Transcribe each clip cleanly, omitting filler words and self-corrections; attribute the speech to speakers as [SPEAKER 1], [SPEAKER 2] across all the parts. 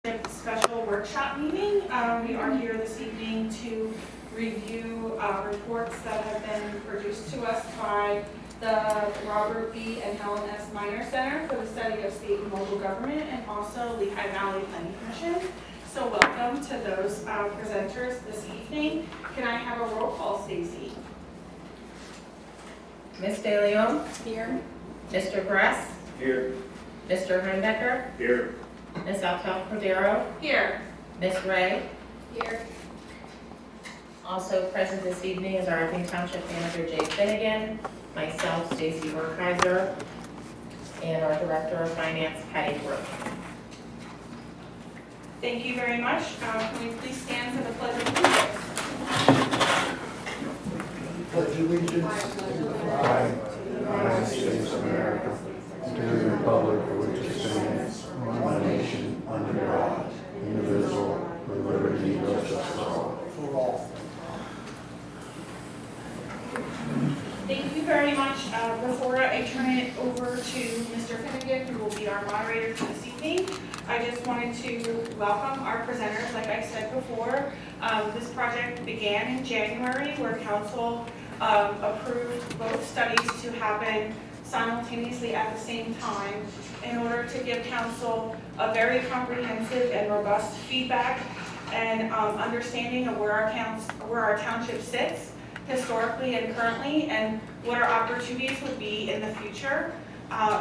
[SPEAKER 1] Special workshop meeting. We are here this evening to review reports that have been produced to us by the Robert B. and Helen S. Meyner Center for the Study of State and Local Government, and also Lehigh Valley Planning Commission. So welcome to those presenters this evening. Can I have a roll call, Stacy?
[SPEAKER 2] Ms. De Leon?
[SPEAKER 1] Here.
[SPEAKER 2] Mr. Gress?
[SPEAKER 3] Here.
[SPEAKER 2] Mr. Heinecker?
[SPEAKER 3] Here.
[SPEAKER 2] Ms. Altel Cordero?
[SPEAKER 1] Here.
[SPEAKER 2] Ms. Ray?
[SPEAKER 1] Here.
[SPEAKER 2] Also present this evening is our acting township manager, Jay Finnegan, myself, Stacy Werkheiser, and our director of finance, Patty Brooke.
[SPEAKER 1] Thank you very much. Can we please stand for the pledge of allegiance?
[SPEAKER 4] Pledge allegiance to the flag of the United States of America and to the republic for which it stands, one nation, under God, indivisible, with liberty and justice for all.
[SPEAKER 1] Thank you very much. Before I turn it over to Mr. Finnegan, who will be our moderator for this evening, I just wanted to welcome our presenters. Like I said before, this project began in January, where council approved both studies to happen simultaneously at the same time in order to give council a very comprehensive and robust feedback and understanding of where our township sits historically and currently, and what our opportunities would be in the future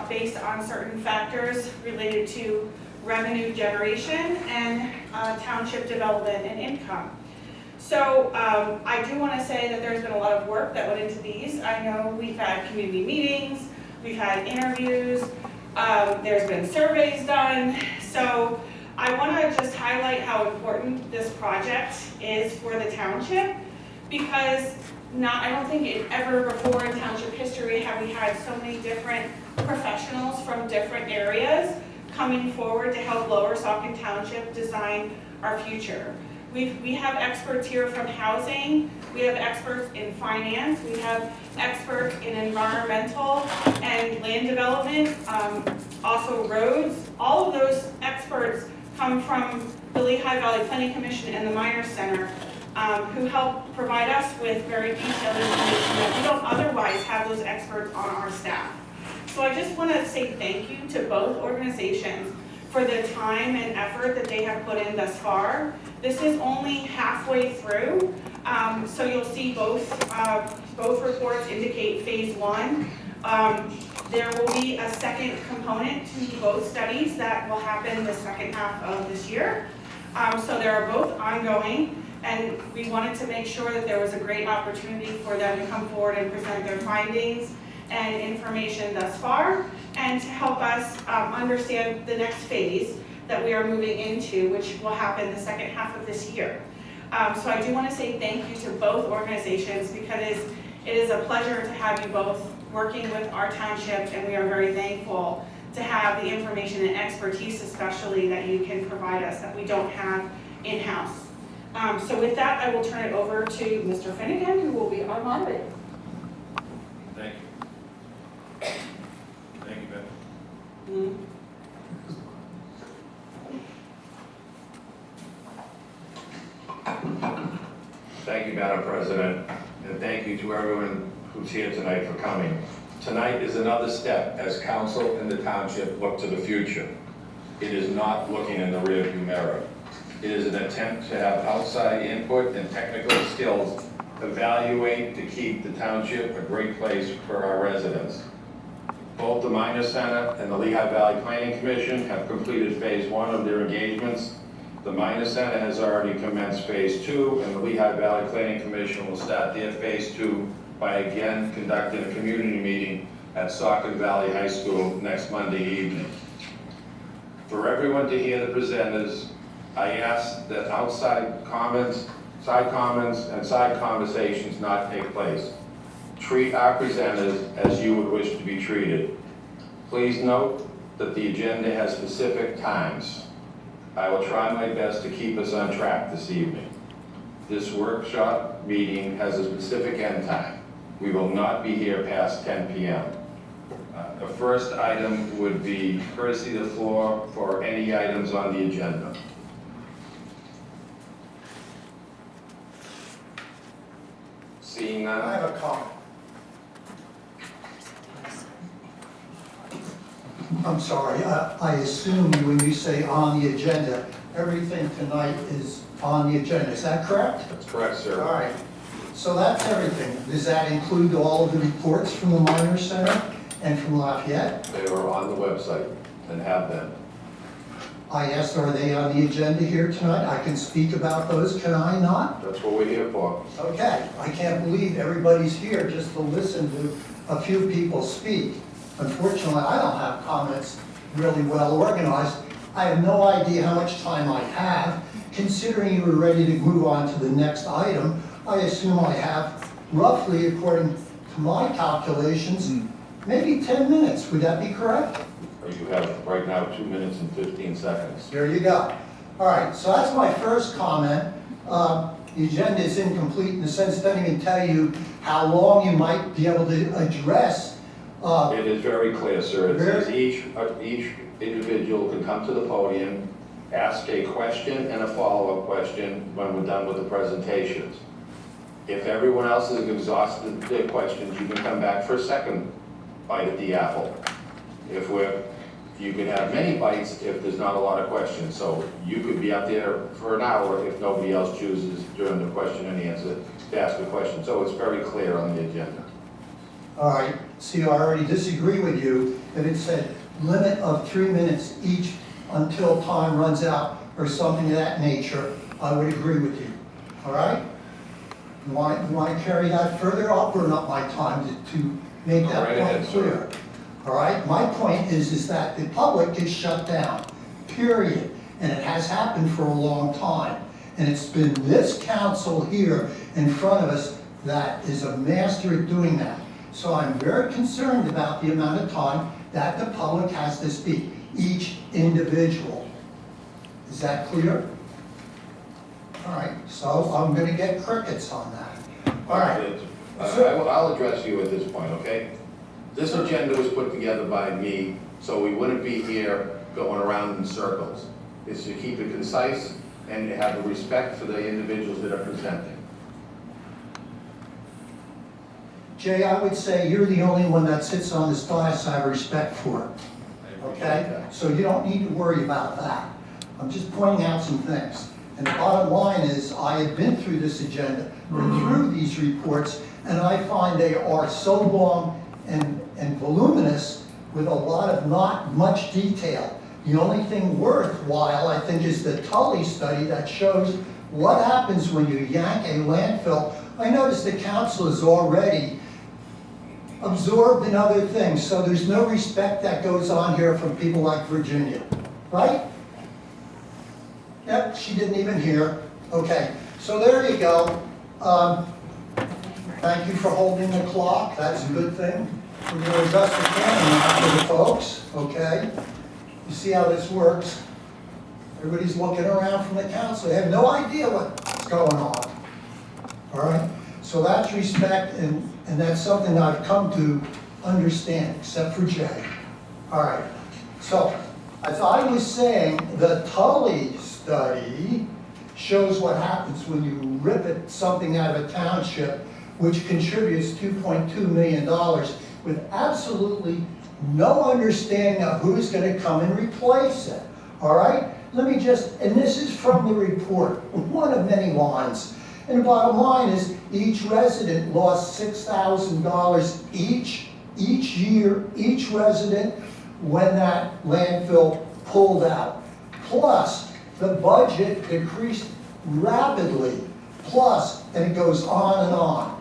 [SPEAKER 1] based on certain factors related to revenue generation and township development and income. So I do want to say that there's been a lot of work that went into these. I know we've had community meetings, we've had interviews, there's been surveys done. So I want to just highlight how important this project is for the township, because I don't think it ever before in township history have we had so many different professionals from different areas coming forward to help Lower Saucon Township design our future. We have experts here from housing, we have experts in finance, we have experts in environmental and land development, also roads. All of those experts come from the Lehigh Valley Planning Commission and the Meyner Center, who help provide us with very detailed information that we don't otherwise have those experts on our staff. So I just want to say thank you to both organizations for the time and effort that they have put in thus far. This is only halfway through, so you'll see both reports indicate phase one. There will be a second component to both studies that will happen the second half of this year. So they are both ongoing, and we wanted to make sure that there was a great opportunity for them to come forward and present their findings and information thus far, and to help us understand the next phase that we are moving into, which will happen the second half of this year. So I do want to say thank you to both organizations, because it is a pleasure to have you both working with our township, and we are very thankful to have the information and expertise especially that you can provide us that we don't have in-house. So with that, I will turn it over to Mr. Finnegan, who will be our moderator.
[SPEAKER 3] Thank you. Thank you, Beth. Thank you, Madam President, and thank you to everyone who's here tonight for coming. Tonight is another step as council and the township look to the future. It is not looking in the rearview mirror. It is an attempt to have outside input and technical skills evaluate to keep the township a great place for our residents. Both the Meyner Center and the Lehigh Valley Planning Commission have completed phase one of their engagements. The Meyner Center has already commenced phase two, and the Lehigh Valley Planning Commission will start their phase two by again conducting a community meeting at Saucon Valley High School next Monday evening. For everyone to hear the presenters, I ask that outside comments, side comments, and side conversations not take place. Treat our presenters as you would wish to be treated. Please note that the agenda has specific times. I will try my best to keep us on track this evening. This workshop meeting has a specific end time. We will not be here past 10 p.m. The first item would be courtesy of the floor for any items on the agenda. Seeing
[SPEAKER 5] I
[SPEAKER 3] none,
[SPEAKER 5] have a comment. I'm sorry, I assume when you say on the agenda, everything tonight is on the agenda, is that correct?
[SPEAKER 3] that's correct,
[SPEAKER 5] All
[SPEAKER 3] sir.
[SPEAKER 5] right, so that's everything. Does that include all of the reports from the Meyner Center and from Lafayette?
[SPEAKER 3] They are on the website and have them.
[SPEAKER 5] I asked, are they on the agenda here tonight? I can speak about those, can I not?
[SPEAKER 3] That's what we're here for.
[SPEAKER 5] Okay, I can't believe everybody's here just to listen to a few people speak. Unfortunately, I don't have comments really well organized. I have no idea how much time I have. Considering you were ready to move on to the next item, I assume I have roughly, according to my calculations, maybe 10 minutes. Would that be correct?
[SPEAKER 3] You have right now 2 minutes and 15 seconds.
[SPEAKER 5] There you go. All right, so that's my first comment. The agenda is incomplete in the sense it doesn't even tell you how long you might be able to address.
[SPEAKER 3] It is very clear, sir. It says each individual can come to the podium, ask a question and a follow-up question when we're done with the presentations. If everyone else has exhausted their questions, you can come back for a second bite at the apple. You can have many bites if there's not a lot of questions. So you could be up there for an hour if nobody else chooses during the question and answer to ask a question. So it's very clear on the agenda.
[SPEAKER 5] All right, see, I already disagree with you that it said limit of 3 minutes each until time runs out or something of that nature. I would agree with you, all right? You want to carry that further? I'll burn up my time to make
[SPEAKER 3] Go
[SPEAKER 5] that
[SPEAKER 3] right
[SPEAKER 5] point
[SPEAKER 3] ahead, sir.
[SPEAKER 5] clear. All right, my point is that the public is shut down, period. And it has happened for a long time. And it's been this council here in front of us that is a master at doing that. So I'm very concerned about the amount of time that the public has to speak, each individual. Is that clear? All right, so I'm gonna get crickets on that. All right.
[SPEAKER 3] I'll address you at this point, okay? This agenda was put together by me, so we wouldn't be here going around in circles. It's to keep it concise and to have the respect for the individuals that are presenting.
[SPEAKER 5] Jay, I would say you're the only one that sits on this dais I have respect for. Okay? So you don't need to worry about that. I'm just pointing out some things. And the bottom line is, I have been through this agenda, been through these reports, and I find they are so long and voluminous with a lot of not much detail. The only thing worthwhile, I think, is the Tully study that shows what happens when you yank a landfill. I noticed the council is already absorbed in other things, so there's no respect that goes on here from people like Virginia, right? Yep, she didn't even hear. Okay, so there you go. Thank you for holding the clock, that's a good thing. We're going to adjust the camera now for the folks, okay? You see how this works? Everybody's looking around from the council, they have no idea what's going on. All right, so that's respect, and that's something I've come to understand, except for Jay. All right, so as I was saying, the Tully study shows what happens when you rip something out of a township, which contributes $2.2 million with absolutely no understanding of who's going to come and replace it. All right, let me just, and this is from the report, one of many lines. And the bottom line is each resident lost $6,000 each year, each resident, when that landfill pulled out. Plus, the budget decreased rapidly. Plus, and it goes on and on.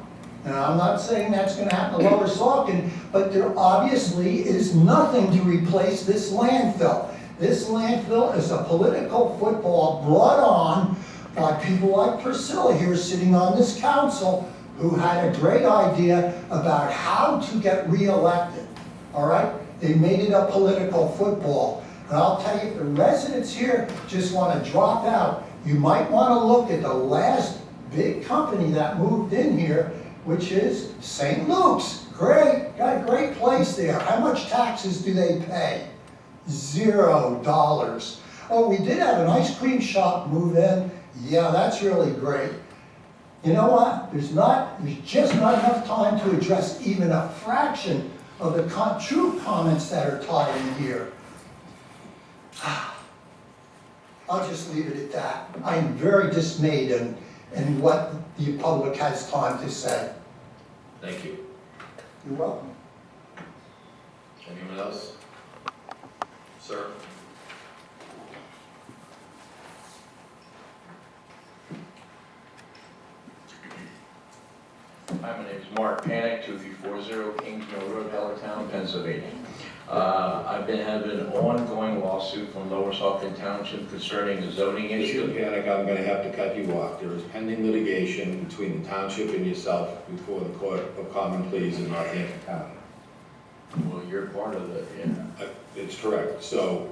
[SPEAKER 5] And I'm not saying that's going to happen in Lower Saucon, but there obviously is nothing to replace this landfill. This landfill is a political football brought on by people like Priscilla here sitting on this council, who had a great idea about how to get reelected. All right? They made it a political football. And I'll tell you, if the residents here just want to drop out, you might want to look at the last big company that moved in here, which is St. Luke's. Great, got a great place there. How much taxes do they pay? $0. Oh, we did have an ice cream shop move in. Yeah, that's really great. You know what? There's just not enough time to address even a fraction of the true comments that are tied in here. I'll just leave it at that. I am very dismayed in what the public has time to say.
[SPEAKER 3] Thank you.
[SPEAKER 5] You're welcome.
[SPEAKER 3] Anyone else? Sir?
[SPEAKER 6] Hi, my name is Mark Panic, 2340 Kings Mill Road, Belltown, Pennsylvania. I've been having an ongoing lawsuit from Lower Saucon Township concerning a zoning
[SPEAKER 3] Mr.
[SPEAKER 6] issue.
[SPEAKER 3] Panic, I'm going to have to cut you off. There is pending litigation between the township and yourself before the Court of Common Pleas in Northampton County.
[SPEAKER 6] Well, you're part of it, yeah.
[SPEAKER 3] It's correct. So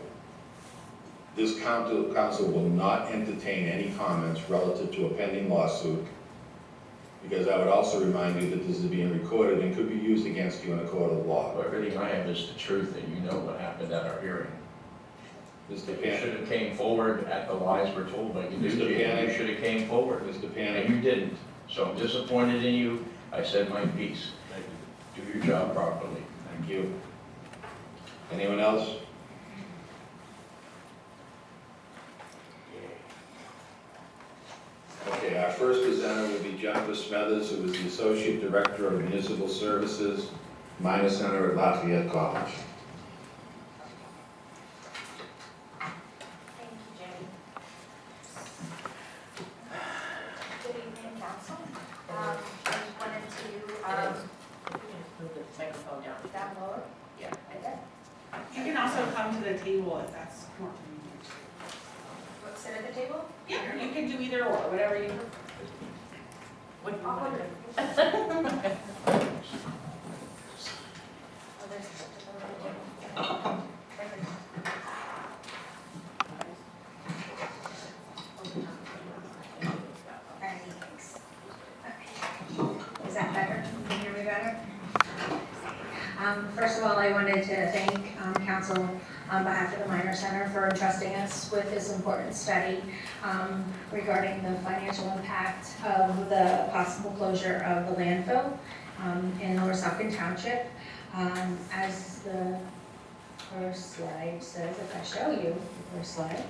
[SPEAKER 3] this council will not entertain any comments relative to a pending lawsuit, because I would also remind you that this is being recorded and could be used against you in a court of law.
[SPEAKER 6] Well, everything I have is the truth, and you know what happened at our hearing.
[SPEAKER 3] Mr.
[SPEAKER 6] You
[SPEAKER 3] Panic,
[SPEAKER 6] should have came forward at the lies were told by you.
[SPEAKER 3] Mr.
[SPEAKER 6] You
[SPEAKER 3] Panic.
[SPEAKER 6] should have came forward,
[SPEAKER 3] Mr.
[SPEAKER 6] and
[SPEAKER 3] Panic,
[SPEAKER 6] you didn't. So I'm disappointed in you. I said my piece. Do your job properly.
[SPEAKER 3] thank you. Anyone else? Okay, our first presenter will be Jennifer Smethers, who is the Associate Director of Municipal Services, Meyner Center at Lafayette College.
[SPEAKER 7] Thank you, Jenny. Good evening, council. I just wanted to,
[SPEAKER 2] Move the microphone down.
[SPEAKER 7] down lower.
[SPEAKER 2] Yeah.
[SPEAKER 7] Right there.
[SPEAKER 1] You can also come to the table if that's more convenient.
[SPEAKER 7] Sit at the table.
[SPEAKER 1] Yeah, you can do either or, whatever you prefer.
[SPEAKER 2] What do you
[SPEAKER 7] I'll
[SPEAKER 2] want
[SPEAKER 7] hold
[SPEAKER 2] to
[SPEAKER 7] it.
[SPEAKER 2] do?
[SPEAKER 7] Oh, there's a table. Perfect. Alright, thanks. Okay. Is that better? Can you hear me better? First of all, I wanted to thank council on behalf of the Meyner Center for entrusting us with this important study regarding the financial impact of the possible closure of the landfill in Lower Saucon Township. As the first slide says, if I show you the first slide,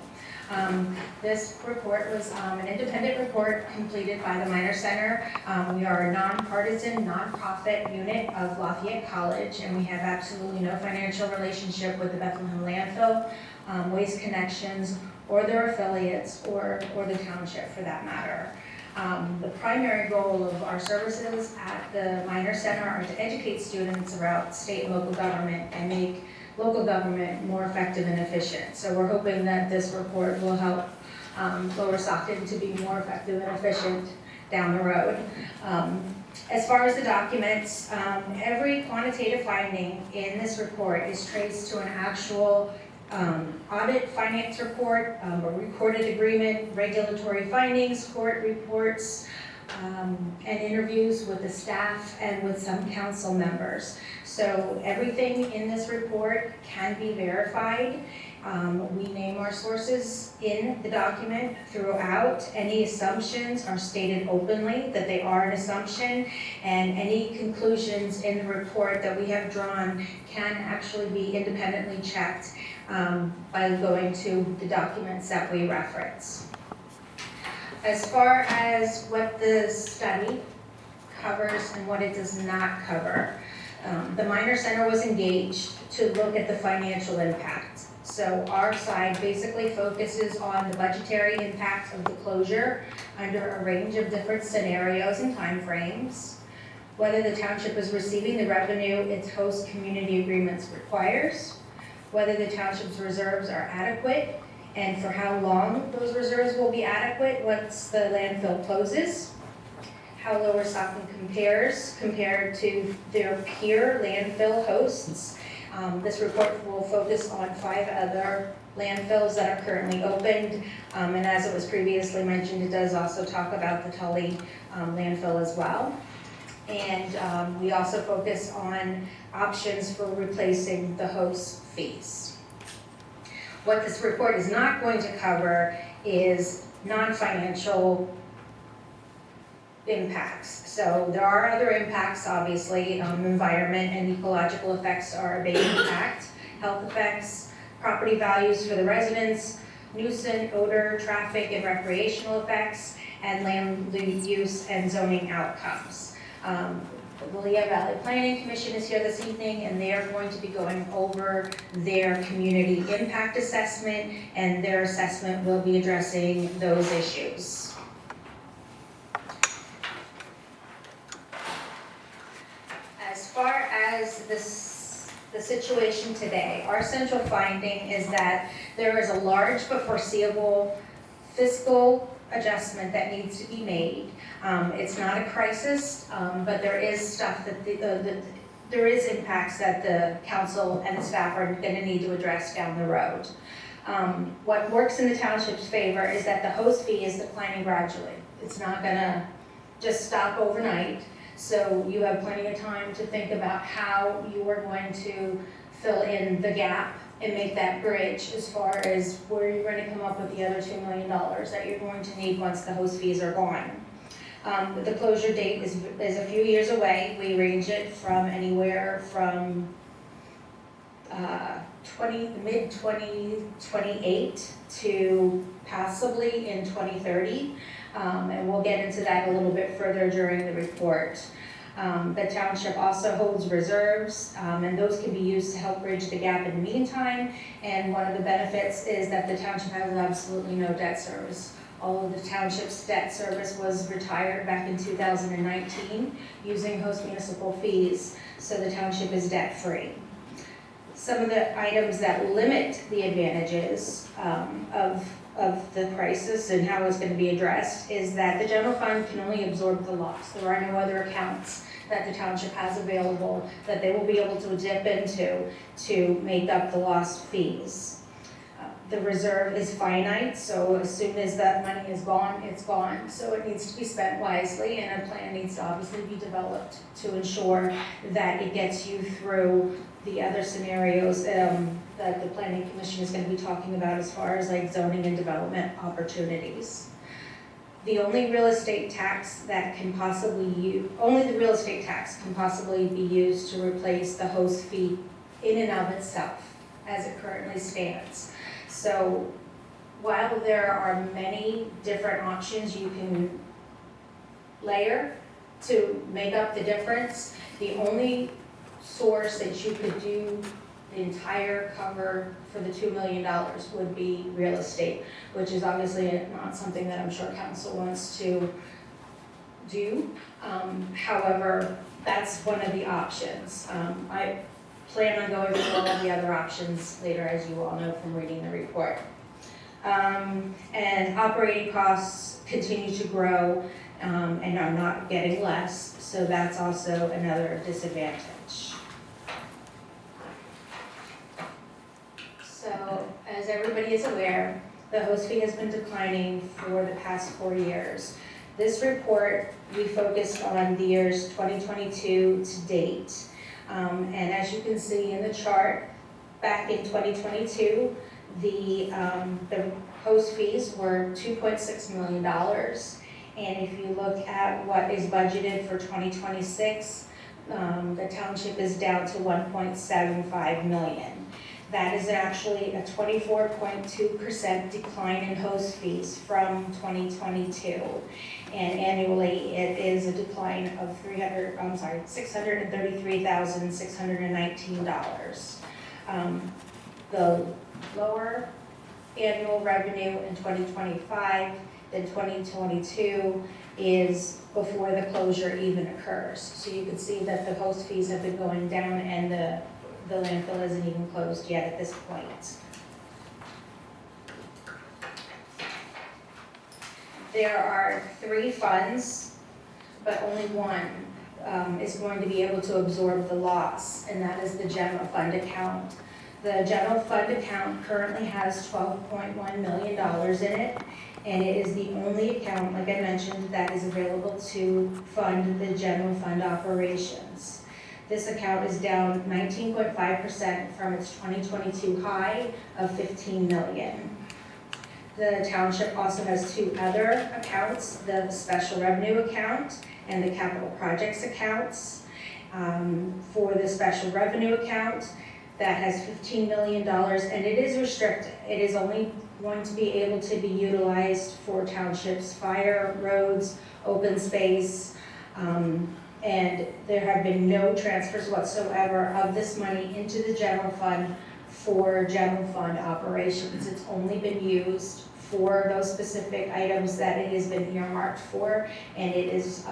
[SPEAKER 7] this report was an independent report completed by the Meyner Center. We are a nonpartisan, nonprofit unit of Lafayette College, and we have absolutely no financial relationship with the Bethlehem Landfill, Waste Connections, or their affiliates, or the township for that matter. The primary goal of our services at the Meyner Center are to educate students about state and local government and make local government more effective and efficient. So we're hoping that this report will help Lower Saucon to be more effective and efficient down the road. As far as the documents, every quantitative finding in this report is traced to an actual audit finance report, a recorded agreement, regulatory findings, court reports, and interviews with the staff and with some council members. So everything in this report can be verified. We name our sources in the document throughout. Any assumptions are stated openly that they are an assumption, and any conclusions in the report that we have drawn can actually be independently checked by going to the documents that we reference. As far as what the study covers and what it does not cover, the Meyner Center was engaged to look at the financial impact. So our side basically focuses on the budgetary impact of the closure under a range of different scenarios and timeframes, whether the township is receiving the revenue its host community agreements requires, whether the township's reserves are adequate, and for how long those reserves will be adequate once the landfill closes, how Lower Saucon compared to their peer landfill hosts. This report will focus on 5 other landfills that are currently opened, and as it was previously mentioned, it does also talk about the Tully landfill as well. And we also focus on options for replacing the host fees. What this report is not going to cover is non-financial impacts. So there are other impacts, obviously, environment and ecological effects are a big impact, health effects, property values for the residents, nuisance, odor, traffic, and recreational effects, and land use and zoning outcomes. The Lehigh Valley Planning Commission is here this evening, and they are going to be going over their community impact assessment, and their assessment will be addressing those issues. As far as the situation today, our central finding is that there is a large but foreseeable fiscal adjustment that needs to be made. It's not a crisis, but there is stuff that there is impacts that the council and the staff are going to need to address down the road. What works in the township's favor is that the host fee is declining gradually. It's not going to just stop overnight. So you have plenty of time to think about how you are going to fill in the gap and make that bridge as far as where you're going to come up with the other $2 million that you're going to need once the host fees are gone. The closure date is a few years away. We range it from anywhere from mid-2028 to possibly in 2030. And we'll get into that a little bit further during the report. The township also holds reserves, and those can be used to help bridge the gap in the meantime. And one of the benefits is that the township has absolutely no debt service. All of the township's debt service was retired back in 2019 using host municipal fees, so the township is debt-free. Some of the items that limit the advantages of the crisis and how it's going to be addressed is that the general fund can only absorb the loss. There are no other accounts that the township has available that they will be able to dip into to make up the lost fees. The reserve is finite, so as soon as that money is gone, it's gone. So it needs to be spent wisely, and a plan needs to obviously be developed to ensure that it gets you through the other scenarios that the Planning Commission is going to be talking about as far as like zoning and development opportunities. The only real estate tax that can possibly be used to replace the host fee in and of itself as it currently stands. So while there are many different options you can layer to make up the difference, the only source that you could do the entire cover for the $2 million would be real estate, which is obviously not something that I'm sure council wants to do. However, that's one of the options. I plan on going through all of the other options later, as you all know from reading the report. And operating costs continue to grow and are not getting less, so that's also another disadvantage. So, as everybody is aware, the host fee has been declining for the past 4 years. This report, we focused on the years 2022 to date. And as you can see in the chart, back in 2022, the host fees were $2.6 million. And if you look at what is budgeted for 2026, the township is down to $1.75 million. That is actually a 24.2% decline in host fees from 2022. And annually, it is a decline of $633,619. The lower annual revenue in 2025 than 2022 is before the closure even occurs. So you can see that the host fees have been going down, and the landfill isn't even closed yet at this point. There are 3 funds, but only one is going to be able to absorb the loss, and that is the general fund account. The general fund account currently has $12.1 million in it, and it is the only account, like I mentioned, that is available to fund the general fund operations. This account is down 19.5% from its 2022 high of $15 million. The township also has two other accounts, the special revenue account and the capital projects accounts. For the special revenue account, that has $15 million, and it is restricted. It is only going to be able to be utilized for townships, fire, roads, open space, and there have been no transfers whatsoever of this money into the general fund for general fund operations. It's only been used for those specific items that it has been earmarked for, and it is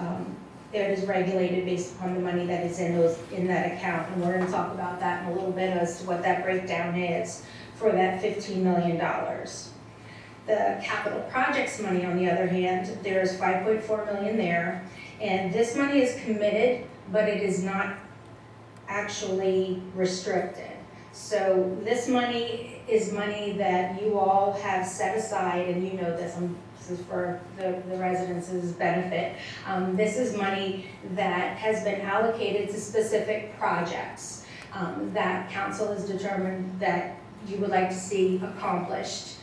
[SPEAKER 7] regulated based upon the money that is in that account. And we're going to talk about that in a little bit as to what that breakdown is for that $15 million. The capital projects money, on the other hand, there is $5.4 million there, and this money is committed, but it is not actually restricted. So this money is money that you all have set aside, and you know this, this is for the residents' benefit. This is money that has been allocated to specific projects that council has determined that you would like to see accomplished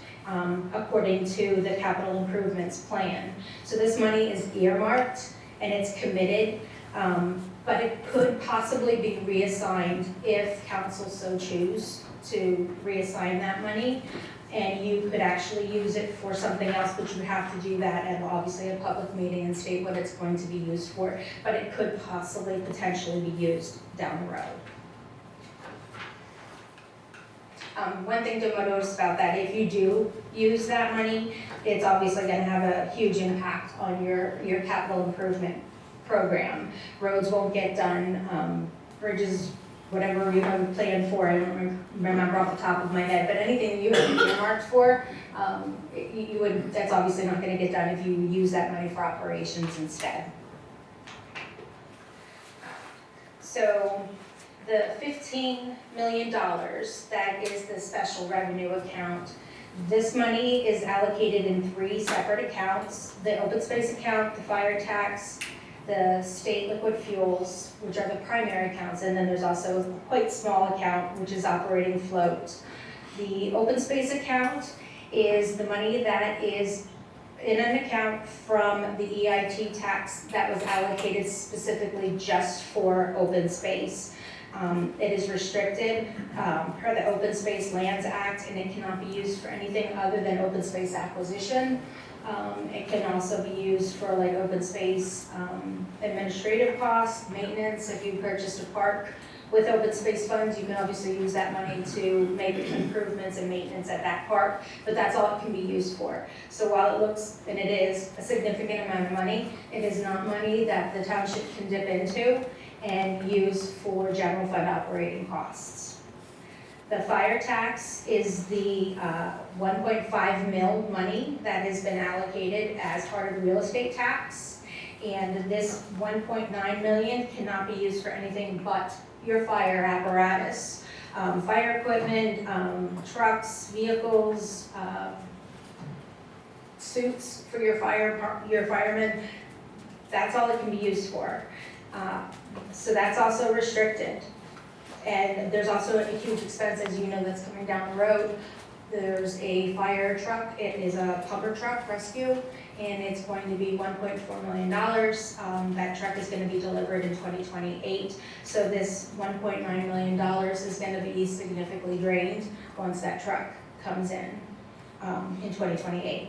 [SPEAKER 7] according to the capital improvements plan. So this money is earmarked and it's committed, but it could possibly be reassigned if council so choose to reassign that money. And you could actually use it for something else, but you would have to do that at obviously a public meeting and state what it's going to be used for. But it could possibly, potentially be used down the road. One thing to notice about that, if you do use that money, it's obviously going to have a huge impact on your capital improvement program. Roads won't get done, bridges, whatever you have planned for, I don't remember off the top of my head, but anything you have earmarked for, that's obviously not going to get done if you use that money for operations instead. So the $15 million, that is the special revenue account. This money is allocated in 3 separate accounts: the open space account, the fire tax, the state liquid fuels, which are the primary accounts, and then there's also a quite small account, which is operating float. The open space account is the money that is in an account from the EIT tax that was allocated specifically just for open space. It is restricted per the Open Space Lands Act, and it cannot be used for anything other than open space acquisition. It can also be used for like open space administrative costs, maintenance. If you purchased a park with open space funds, you can obviously use that money to make improvements and maintenance at that park, but that's all it can be used for. So while it looks, and it is, a significant amount of money, it is not money that the township can dip into and use for general fund operating costs. The fire tax is the 1.5 mil money that has been allocated as part of the real estate tax. And this 1.9 million cannot be used for anything but your fire apparatus. Fire equipment, trucks, vehicles, suits for your firemen, that's all it can be used for. So that's also restricted. And there's also a huge expense, as you know, that's coming down the road. There's a fire truck. It is a pumper truck rescue, and it's going to be $1.4 million. That truck is going to be delivered in 2028. So this $1.9 million is going to be significantly drained once that truck comes in 2028.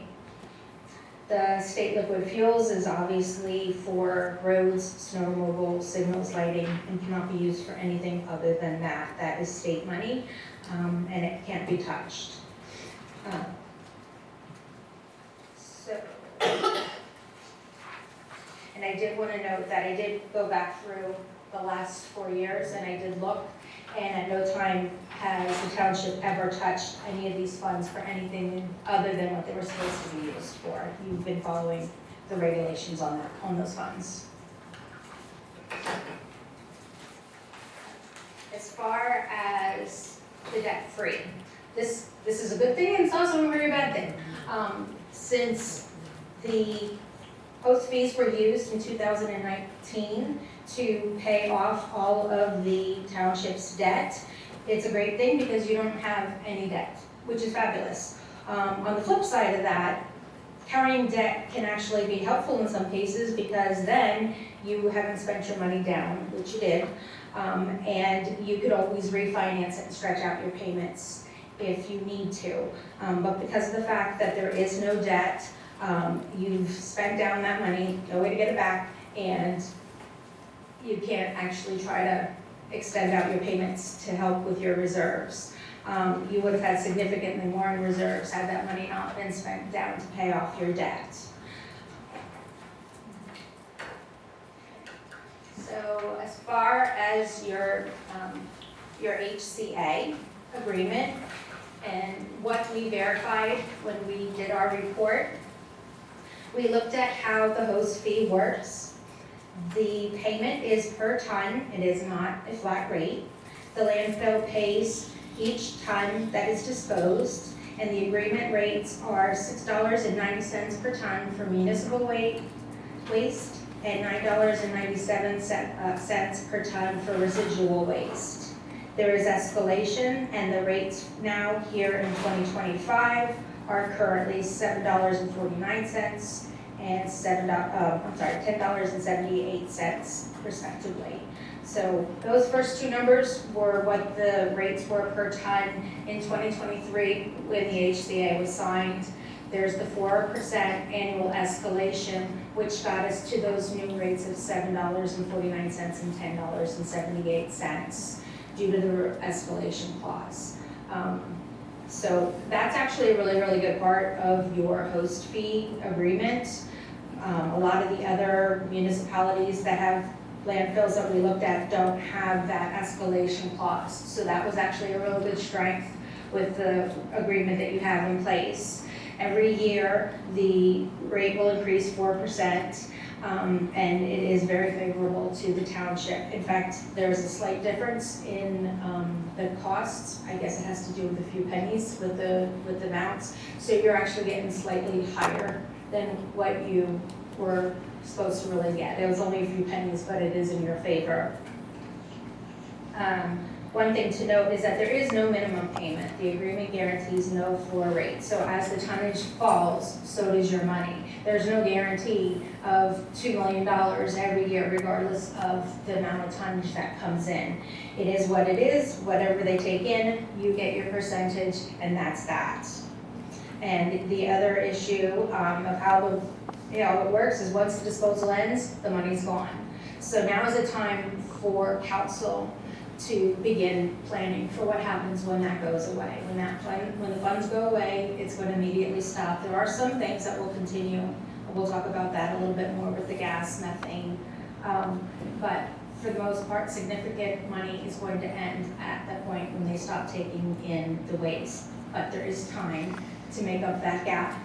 [SPEAKER 7] The state liquid fuels is obviously for roads, snow removal, signals, lighting, and cannot be used for anything other than that. That is state money, and it can't be touched. And I did want to note that I did go back through the last 4 years, and I did look, and at no time has the township ever touched any of these funds for anything other than what they were supposed to be used for. You've been following the regulations on those funds. As far as the debt-free, this is a good thing, and it's also a very bad thing. Since the post fees were used in 2019 to pay off all of the township's debt, it's a great thing because you don't have any debt, which is fabulous. On the flip side of that, carrying debt can actually be helpful in some cases because then you haven't spent your money down, which you did, and you could always refinance it and stretch out your payments if you need to. But because of the fact that there is no debt, you've spent down that money, no way to get it back, and you can't actually try to extend out your payments to help with your reserves. You would have had significantly more in reserves had that money not been spent down to pay off your debt. So as far as your HCA agreement and what we verified when we did our report, we looked at how the host fee works. The payment is per ton, it is not a flat rate. The landfill pays each ton that is disposed, and the agreement rates are $6.90 per ton for municipal waste and $9.97 per ton for residual waste. There is escalation, and the rates now here in 2025 are currently $7.49 and $10.78 respectively. So those first two numbers were what the rates were per ton in 2023 when the HCA was signed. There's the 4% annual escalation, which got us to those new rates of $7.49 and $10.78 due to the escalation clause. So that's actually a really, really good part of your host fee agreement. A lot of the other municipalities that have landfills that we looked at don't have that escalation clause. So that was actually a real good strength with the agreement that you have in place. Every year, the rate will increase 4%, and it is very favorable to the township. In fact, there's a slight difference in the costs. I guess it has to do with a few pennies with the amounts. So you're actually getting slightly higher than what you were supposed to really get. It was only a few pennies, but it is in your favor. One thing to note is that there is no minimum payment. The agreement guarantees no floor rate. So as the tonnage falls, so does your money. There's no guarantee of $2 million every year, regardless of the amount of tonnage that comes in. It is what it is. Whatever they take in, you get your percentage, and that's that. And the other issue of how it works is once the disposal ends, the money's gone. So now is the time for council to begin planning for what happens when that goes away. When the funds go away, it's going to immediately stop. There are some things that will continue. We'll talk about that a little bit more with the gas, methane. But for the most part, significant money is going to end at the point when they stop taking in the waste. But there is time to make up that gap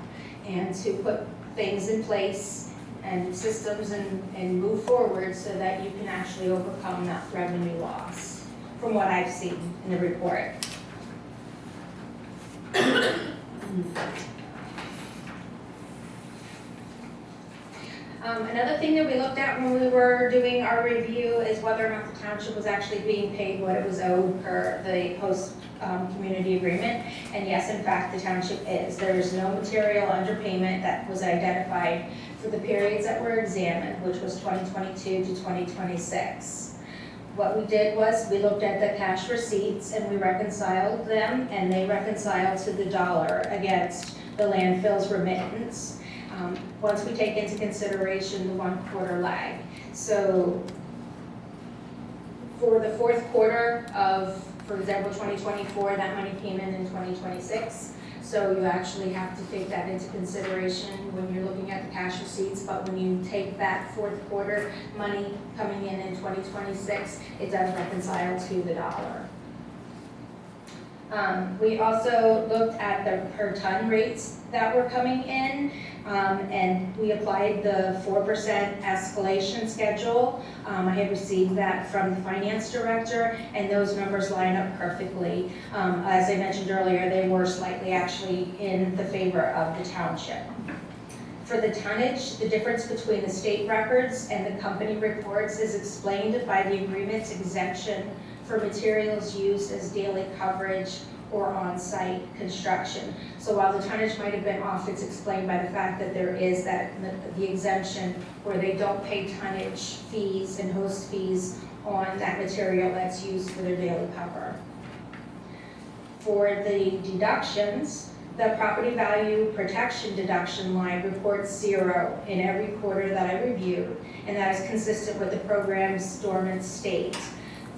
[SPEAKER 7] and to put things in place and systems and move forward so that you can actually overcome that revenue loss, from what I've seen in the report. Another thing that we looked at when we were doing our review is whether or not the township was actually being paid what it was owed per the host community agreement. And yes, in fact, the township is. There is no material underpayment that was identified for the periods that were examined, which was 2022 to 2026. What we did was we looked at the cash receipts and we reconciled them, and they reconciled to the dollar against the landfill's remittance. Once we take into consideration the 1 quarter lag. So for the fourth quarter of, for example, 2024, that money came in 2026. So you actually have to take that into consideration when you're looking at the cash receipts. But when you take that fourth quarter money coming in 2026, it does reconcile to the dollar. We also looked at the per ton rates that were coming in, and we applied the 4% escalation schedule. I had received that from the finance director, and those numbers line up perfectly. As I mentioned earlier, they were slightly actually in the favor of the township. For the tonnage, the difference between the state records and the company reports is explained by the agreement's exemption for materials used as daily coverage or on-site construction. So while the tonnage might have been off, it's explained by the fact that there is the exemption where they don't pay tonnage fees and host fees on that material that's used for their daily cover. For the deductions, the property value protection deduction line reports 0 in every quarter that I reviewed, and that is consistent with the program's dormant state.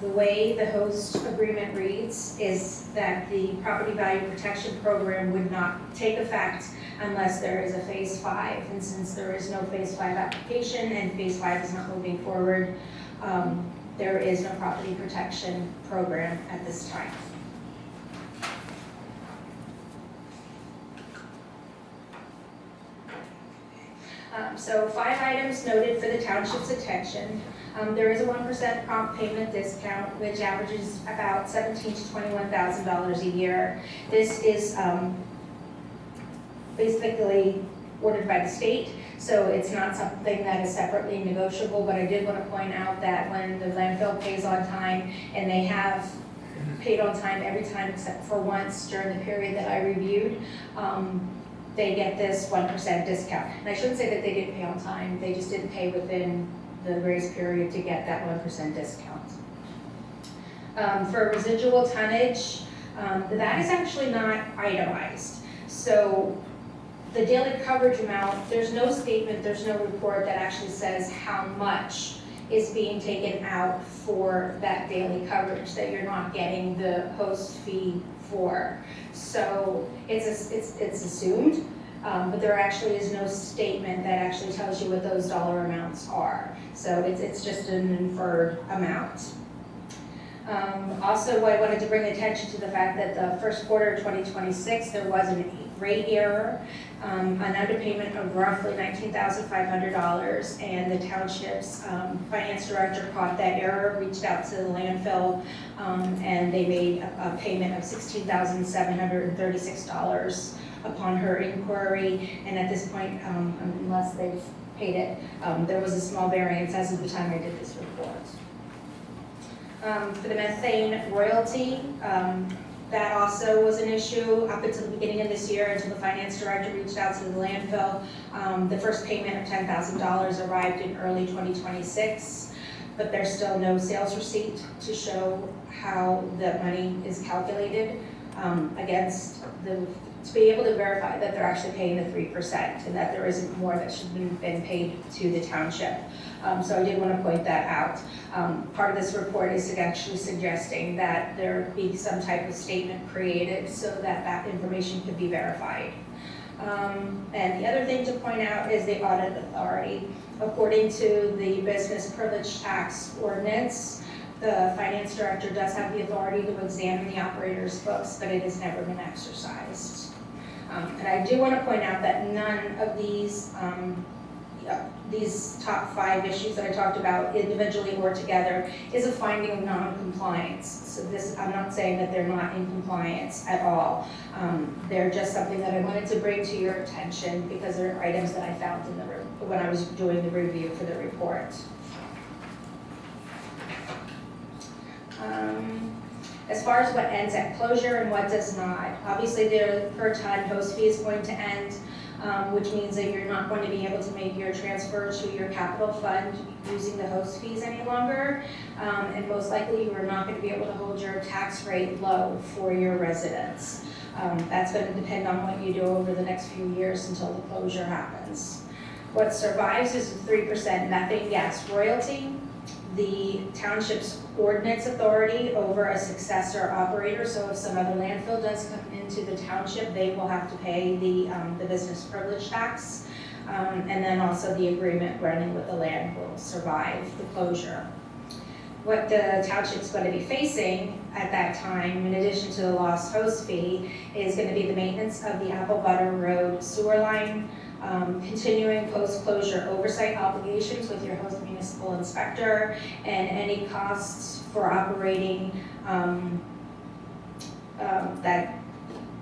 [SPEAKER 7] The way the host agreement reads is that the property value protection program would not take effect unless there is a phase 5. And since there is no phase 5 application and phase 5 is not moving forward, there is no property protection program at this time. So 5 items noted for the township's attention. There is a 1% prompt payment discount, which averages about $17,000 to $21,000 a year. This is basically ordered by the state, so it's not something that is separately negotiable, but I did want to point out that when the landfill pays on time, and they have paid on time every time except for once during the period that I reviewed, they get this 1% discount. And I shouldn't say that they didn't pay on time, they just didn't pay within the grace period to get that 1% discount. For residual tonnage, that is actually not itemized. So the daily coverage amount, there's no statement, there's no report that actually says how much is being taken out for that daily coverage that you're not getting the host fee for. So it's assumed, but there actually is no statement that actually tells you what those dollar amounts are. So it's just an inferred amount. Also, I wanted to bring attention to the fact that the first quarter of 2026, there was an rate error, an underpayment of roughly $19,500, and the township's finance director caught that error, reached out to the landfill, and they made a payment of $16,736 upon her inquiry. And at this point, unless they've paid it, there was a small variance as of the time I did this report. For the methane royalty, that also was an issue up until the beginning of this year, until the finance director reached out to the landfill. The first payment of $10,000 arrived in early 2026, but there's still no sales receipt to show how the money is calculated against to be able to verify that they're actually paying the 3% and that there isn't more that should have been paid to the township. So I did want to point that out. Part of this report is actually suggesting that there be some type of statement created so that that information could be verified. And the other thing to point out is the audit authority. According to the business privilege tax ordinance, the finance director does have the authority to examine the operator's books, but it has never been exercised. And I do want to point out that none of these top 5 issues that I talked about individually or together is a finding of non-compliance. So this, I'm not saying that they're not in compliance at all. They're just something that I wanted to bring to your attention because they're items that I found in when I was doing the review for the report. As far as what ends at closure and what does not, obviously the per ton host fee is going to end, which means that you're not going to be able to make your transfer to your capital fund using the host fees any longer, and most likely you are not going to be able to hold your tax rate low for your residents. That's going to depend on what you do over the next few years until the closure happens. What survives is the 3% methane gas royalty, the township's ordinance authority over a successor operator. So if some other landfill does come into the township, they will have to pay the business privilege tax. And then also the agreement running with the land will survive the closure. What the township's going to be facing at that time, in addition to the lost host fee, is going to be the maintenance of the Apple Butter Road sewer line, continuing post-closure oversight obligations with your host municipal inspector, and any costs for operating that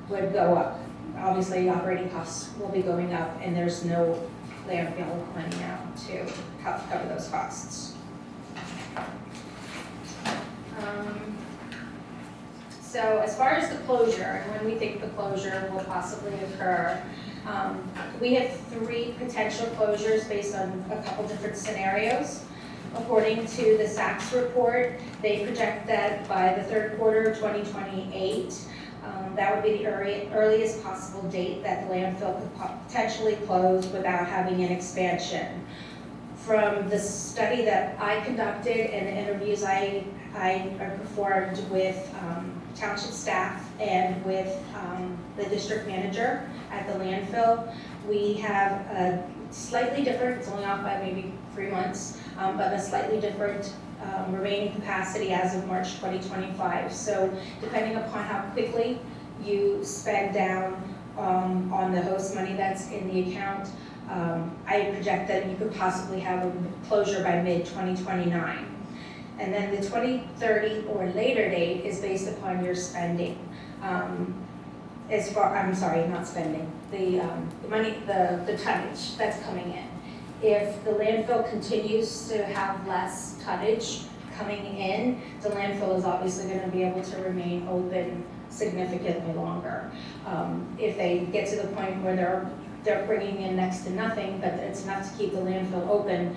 [SPEAKER 7] would go up. Obviously, operating costs will be going up, and there's no landfill money now to help cover those costs. So as far as the closure, and when we think the closure will possibly occur, we have 3 potential closures based on a couple different scenarios. According to the SACS report, they project that by the 3rd quarter of 2028, that would be the earliest possible date that the landfill could potentially close without having an expansion. From the study that I conducted and the interviews I performed with township staff and with the district manager at the landfill, we have a slightly different, it's only off by maybe 3 months, but a slightly different remaining capacity as of March 2025. So depending upon how quickly you spend down on the host money that's in the account, I project that you could possibly have a closure by mid-2029. And then the 2030 or later date is based upon your spending. I'm sorry, not spending, the money, the tonnage that's coming in. If the landfill continues to have less tonnage coming in, the landfill is obviously going to be able to remain open significantly longer. If they get to the point where they're bringing in next to nothing, but it's enough to keep the landfill open,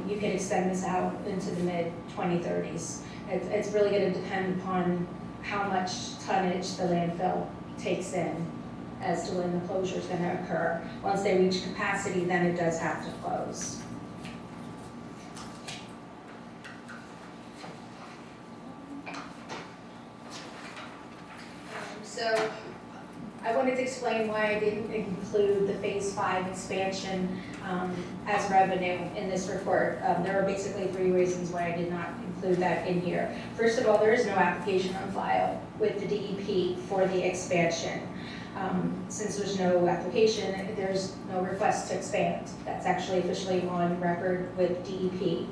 [SPEAKER 7] you can extend this out into the mid-2030s. It's really going to depend upon how much tonnage the landfill takes in as to when the closure is going to occur. Once they reach capacity, then it does have to close. So I wanted to explain why I didn't include the Phase 5 expansion as revenue in this report. There are basically 3 reasons why I did not include that in here. First of all, there is no application on file with the DEP for the expansion. Since there's no application, there's no request to expand. That's actually officially on record with DEP.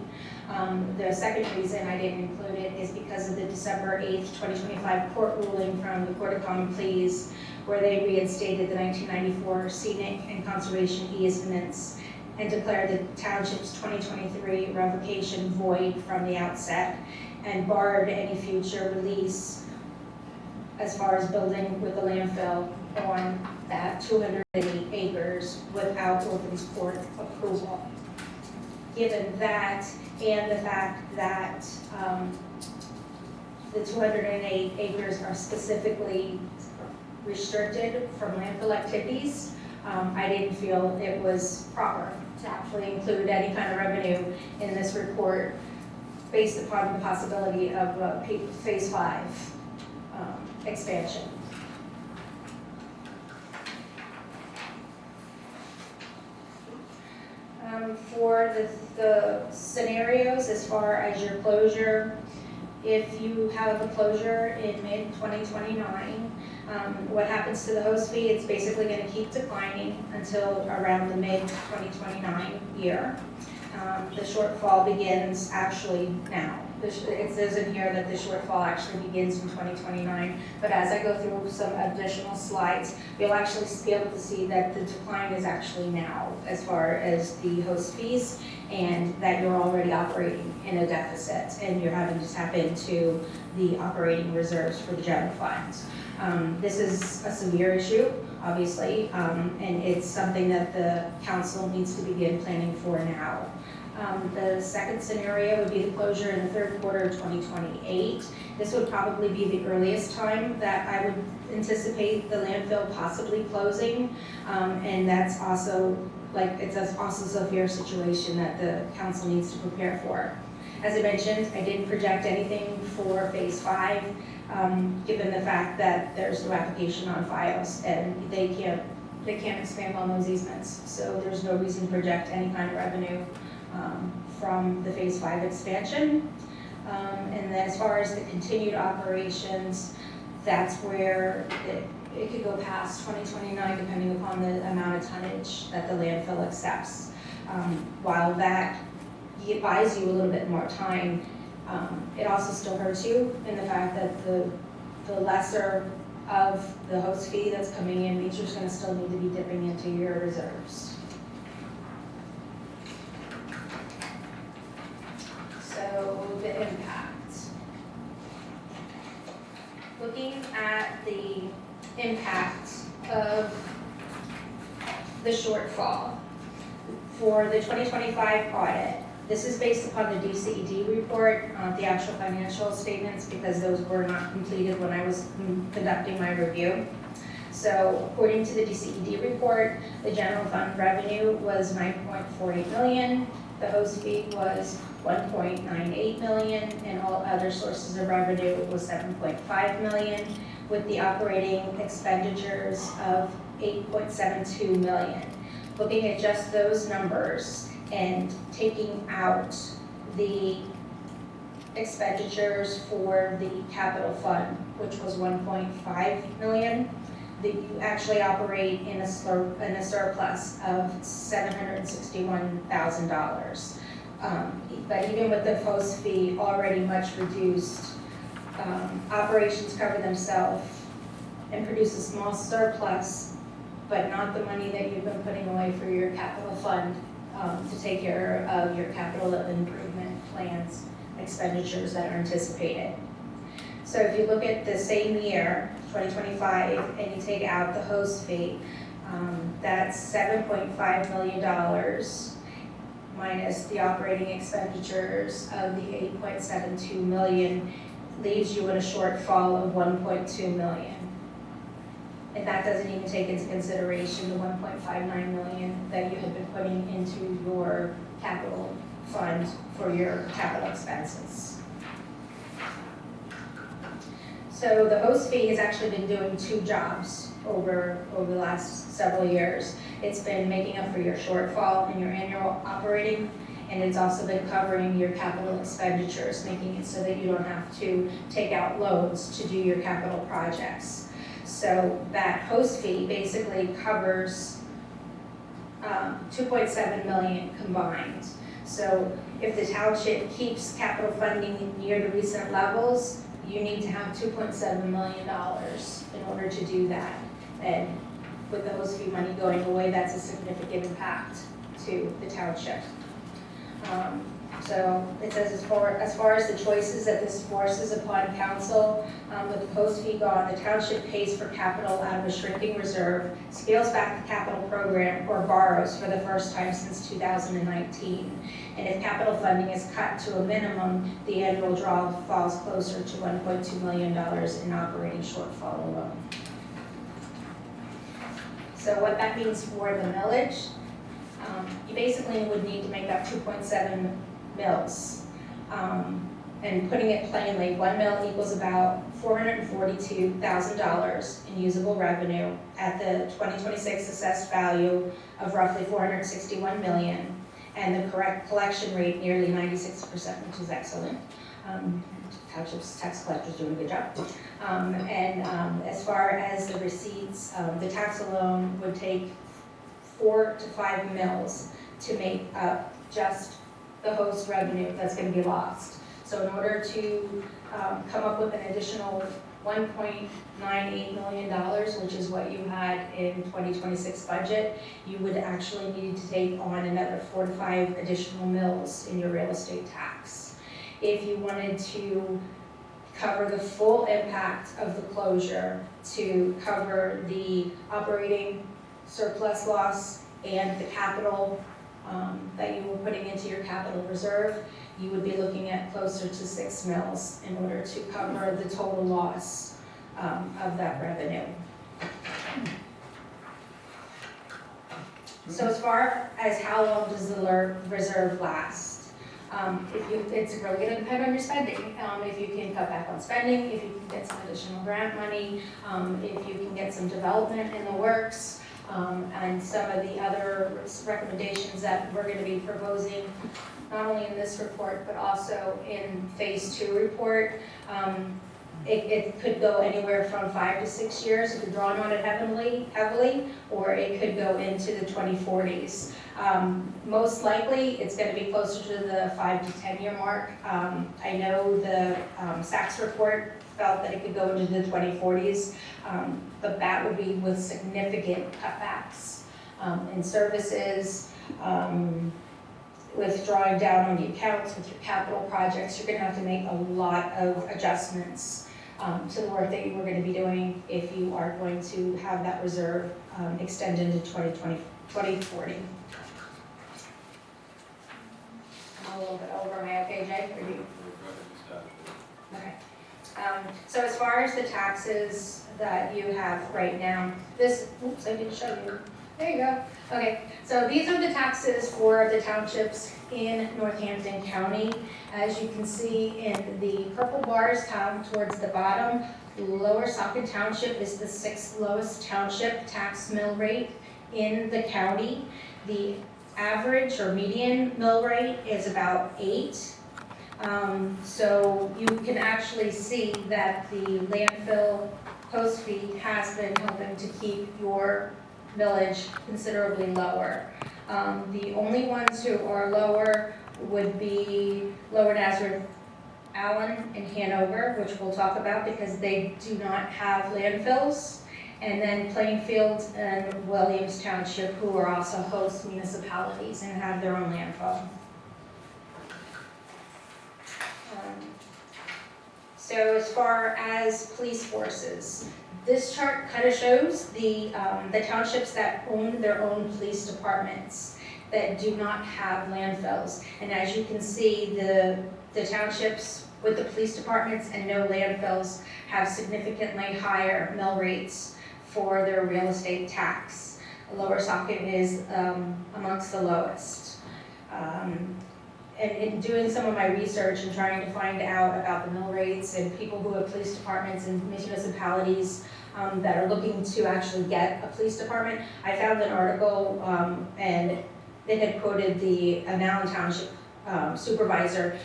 [SPEAKER 7] The second reason I didn't include it is because of the December 8th, 2025 court ruling from the Court of Common Pleas, where they reinstated the 1994 scenic and conservation easements and declared the township's 2023 revocation void from the outset and barred any future release as far as building with the landfill on that 280 acres without open court approval. Given that and the fact that the 208 acres are specifically restricted from landfill activities, I didn't feel it was proper to actually include any kind of revenue in this report based upon the possibility of a Phase 5 expansion. For the scenarios as far as your closure, if you have a closure in mid-2029, what happens to the host fee? It's basically going to keep declining until around the mid-2029 year. The shortfall begins actually now. It says in here that the shortfall actually begins in 2029, but as I go through some additional slides, you'll actually be able to see that the decline is actually now as far as the host fees, and that you're already operating in a deficit and you're having to tap into the operating reserves for the general funds. This is a severe issue, obviously, and it's something that the council needs to begin planning for now. The second scenario would be the closure in the 3rd quarter of 2028. This would probably be the earliest time that I would anticipate the landfill possibly closing, and that's also it's also a severe situation that the council needs to prepare for. As I mentioned, I didn't project anything for Phase 5, given the fact that there's no application on files and they can't expand on those easements. So there's no reason to project any kind of revenue from the Phase 5 expansion. And then as far as the continued operations, that's where it could go past 2029 depending upon the amount of tonnage that the landfill accepts. While that buys you a little bit more time, it also still hurts you in the fact that the lesser of the host fee that's coming in means you're going to still need to be dipping into your reserves. So the impact. Looking impact of the shortfall for the 2025 audit. This is based upon the DCED report, the actual financial statements, because those were not completed when I was conducting my review. So according to the DCED report, the general fund revenue was $9.48 million, the host fee was $1.98 million, and all other sources of revenue was $7.5 million, with the operating expenditures of $8.72 million. Looking at just those numbers and taking out the expenditures for the capital fund, which was $1.5 million, that you actually operate in a surplus of $761,000. But even with the host fee already much reduced, operations cover themselves and produce a small surplus, but not the money that you've been putting away for your capital fund to take care of your capital improvement plans, expenditures that are anticipated. So if you look at the same year, 2025, and you take out the host fee, that's $7.5 million minus the operating expenditures of the $8.72 million, leaves you in a shortfall of $1.2 million. And that doesn't even take into consideration the $1.59 million that you had been putting into your capital fund for your capital expenses. So the host fee has actually been doing two jobs over the last several years. It's been making up for your shortfall in your annual operating, and it's also been covering your capital expenditures, making it so that you don't have to take out loans to do your capital projects. So that host fee basically covers $2.7 million combined. So if the township keeps capital funding near the recent levels, you need to have $2.7 million in order to do that. And with the host fee money going away, that's a significant impact to the township. So it says as far as the choices that this forces upon council, with the host fee gone, the township pays for capital out of a shrinking reserve, scales back the capital program, or borrows for the first time since 2019. And if capital funding is cut to a minimum, the annual draw falls closer to $1.2 million in operating shortfall alone. So what that means for the millage, you basically would need to make up 2.7 mills. And putting it plainly, 1 mill equals about $442,000 in usable revenue at the 2026 assessed value of roughly $461 million, and the correct collection rate nearly 96%, which is excellent. Township's tax collector's doing a good job. As far as the receipts, the tax alone would take 4 to 5 mills to make up just the host revenue that's going to be lost. So in order to come up with an additional $1.98 million, which is what you had in 2026 budget, you would actually need to take on another 4 to 5 additional mills in your real estate tax. If you wanted to cover the full impact of the closure, to cover the operating surplus loss and the capital that you were putting into your capital reserve, you would be looking at closer to 6 mills in order to cover the total loss of that revenue. So as far as how long does the reserve last? It's really going to depend on your spending. If you can cut back on spending, if you can get some additional grant money, if you can get some development in the works, and some of the other recommendations that we're going to be proposing, not only in this report, but also in phase 2 report. It could go anywhere from 5 to 6 years if you're drawing on it heavily, or it could go into the 2040s. Most likely, it's going to be closer to the 5 to 10 year mark. I know the SACS report felt that it could go into the 2040s, but that would be with significant cutbacks in services, with drawing down on the accounts, with your capital projects. You're going to have to make a lot of adjustments to the work that you were going to be doing if you are going to have that reserve extended to 2040. I'm a little bit over. Am I okay, Jay? Or do you? Okay. So as far as the taxes that you have right now, this, oops, I didn't show you. There you go. Okay, so these are the taxes for the townships in Northampton County. As you can see in the purple bars down towards the bottom, Lower Saucon Township is the 6th lowest township tax mill rate in the county. The average or median mill rate is about 8. So you can actually see that the landfill host fee has been helping to keep your millage considerably lower. The only ones who are lower would be Lower Nazareth, Allen, and Hanover, which we'll talk about because they do not have landfills. And then Plainfield and Williams Township, who are also host municipalities and have their own landfill. So as far as police forces, this chart kind of shows the townships that own their own police departments that do not have landfills. And as you can see, the townships with the police departments and no landfills have significantly higher mill rates for their real estate tax. Lower Saucon is amongst the lowest. And in doing some of my research and trying to find out about the mill rates and people who have police departments and municipalities that are looking to actually get a police department, I found an article and they had quoted the Allen Township supervisor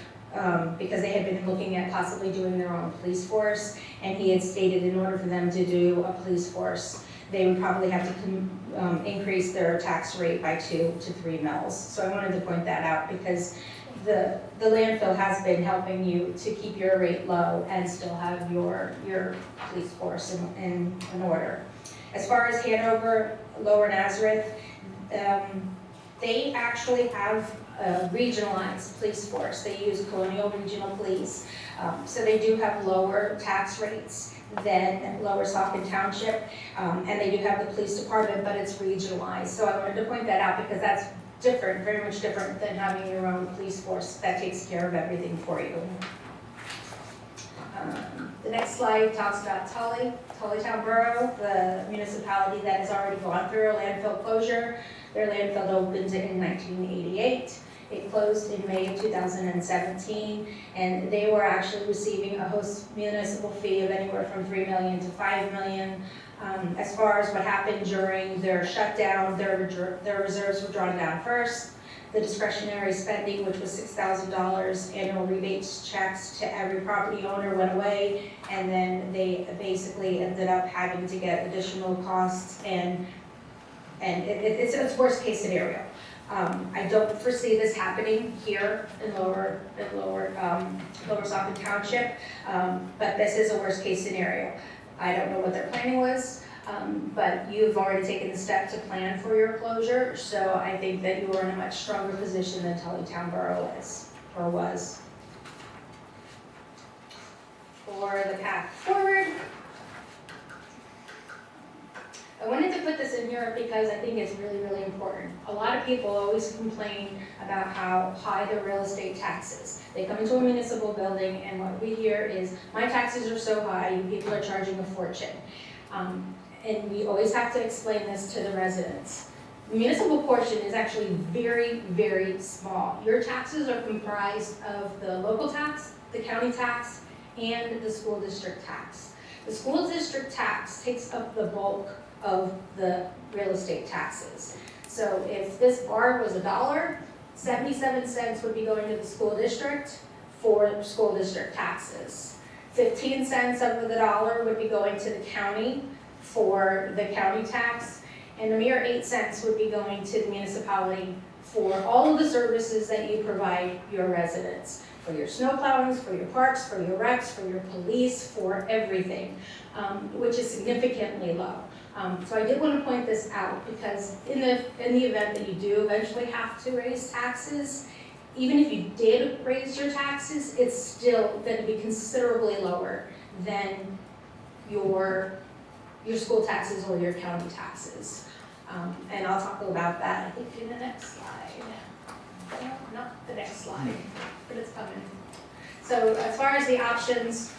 [SPEAKER 7] because they had been looking at possibly doing their own police force, and he had stated in order for them to do a police force, they would probably have to increase their tax rate by 2 to 3 mils. So I wanted to point that out because the landfill has been helping you to keep your rate low and still have your police force in order. As far as Hanover, Lower Nazareth, they actually have a regionalized police force. They use Colonial Regional Police. So they do have lower tax rates than Lower Saucon Township, and they do have the police department, but it's regionalized. So I wanted to point that out because that's different, very much different than having your own police force that takes care of everything for you. The next slide talks about Tullytown Borough, the municipality that has already gone through a landfill closure. Their landfill opened in 1988. It closed in May of 2017, and they were actually receiving a host municipal fee of anywhere from $3 million to $5 million. As far as what happened during their shutdown, their reserves were drawn down first. The discretionary spending, which was $6,000, annual rebates checks to every property owner went away, and then they basically ended up having to get additional costs, and it's worst case scenario. I don't foresee this happening here in Lower Saucon Township, but this is a worst case scenario. I don't know what their planning was, but you've already taken the step to plan for your closure, so I think that you are in a much stronger position than Tullytown Borough is, or was. For the path forward, I wanted to put this in here because I think it's really, really important. A lot of people always complain about how high the real estate tax is. They come into a municipal building and what we hear is, my taxes are so high, you people are charging a fortune. And we always have to explain this to the residents. The municipal portion is actually very, very small. Your taxes are comprised of the local tax, the county tax, and the school district tax. The school district tax takes up the bulk of the real estate taxes. So if this bar was $1, 77 cents would be going to the school district for school district taxes. 15 cents of the dollar would be going to the county for the county tax, and a mere 8 cents would be going to the municipality for all of the services that you provide your residents, for your snow plowings, for your parks, for your recs, for your police, for everything, which is significantly low. So I did want to point this out because in the event that you do eventually have to raise taxes, even if you did raise your taxes, it's still going to be considerably lower than your school taxes or your county taxes. And I'll talk about that, I think, in the next slide. No, not the next slide, but it's coming. So as far as the options,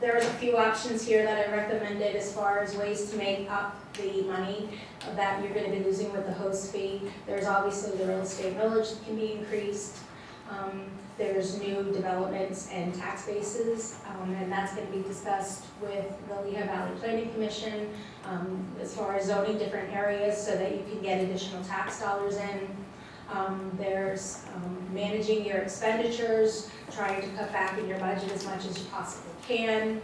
[SPEAKER 7] there's a few options here that I recommended as far as ways to make up the money that you're going to be losing with the host fee. There's obviously the real estate millage that can be increased. There's new developments and tax bases, and that's going to be discussed with the Lehigh Valley Planning Commission as far as zoning different areas so that you can get additional tax dollars in. There's managing your expenditures, trying to cut back in your budget as much as you possibly can,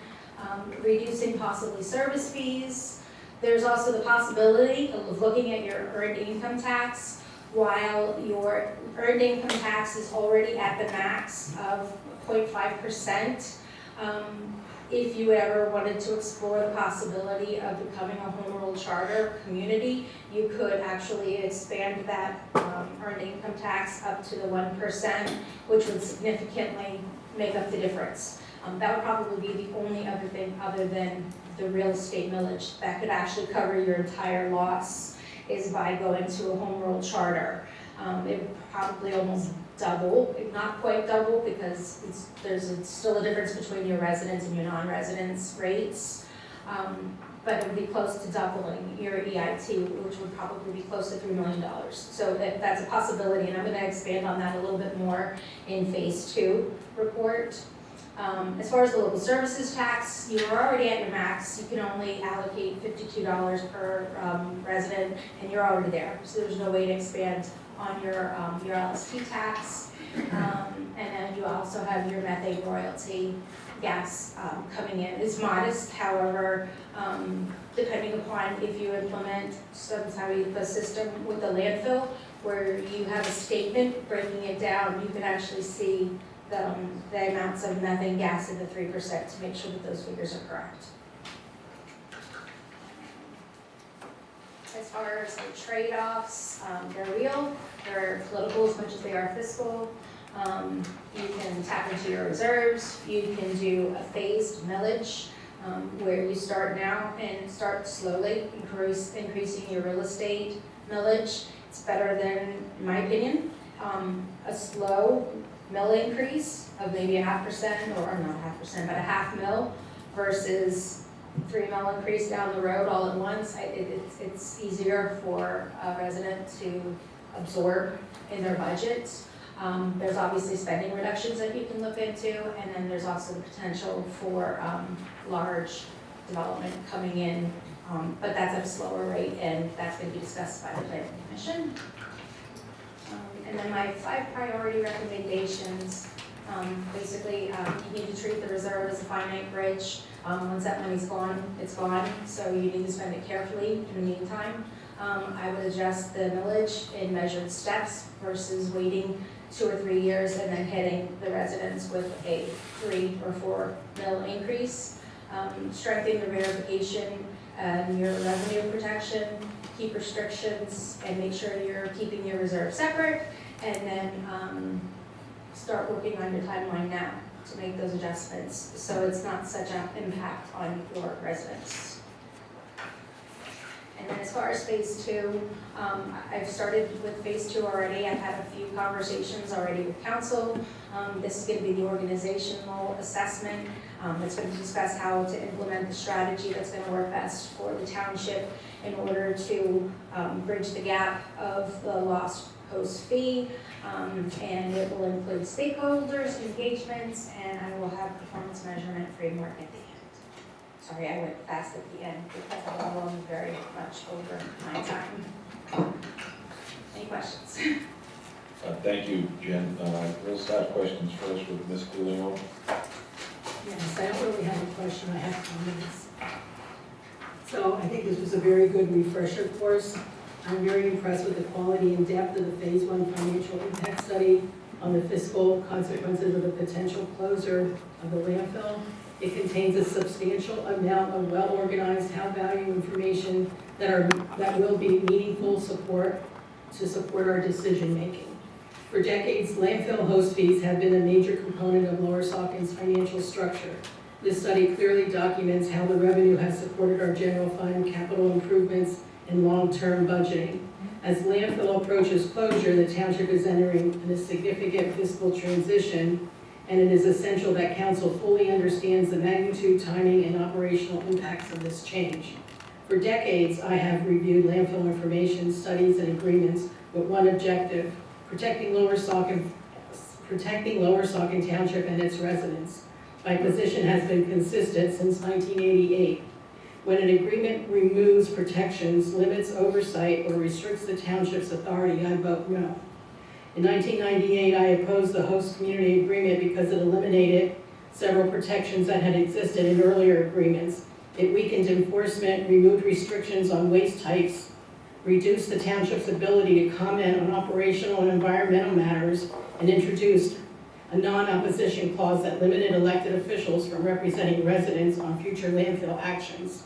[SPEAKER 7] reducing possibly service fees. There's also the possibility of looking at your earned income tax. While your earned income tax is already at the max of 0.5%, if you ever wanted to explore the possibility of becoming a home rule charter community, you could actually expand that earned income tax up to the 1%, which would significantly make up the difference. That would probably be the only other thing other than the real estate millage that could actually cover your entire loss, is by going to a home rule charter. It would probably almost double, if not quite double, because there's still a difference between your residents and your non-residents rates. But it would be close to doubling your EIT, which would probably be close to $3 million. So that's a possibility, and I'm gonna expand on that a little bit more in phase 2 report. As far as the local services tax, you are already at your max. You can only allocate $52 per resident, and you're already there. So there's no way to expand on your LST tax. And then you also have your methane royalty gas coming in. It's modest, however, depending upon if you implement some type of a system with the landfill, where you have a statement breaking it down, you can actually see the amounts of methane gas in the 3% to make sure that those figures are correct. As far as the trade-offs, they're real, they're political as much as they are fiscal. You can tap into your reserves, you can do a phased millage, where you start now and start slowly increasing your real estate millage. It's better than, in my opinion, a slow mill increase of maybe 0.5%, or not 0.5%, but a $0.5 versus 3 mil increase down the road all at once. It's easier for a resident to absorb in their budget. There's obviously spending reductions that you can look into, and then there's also the potential for large development coming in, but that's at a slower rate, and that's going to be discussed by the Planning Commission. And then my 5 priority recommendations, basically you need to treat the reserve as a finite bridge. Once that money's gone, it's gone, so you need to spend it carefully in the meantime. I would adjust the millage in measured steps versus waiting 2 or 3 years and then hitting the residents with a 3 or 4 mil increase. Strengthen the verification and your revenue protection, keep restrictions, and make sure you're keeping your reserve separate, and then start working on your timeline now to make those adjustments so it's not such an impact on your residents. And then as far as phase 2, I've started with phase 2 already. I've had a few conversations already with council. This is going to be the organizational assessment. It's going to discuss how to implement the strategy that's going to work best for the township in order to bridge the gap of the lost host fee. And it will include stakeholders, engagements, and I will have performance measurement framework at the end. Sorry, I went fast at the end because I'm going very much over my time. Any questions?
[SPEAKER 8] Thank you, Jen. We'll start questions first with Ms. Coolio.
[SPEAKER 9] Yes, I don't really have a question, I have comments. So I think this was a very good refresher course. I'm very impressed with the quality and depth of the Phase 1 financial impact study on the fiscal consequences of the potential closure of the landfill. It contains a substantial amount of well-organized, high-value information that will be meaningful support to support our decision-making. For decades, landfill host fees have been a major component of Lower Saucon's financial structure. This study clearly documents how the revenue has supported our general fund, capital improvements, and long-term budgeting. As landfill approaches closure, the township is entering a significant fiscal transition, and it is essential that council fully understands the magnitude, timing, and operational impacts of this change. For decades, I have reviewed landfill information, studies, and agreements with one objective: protecting Lower Saucon Township and its residents. My position has been consistent since 1988. When an agreement removes protections, limits oversight, or restricts the township's authority, I vote no. In 1998, I opposed the host community agreement because it eliminated several protections that had existed in earlier agreements. It weakened enforcement, removed restrictions on waste types, reduced the township's ability to comment on operational and environmental matters, and introduced a non-opposition clause that limited elected officials from representing residents on future landfill actions.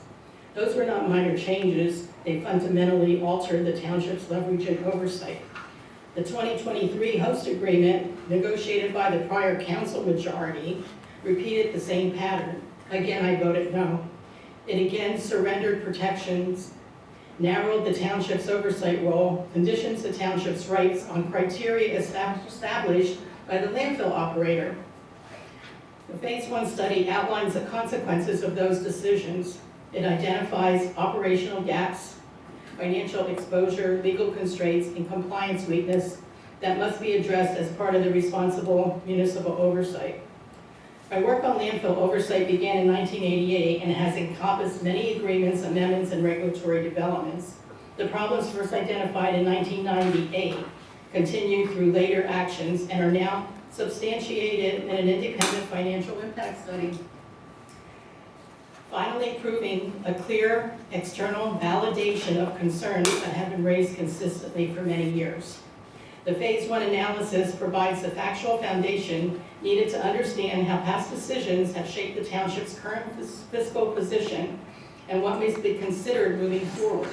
[SPEAKER 9] Those were not minor changes. They fundamentally altered the township's leverage and oversight. The 2023 host agreement, negotiated by the prior council majority, repeated the same pattern. Again, I voted no. It again surrendered protections, narrowed the township's oversight role, conditions the township's rights on criteria established by the landfill operator. The Phase 1 study outlines the consequences of those decisions. It identifies operational gaps, financial exposure, legal constraints, and compliance weakness that must be addressed as part of the responsible municipal oversight. My work on landfill oversight began in 1988 and has encompassed many agreements, amendments, and regulatory developments. The problems first identified in 1998 continued through later actions and are now substantiated in an independent financial impact study, finally proving a clear external validation of concerns that have been raised consistently for many years. The Phase 1 analysis provides the factual foundation needed to understand how past decisions have shaped the township's current fiscal position and what must be considered moving forward.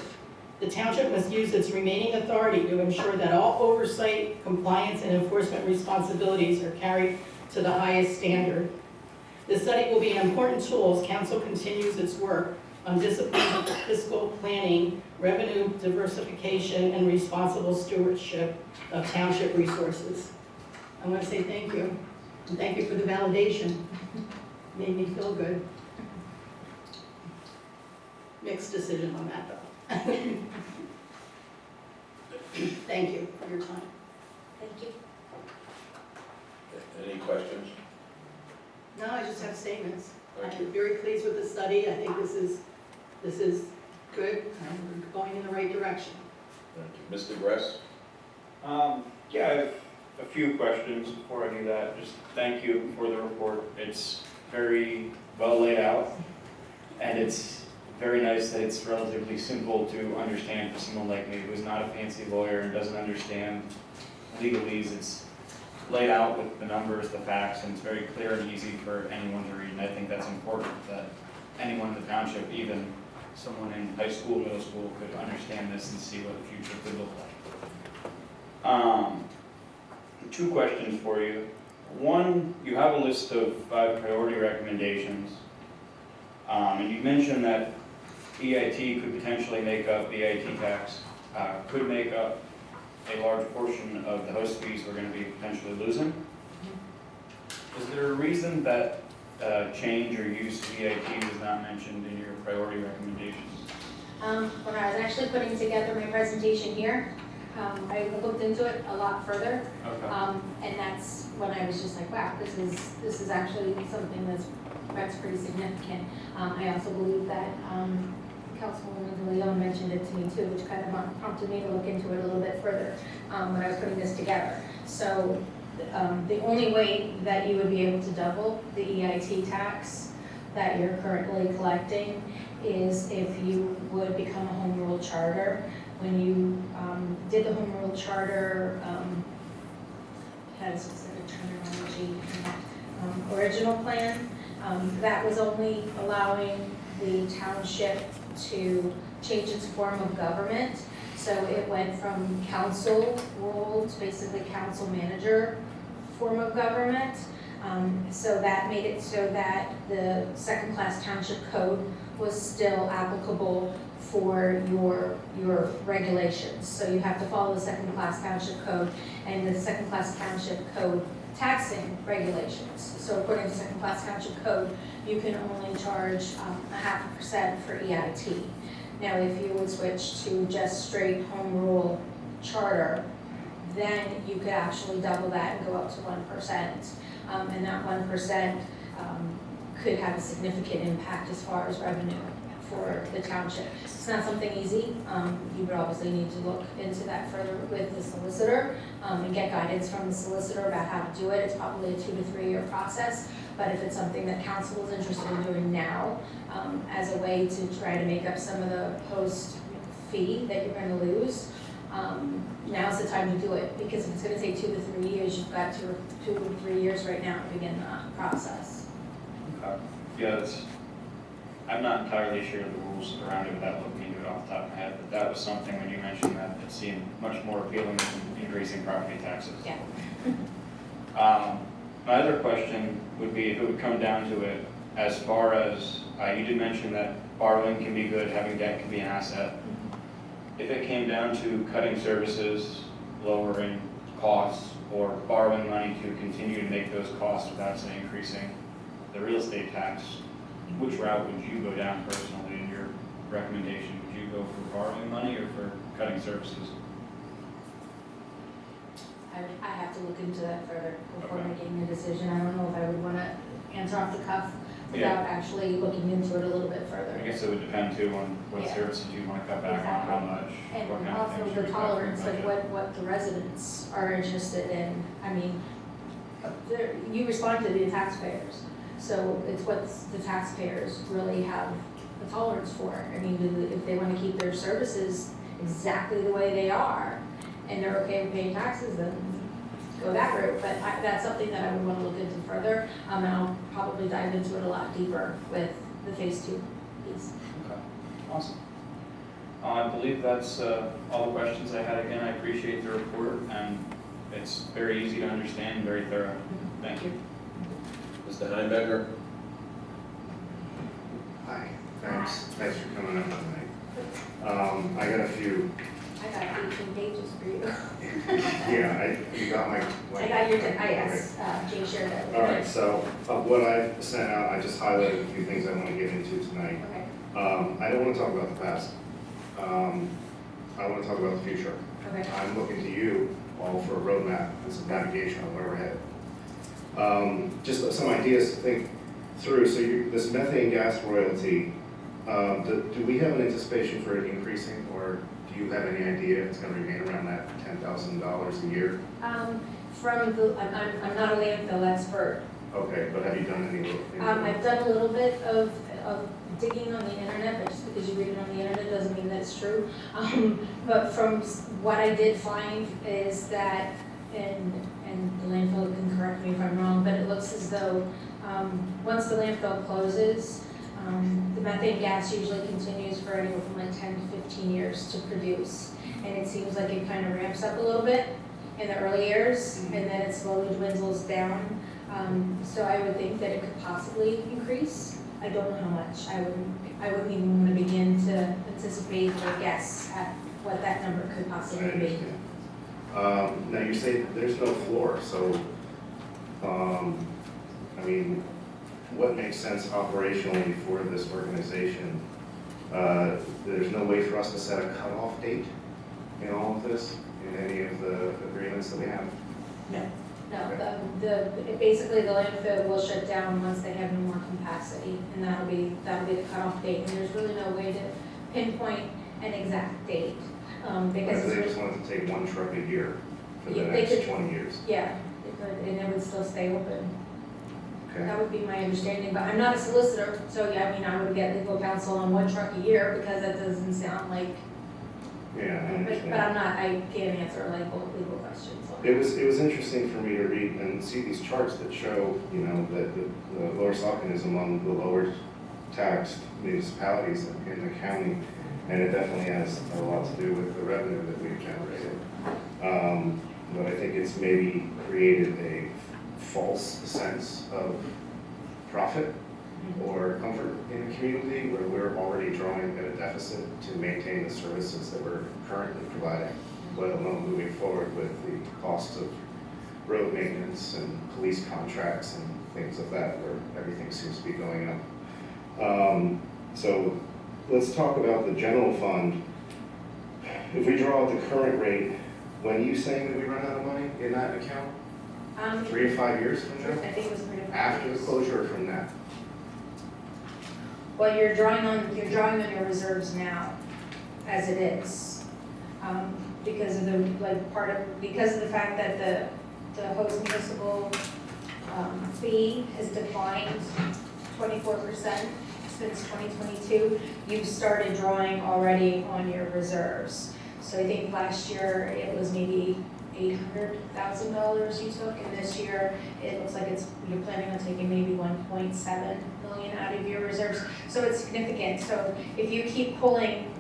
[SPEAKER 9] The township must use its remaining authority to ensure that all oversight, compliance, and enforcement responsibilities are carried to the highest standard. This study will be an important tool as council continues its work on disciplined fiscal planning, revenue diversification, and responsible stewardship of township resources. I want to say thank you, and thank you for the validation. Made me feel good. Mixed decision on that, though. Thank you for your time.
[SPEAKER 7] Thank you.
[SPEAKER 8] Any questions?
[SPEAKER 9] No, I just have statements.
[SPEAKER 8] Thank
[SPEAKER 9] I'm very pleased with the study. I think this is good, and we're going in the right direction.
[SPEAKER 8] Thank you. Mr. Gress?
[SPEAKER 10] Yeah, I have a few questions before I do that. Just thank you for the report. It's very well laid out, and it's very nice that it's relatively simple to understand for someone like me who's not a fancy lawyer and doesn't understand legalese. It's laid out with the numbers, the facts, and it's very clear and easy for anyone to read. And I think that's important, that anyone in the township, even someone in high school, middle school, could understand this and see what the future could look like. Two questions for you. One, you have a list of 5 priority recommendations, and you mentioned that EIT could potentially make up, the EIT tax could make up a large portion of the host fees we're going to be potentially losing. Is there a reason that change or use of EIT was not mentioned in your priority recommendations?
[SPEAKER 7] When I was actually putting together my presentation here, I looked into it a lot further,
[SPEAKER 10] Okay.
[SPEAKER 7] and that's when I was just like, wow, this is actually something that's pretty significant. I also believe that Councilwoman De Leon mentioned it to me too, which kind of prompted me to look into it a little bit further when I was putting this together. So the only way that you would be able to double the EIT tax that you're currently collecting is if you would become a home rule charter. When you did the home rule charter, had a specific terminology, original plan, that was only allowing the township to change its form of government. So So it went from council role to basically council manager form of government. So that made it so that the second-class township code was still applicable for your regulations. So you have to follow the second-class township code and the second-class township code taxing regulations. So according to second-class township code, you can only charge 0.5% for EIT. Now, if you would switch to just straight home rule charter, then you could actually double that and go up to 1%. And that 1% could have a significant impact as far as revenue for the township. It's not something easy. You would obviously need to look into that further with the solicitor and get guidance from the solicitor about how to do it. It's probably a 2 to 3 year process, but if it's something that council is interested in doing now as a way to try to make up some of the post fee that you're going to lose, now's the time to do it, because if it's going to take 2 to 3 years, you've got 2 to 3 years right now to begin the process.
[SPEAKER 10] Okay. Yeah, I'm not entirely sure of the rules around it without looking into it off the top of my head, but that was something when you mentioned that it seemed much more appealing than increasing property taxes.
[SPEAKER 7] Yeah.
[SPEAKER 10] My other question would be if it would come down to it, as far as, you did mention that borrowing can be good, having debt can be an asset. If it came down to cutting services, lowering costs, or borrowing money to continue to make those costs without, say, increasing the real estate tax, which route would you go down personally in your recommendation? Would you go for borrowing money or for cutting services?
[SPEAKER 7] I have to look into that further before
[SPEAKER 10] Okay.
[SPEAKER 7] making a decision. I don't know if I would want to answer off the cuff
[SPEAKER 10] Yeah.
[SPEAKER 7] without actually looking into it a little bit further.
[SPEAKER 10] I guess it would depend too on what
[SPEAKER 7] Yeah.
[SPEAKER 10] services you want to cut back on, how much, what
[SPEAKER 7] And
[SPEAKER 10] kind of
[SPEAKER 7] also
[SPEAKER 10] things
[SPEAKER 7] the
[SPEAKER 10] you're
[SPEAKER 7] tolerance of
[SPEAKER 10] budget.
[SPEAKER 7] what the residents are interested in. I mean, you respond to the taxpayers, so it's what the taxpayers really have a tolerance for. I mean, if they want to keep their services exactly the way they are, and they're okay with paying taxes, then go that route. But that's something that I would want to look into further, and I'll probably dive into it a lot deeper with the phase 2 piece.
[SPEAKER 10] Okay, awesome. I believe that's all the questions I had. Again, I appreciate the report, and it's very easy to understand, very thorough. Thank you.
[SPEAKER 8] Mr. Heimbegger?
[SPEAKER 11] Hi, thanks for coming up tonight. I got a few,
[SPEAKER 7] I got 18 pages for you.
[SPEAKER 11] you got my.
[SPEAKER 7] I got your, yes, Jay shared that with me.
[SPEAKER 11] All right, so of what I sent out, I just highlighted a few things I want to get into tonight.
[SPEAKER 7] Okay,
[SPEAKER 11] I don't want to talk about the past. I want to talk about the future.
[SPEAKER 7] okay.
[SPEAKER 11] I'm looking to you all for a roadmap and some navigation on where we're headed. Just some ideas to think through. So this methane gas royalty, do we have an anticipation for it increasing, or do you have any idea if it's going to remain around that $10,000 a year?
[SPEAKER 7] I'm not a landfill expert.
[SPEAKER 11] Okay, but have you done any?
[SPEAKER 7] I've done a little bit of digging on the internet, but just because you read it on the internet doesn't mean that's true. But from what I did find is that, and the landfill can correct me if I'm wrong, but it looks as though once the landfill closes, the methane gas usually continues for anywhere from like 10 to 15 years to produce. And it seems like it kind of ramps up a little bit in the early years, and then it slowly dwindles down. So I would think that it could possibly increase. I don't know how much. I wouldn't even want to begin to anticipate or guess at what that number could
[SPEAKER 11] I
[SPEAKER 7] possibly be.
[SPEAKER 11] understand. Now you say there's no floor, so, I mean, what makes sense operationally for this organization? There's no way for us to set a cutoff date in all of this, in any of the agreements that we have?
[SPEAKER 7] No, basically the landfill will shut down once they have no more capacity, and that'll be the cutoff date. And there's really no way to pinpoint an exact date, because
[SPEAKER 11] If they
[SPEAKER 7] it's
[SPEAKER 11] just wanted to take one truck a year for the
[SPEAKER 7] Yeah, they
[SPEAKER 11] next
[SPEAKER 7] could-
[SPEAKER 11] 20 years?
[SPEAKER 7] yeah, it could, and it would still stay open.
[SPEAKER 11] Okay.
[SPEAKER 7] That would be my understanding, but I'm not a solicitor, so yeah, I mean, I would get legal counsel on one truck a year, because that doesn't sound like,
[SPEAKER 11] Yeah, I
[SPEAKER 7] but
[SPEAKER 11] understand.
[SPEAKER 7] I can't answer like legal questions.
[SPEAKER 11] It was interesting for me to read and see these charts that show, you know, that the Lower Saucon is among the lower taxed municipalities in the county. and it definitely has a lot to do with the revenue that we've generated. But I think it's maybe created a false sense of profit or comfort in the community where we're already drawing at a deficit to maintain the services that we're currently providing, let alone moving forward with the costs of road maintenance and police contracts and things of that, where everything seems to be going up. So let's talk about the general fund. If we draw at the current rate, when are you saying that we run out of money in that account? 3 to 5 years from now?
[SPEAKER 7] I think it was 3 to 5
[SPEAKER 11] After the
[SPEAKER 7] years.
[SPEAKER 11] closure or from that?
[SPEAKER 7] Well, you're drawing on your reserves now, as it is. Because of the, because of the fact that the host municipal fee has declined 24% since 2022, you've started drawing already on your reserves. So I think last year it was maybe $800,000 you took, and this year it looks like you're planning on taking maybe 1.7 million out of your reserves. So it's significant. So if you keep pulling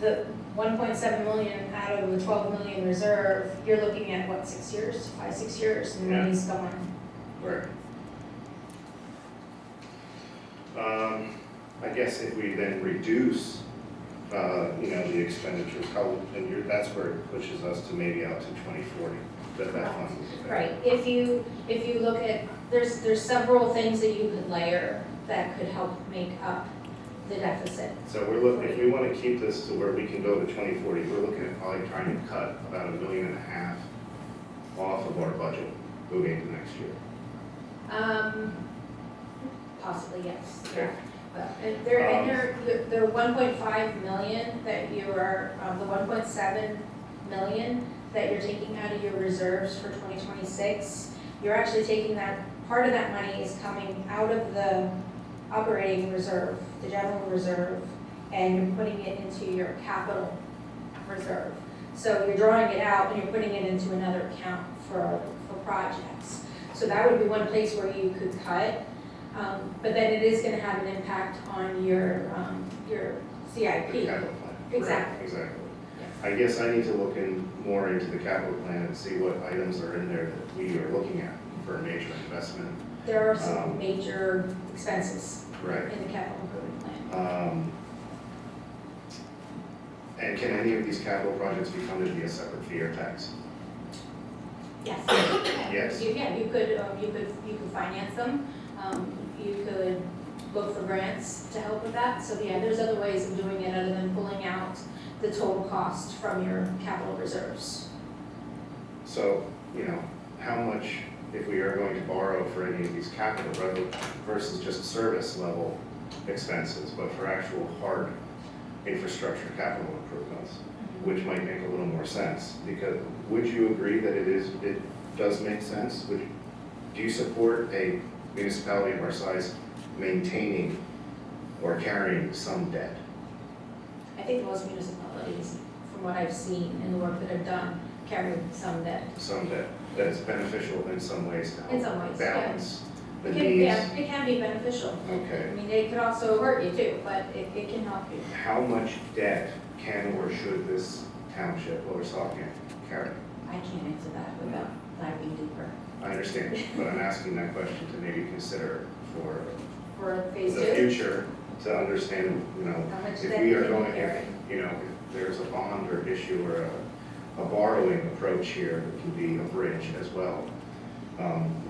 [SPEAKER 7] the 1.7 million out of the 12 million reserve, you're looking at what, 6 years, 5-6 years, and the
[SPEAKER 11] Yeah.
[SPEAKER 7] money's gone.
[SPEAKER 11] Right. I guess if we then reduce, the expenditures, that's where it pushes us to maybe out to 2040, that fund.
[SPEAKER 7] Right, if you look at, there's several things that you could layer that could help make up the deficit.
[SPEAKER 11] So if we want to keep this to where we can go to 2040, we're looking at probably trying to cut about $1.5 million off of our budget moving into next year.
[SPEAKER 7] Possibly, yes.
[SPEAKER 11] Okay.
[SPEAKER 7] And the 1.5 million that you are, the 1.7 million that you're taking out of your reserves for 2026, you're actually taking that, part of that money is coming out of the operating reserve, the general reserve, and you're putting it into your capital reserve. So you're drawing it out and you're putting it into another account for projects. So that would be one place where you could cut. But then it is going to have an impact on your CIP.
[SPEAKER 11] The capital plan.
[SPEAKER 7] Exactly.
[SPEAKER 11] Right, exactly. I guess I need to look more into the capital plan and see what items are in there that we are looking at for a major investment.
[SPEAKER 7] There are some major expenses
[SPEAKER 11] Right.
[SPEAKER 7] in the capital improvement plan.
[SPEAKER 11] And can any of these capital projects be funded via separate fee or tax?
[SPEAKER 7] Yes.
[SPEAKER 11] Yes.
[SPEAKER 7] You could finance them. You could look for grants to help with that. So yeah, there's other ways of doing it other than pulling out the total cost from your capital reserves.
[SPEAKER 11] So, how much, if we are going to borrow for any of these capital versus just service level expenses, but for actual hard infrastructure capital improvements, which might make a little more sense? Because would you agree that it does make sense? Do you support a municipality of our size maintaining or carrying some debt?
[SPEAKER 7] I think most municipalities, from what I've seen in the work that I've done, carry some debt.
[SPEAKER 11] Some debt that is beneficial in some ways to
[SPEAKER 7] In some
[SPEAKER 11] help
[SPEAKER 7] ways,
[SPEAKER 11] balance the
[SPEAKER 7] It
[SPEAKER 11] needs.
[SPEAKER 7] can be beneficial. I
[SPEAKER 11] Okay.
[SPEAKER 7] mean, it could also hurt you too, but it can help you.
[SPEAKER 11] How much debt can or should this township, Lower Saucon, carry?
[SPEAKER 7] I can't answer that without diving deeper.
[SPEAKER 11] I understand, but I'm asking that question to maybe consider for
[SPEAKER 7] For phase
[SPEAKER 11] the
[SPEAKER 7] 2,
[SPEAKER 11] future, to understand,
[SPEAKER 7] how much
[SPEAKER 11] if
[SPEAKER 7] debt
[SPEAKER 11] we are
[SPEAKER 7] can
[SPEAKER 11] going,
[SPEAKER 7] you carry?
[SPEAKER 11] if there's a bond or issue or a borrowing approach here that can be a bridge as well,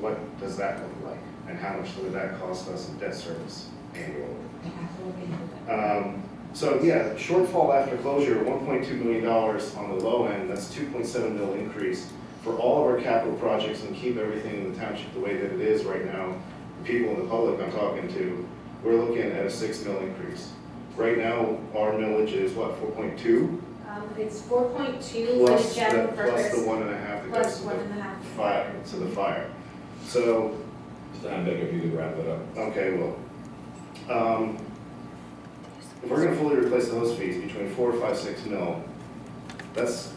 [SPEAKER 11] what does that look like? And how much would that cost us in debt service annually?
[SPEAKER 7] I have to look into that.
[SPEAKER 11] So yeah, shortfall after closure, $1.2 million on the low end, that's $2.7 million increase for all of our capital projects and keep everything in the township the way that it is right now. The people in the public I'm talking to, we're looking at a $6 million increase. Right now, our millage is what, 4.2?
[SPEAKER 7] It's 4.2 for the general purpose.
[SPEAKER 11] Plus the 1.5 that
[SPEAKER 7] Plus
[SPEAKER 11] goes to
[SPEAKER 7] 1.5.
[SPEAKER 11] the fire. So,
[SPEAKER 3] Mr. Hamdick, if you could wrap it up.
[SPEAKER 11] okay, well, if we're gonna fully replace the host fees between 4, 5, 6 mil,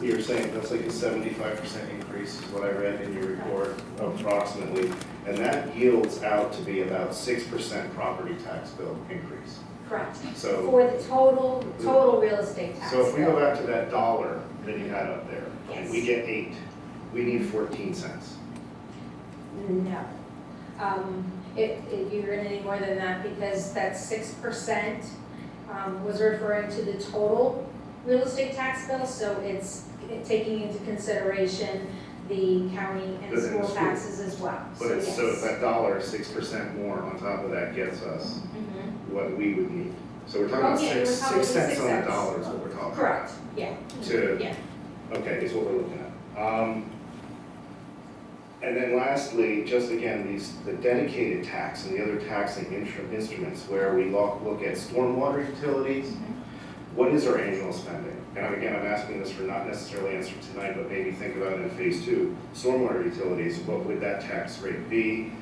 [SPEAKER 11] you're saying that's like a 75% increase is what I read in your report, approximately, and that yields out to be about 6% property tax bill increase.
[SPEAKER 7] Correct.
[SPEAKER 11] So,
[SPEAKER 7] For the total real estate tax
[SPEAKER 11] so if we go
[SPEAKER 7] bill.
[SPEAKER 11] back to that dollar that you had up there, and we
[SPEAKER 7] Yes.
[SPEAKER 11] get 8, we need 14 cents.
[SPEAKER 7] No. You're gonna need more than that because that 6% was referring to the total real estate tax bill, so it's taking into consideration the county and
[SPEAKER 11] But then the
[SPEAKER 7] school
[SPEAKER 11] school-
[SPEAKER 7] taxes as well.
[SPEAKER 11] But it's, so if
[SPEAKER 7] yes.
[SPEAKER 11] that dollar, 6% more on top of that gets us
[SPEAKER 7] Mhm.
[SPEAKER 11] what we would need. So we're talking
[SPEAKER 7] Oh,
[SPEAKER 11] about
[SPEAKER 7] yeah, it was
[SPEAKER 11] 6
[SPEAKER 7] probably
[SPEAKER 11] cents
[SPEAKER 7] 6
[SPEAKER 11] on the
[SPEAKER 7] cents.
[SPEAKER 11] dollar is what we're talking about.
[SPEAKER 7] Correct, yeah.
[SPEAKER 11] To,
[SPEAKER 7] Yeah.
[SPEAKER 11] okay, is what we're looking at. And then lastly, just again, the dedicated tax and the other taxing instruments where we look at stormwater utilities, what is our annual spending? And again, I'm asking this for not necessarily answer tonight, but maybe think about it in phase 2. Stormwater utilities, what would that tax rate be?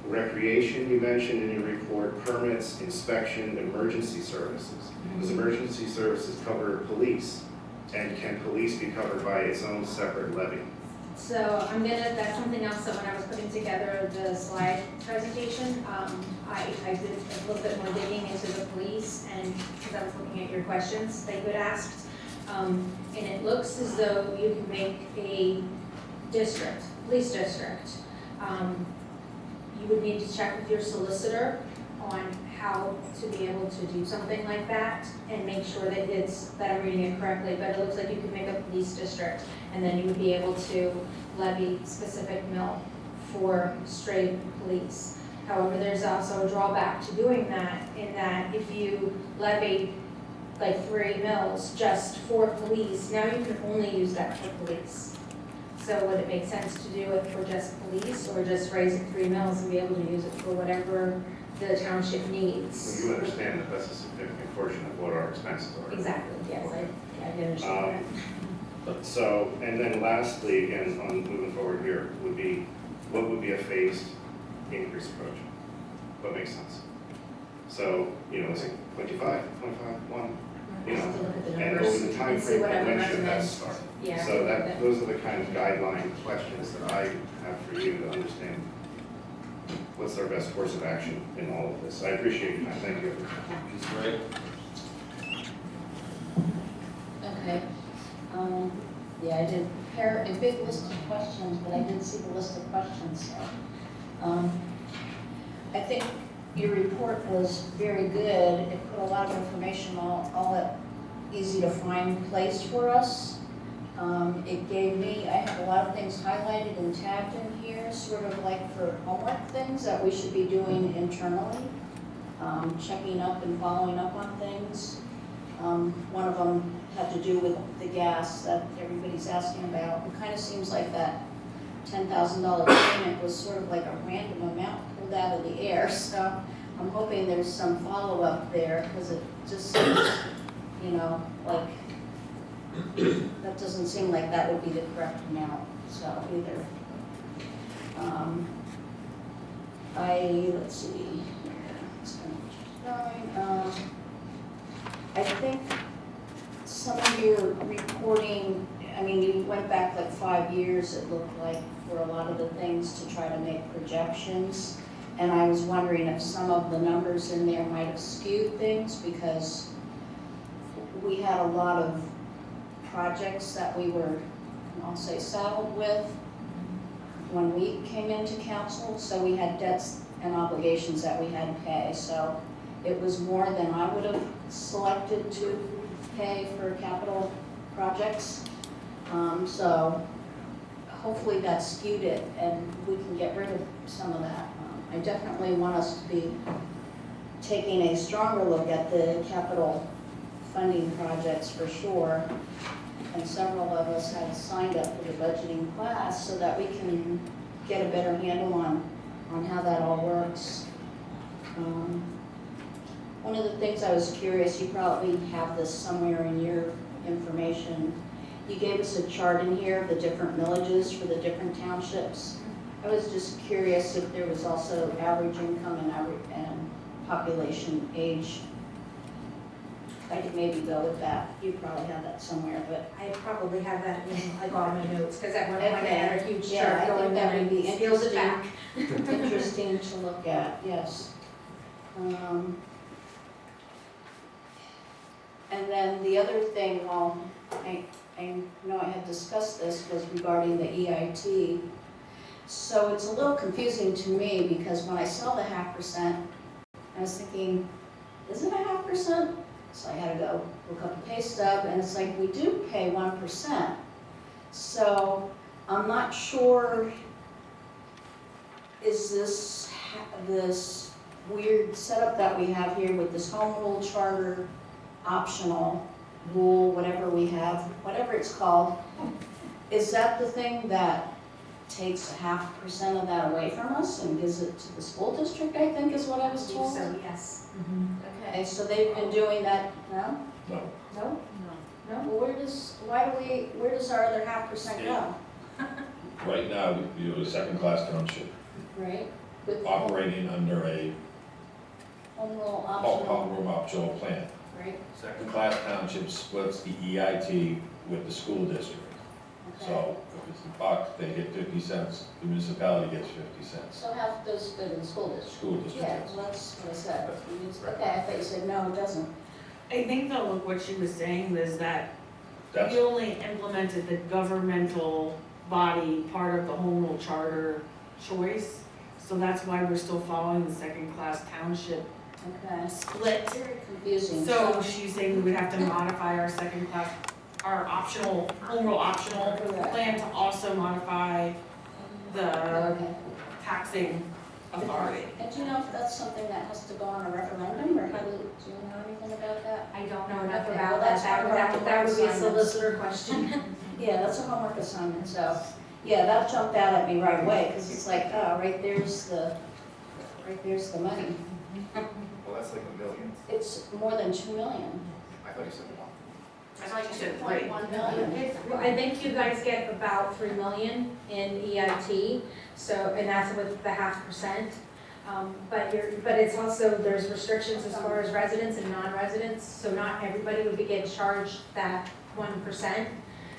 [SPEAKER 11] Recreation, you mentioned in your report, permits, inspection, emergency services. Does emergency services cover police? And can police be covered by its own separate levy?
[SPEAKER 7] So that's something else that when I was putting together the slide presentation, I did a little bit more digging into the police and, because I was looking at your questions that you had asked. And it looks as though you can make a police district. You would need to check with your solicitor on how to be able to do something like that and make sure that I'm reading it correctly, but it looks like you could make a police district and then you would be able to levy specific mill for straight police. However, there's also a drawback to doing that in that if you levy like 3 mills just for police, now you can only use that for police. So would it make sense to do it for just police or just raise it 3 mills and be able to use it for whatever the township needs?
[SPEAKER 11] Well, you understand that that's a significant portion of what our expenses are.
[SPEAKER 7] Exactly, yes, I do understand that.
[SPEAKER 11] So, and then lastly, again, on moving forward here, what would be a phased increase approach? What makes sense? So, it's like 25, 1,
[SPEAKER 7] We'll have to look at the
[SPEAKER 11] and
[SPEAKER 7] numbers
[SPEAKER 11] over the time
[SPEAKER 7] and see
[SPEAKER 11] frame,
[SPEAKER 7] what I would
[SPEAKER 11] when should that
[SPEAKER 7] recommend.
[SPEAKER 11] start?
[SPEAKER 7] Yeah.
[SPEAKER 11] So those are the kind of guideline questions that I have for you to understand what's our best course of action in all of this. I appreciate your time, thank you.
[SPEAKER 8] Right.
[SPEAKER 12] Okay. Yeah, I did prepare a big list of questions, but I didn't see the list of questions, so. I think your report was very good. It put a lot of information all at easy to find place for us. It gave me, I have a lot of things highlighted and tabbed in here, sort of like for homework things that we should be doing internally. Checking up and following up on things. One of them had to do with the gas that everybody's asking about. It kind of seems like that $10,000 payment was sort of like a random amount pulled out of the air. So I'm hoping there's some follow-up there because it just seems, like that doesn't seem like that would be the correct amount. So either. Let's see. It's going. I think some of your reporting, you went back like 5 years, it looked like, for a lot of the things to try to make projections. And I was wondering if some of the numbers in there might have skewed things because we had a lot of projects that we were, I'll say, saddled with when we came into council. So we had debts and obligations that we had to pay. So it was more than I would have selected to pay for capital projects. So hopefully that skewed it and we can get rid of some of that. I definitely want us to be taking a stronger look at the capital funding projects for sure. And several of us have signed up for the budgeting class so that we can get a better handle on how that all works. One of the things I was curious, you probably have this somewhere in your information. You gave us a chart in here of the different millages for the different townships. I was just curious if there was also average income and population age. I could maybe go with that. You probably have that somewhere, but.
[SPEAKER 7] I probably have that in like all my notes, because at one point I had a huge
[SPEAKER 12] Yeah,
[SPEAKER 7] chart
[SPEAKER 12] I think
[SPEAKER 7] going
[SPEAKER 12] that would be
[SPEAKER 7] and peeled it back.
[SPEAKER 12] interesting to look at, yes. And then the other thing, well, I know I had discussed this, was regarding the EIT. So it's a little confusing to me, because when I saw the 0.5%, I was thinking, is it a 0.5%? So I had to go look up a pay stub, and it's like, we do pay 1%. So I'm not sure, is this weird setup that we have here with this home rule charter, optional rule, whatever we have, whatever it's called, is that the thing that takes 0.5% of that away from us and gives it to the school district, I think is what I was told?
[SPEAKER 7] So, yes.
[SPEAKER 12] Okay, so they've been doing that, no?
[SPEAKER 3] No.
[SPEAKER 12] No? No, well, where does our other 0.5% go?
[SPEAKER 8] Right now, we have a second-class township
[SPEAKER 12] Right? With
[SPEAKER 8] operating under a
[SPEAKER 12] home rule
[SPEAKER 8] home
[SPEAKER 12] optional,
[SPEAKER 8] optional plan.
[SPEAKER 12] right?
[SPEAKER 3] Second-class township splits the EIT with the school district.
[SPEAKER 12] Okay.
[SPEAKER 3] So if it's $1, they get 50 cents, the municipality gets 50 cents.
[SPEAKER 12] So half goes good in the school district?
[SPEAKER 3] School district
[SPEAKER 12] Yeah,
[SPEAKER 3] gets.
[SPEAKER 12] well, that's what I said. Okay, I thought you said, no, it doesn't.
[SPEAKER 1] I think though, what she was saying was that
[SPEAKER 3] That's,
[SPEAKER 1] we only implemented the governmental body part of the home rule charter choice. So that's why we're still following the second class township
[SPEAKER 12] Okay.
[SPEAKER 1] split.
[SPEAKER 12] Very confusing.
[SPEAKER 1] So she's saying we would have to modify our second class, our optional, home rule optional plan to also modify the
[SPEAKER 12] Okay.
[SPEAKER 1] taxing authority.
[SPEAKER 12] And do you know if that's something that has to go on a referendum, or do you know anything about that?
[SPEAKER 7] I don't know enough
[SPEAKER 12] Okay,
[SPEAKER 7] about
[SPEAKER 12] well,
[SPEAKER 7] that.
[SPEAKER 12] that's
[SPEAKER 7] That would
[SPEAKER 12] one of
[SPEAKER 7] have,
[SPEAKER 12] our
[SPEAKER 7] that would be a
[SPEAKER 12] assignments.
[SPEAKER 7] solicitor question.
[SPEAKER 12] Yeah, that's a homework assignment, so, yeah, that jumped out at me right away, because it's like, oh, right there's the money.
[SPEAKER 11] Well, that's like $1 million.
[SPEAKER 12] It's more than 2 million.
[SPEAKER 11] I thought you said 1.
[SPEAKER 1] I thought you said
[SPEAKER 12] 2.1 million.
[SPEAKER 7] Well, I think you guys get about 3 million in EIT, so, and that's with the 0.5%. But it's also, there's restrictions as far as residents and non-residents, so not everybody would be getting charged that 1%.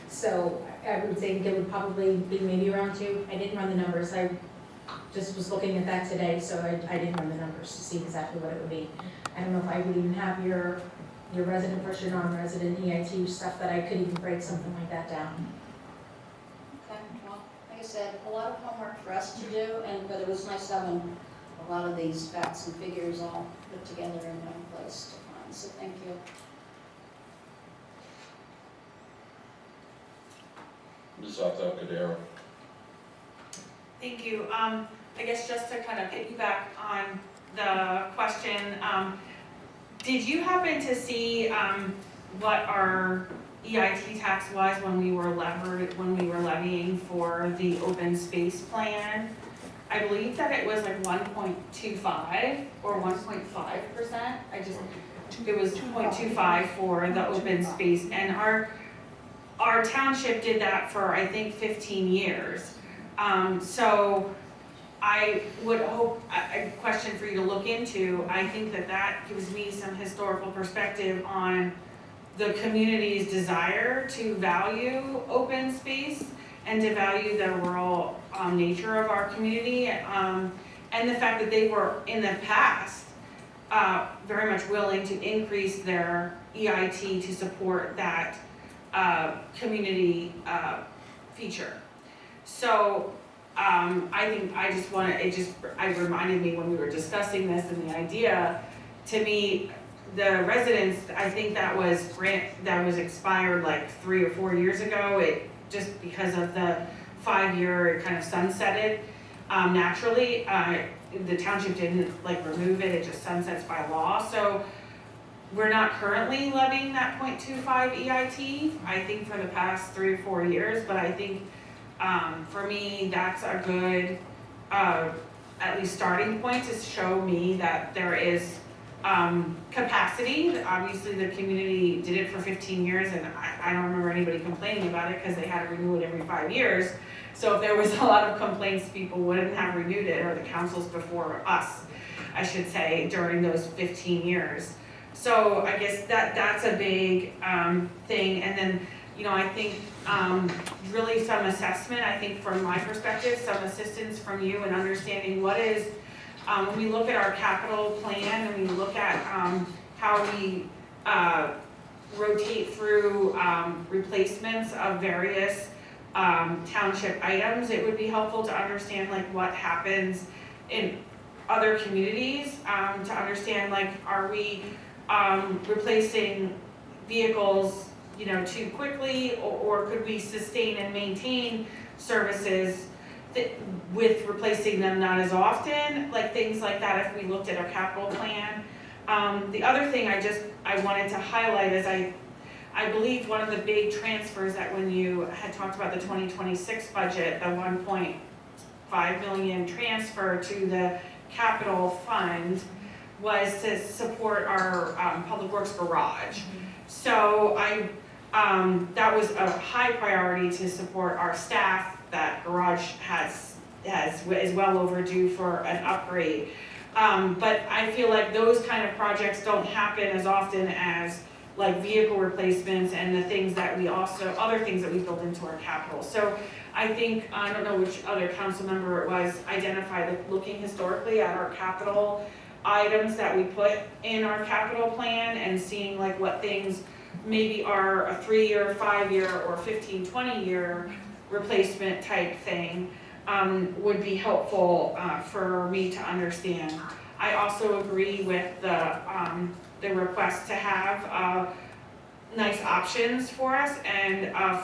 [SPEAKER 7] So I would think it would probably be maybe around 2. I didn't run the numbers, I just was looking at that today, so I didn't run the numbers to see exactly what it would be. I don't know if I would even have your resident versus non-resident EIT stuff that I could even break something like that down.
[SPEAKER 12] Okay, well, like I said, a lot of homework for us to do, but it was nice having a lot of these facts and figures all put together in one place to find, so thank you.
[SPEAKER 8] Ms. Alcadero.
[SPEAKER 1] Thank you. I guess just to kind of piggyback on the question, did you happen to see what our EIT tax was when we were levying for the open space plan? I believe that it was like 1.25 or 1.5%. It was 2.25 for the open space, and our township did that for, I think, 15 years. So I would hope, a question for you to look into, I think that gives me some historical perspective on the community's desire to value open space and to value the rural nature of our community, and the fact that they were, in the past, very much willing to increase their EIT to support that community feature. So I think it reminded me when we were discussing this and the idea, to me, the residents, I think that was expired like 3 or 4 years ago. It just because of the 5-year, it kind of sunsetted naturally. The township didn't like remove it, it just sunsets by law. So we're not currently levying that 0.25 EIT, I think for the past 3 or 4 years, but I think for me, that's a good, at least starting point to show me that there is capacity. Obviously, the community did it for 15 years, and I don't remember anybody complaining about it because they had to renew it every 5 years. So if there was a lot of complaints, people wouldn't have renewed it, or the councils before us, I should say, during those 15 years. So I guess that's a big thing. And then, I think really some assessment, I think from my perspective, some assistance from you in understanding what is, when we look at our capital plan and we look at how we rotate through replacements of various township items. It would be helpful to understand like what happens in other communities, to understand like, are we replacing vehicles, you know, too quickly, or could we sustain and maintain services with replacing them not as often, like things like that if we looked at our capital plan. The other thing I wanted to highlight is I believe one of the big transfers that when you had talked about the 2026 budget, the 1.5 million transfer to the capital fund was to support our public works garage. So that was a high priority to support our staff. That garage is well overdue for an upgrade. But I feel like those kind of projects don't happen as often as like vehicle replacements and the things that other things that we build into our capital. So I think, I don't know which other council member it was, identified like looking historically at our capital items that we put in our capital plan and seeing like what things maybe are a 3-year, 5-year, or 15, 20-year replacement type thing would be helpful for me to understand. I also agree with the request to have nice options for us and a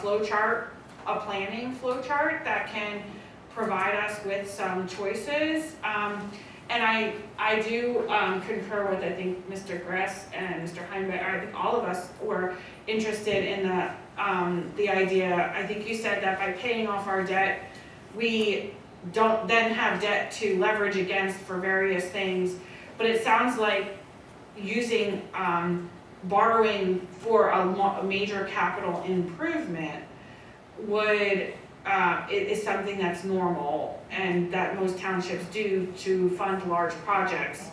[SPEAKER 1] planning flow chart that can provide us with some choices. And I do concur with, I think, Mr. Gress and Mr. Heimbeck, I think all of us were interested in the idea. I think you said that by paying off our debt, we don't then have debt to leverage against for various things. But it sounds like using borrowing for a major capital improvement is something that's normal and that most townships do to fund large projects.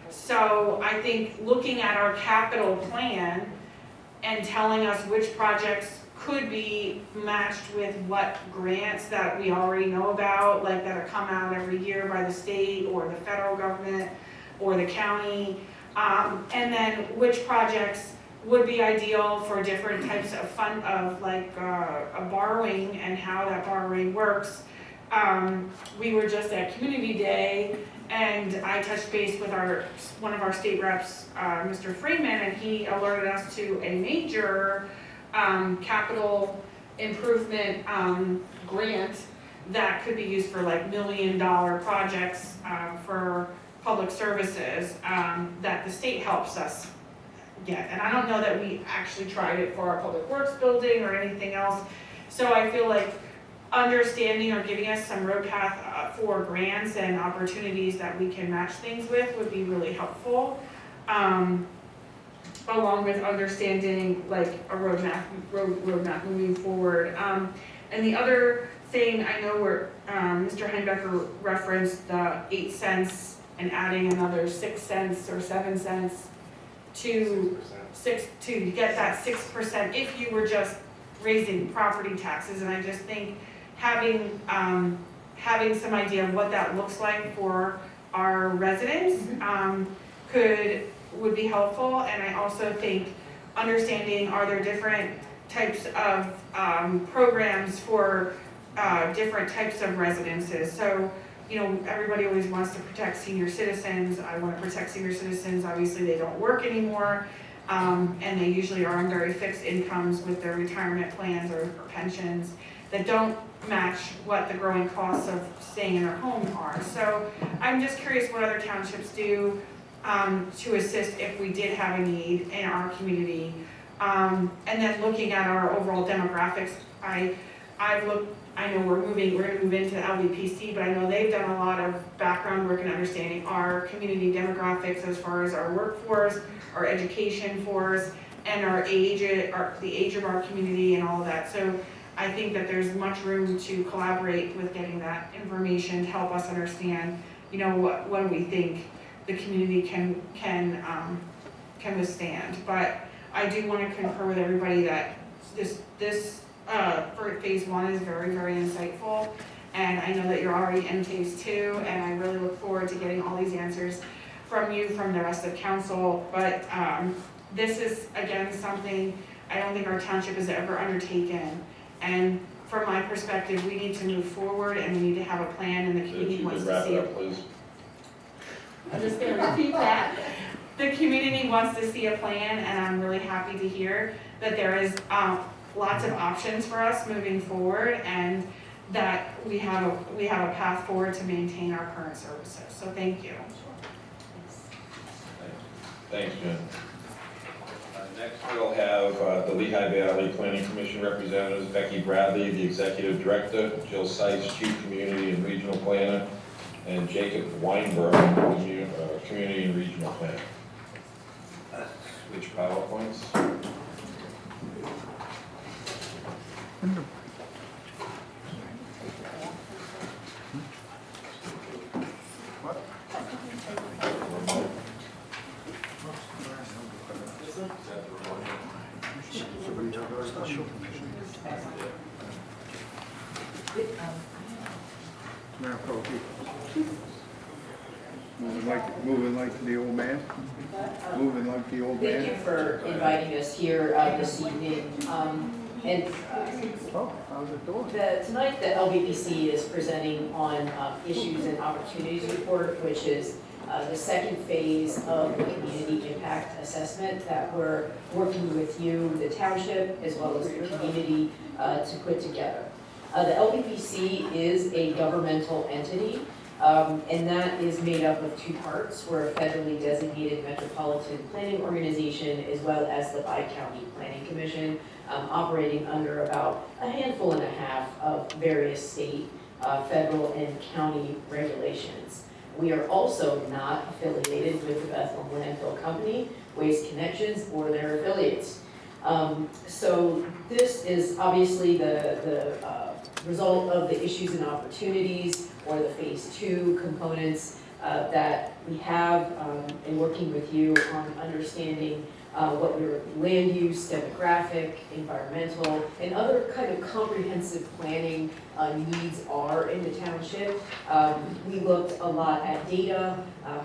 [SPEAKER 1] So I think looking at our capital plan and telling us which projects could be matched with what grants that we already know about, like that are come out every year by the state or the federal government or the county, and then which projects would be ideal for different types of borrowing and how that borrowing works. We were just at Community Day and I touched base with one of our state reps, Mr. Freeman, and he alerted us to a major capital improvement grant that could be used for like $1 million projects for public services that the state helps us get. And I don't know that we actually tried it for our public works building or anything else. So I feel like understanding or giving us some road path for grants and opportunities that we can match things with would be really helpful. Along with understanding like a roadmap moving forward. And the other thing I know where Mr. Heimbecker referenced the 8 cents and adding another 6 cents or 7 cents to get that 6% if you were just raising property taxes. And I just think having some idea of what that looks like for our residents would be helpful. And I also think understanding, are there different types of programs for different types of residences. So, you know, everybody always wants to protect senior citizens. I want to protect senior citizens. Obviously, they don't work anymore, and they usually are on very fixed incomes with their retirement plans or pensions that don't match what the growing costs of staying in their home are. So I'm just curious what other townships do to assist if we did have a need in our community. And then looking at our overall demographics, I know we're gonna move into LVPC, but I know they've done a lot of background work in understanding our community demographics as far as our workforce, our education force, and the age of our community and all of that. So I think that there's much room to collaborate with getting that information to help us understand, you know, what do we think the community can withstand. But I do want to concur with everybody that this for phase 1 is very, very insightful. And I know that you're already in phase 2, and I really look forward to getting all these answers from you, from the rest of council. But this is, again, something I don't think our township has ever undertaken. And from my perspective, we need to move forward and we need to have a plan, and the
[SPEAKER 8] If
[SPEAKER 1] community
[SPEAKER 8] you
[SPEAKER 1] wants
[SPEAKER 8] could
[SPEAKER 1] to
[SPEAKER 8] wrap
[SPEAKER 1] see
[SPEAKER 8] it
[SPEAKER 1] it.
[SPEAKER 8] up, please.
[SPEAKER 1] I'm just gonna repeat that. The community wants to see a plan, and I'm really happy to hear that there is lots of options for us moving forward, and that we have a path forward to maintain our current services. So thank you.
[SPEAKER 8] Thanks, Jen. Next, we'll have the Lehigh Valley Planning Commission representatives, Becky Bradley, the Executive Director, Jill Seitz, Chief Community and Regional Planner, and Jacob Weinberg, Community and Regional Planner. Switch PowerPoints.
[SPEAKER 4] Mayor Pro Tem. Moving like the old man? Moving like the old man?
[SPEAKER 13] Thank you for inviting us here this evening.
[SPEAKER 4] Oh, how's it doing?
[SPEAKER 13] Tonight, the LVPC is presenting on Issues and Opportunities Report, which is the second phase of the community impact assessment that we're working with you, the township, as well as the community to put together. The LVPC is a governmental entity, and that is made up of two parts. We're a federally designated metropolitan planning organization, as well as the Bi-County Planning Commission, operating under about a handful and a half of various state, federal, and county regulations. We are also not affiliated with the Bethlehem Landfill Company, Waste Connections, or their affiliates. So this is obviously the result of the issues and opportunities, or the phase 2 components that we have in working with you on understanding what your land use, demographic, environmental, and other kind of comprehensive planning needs are in the township. We looked a lot at data,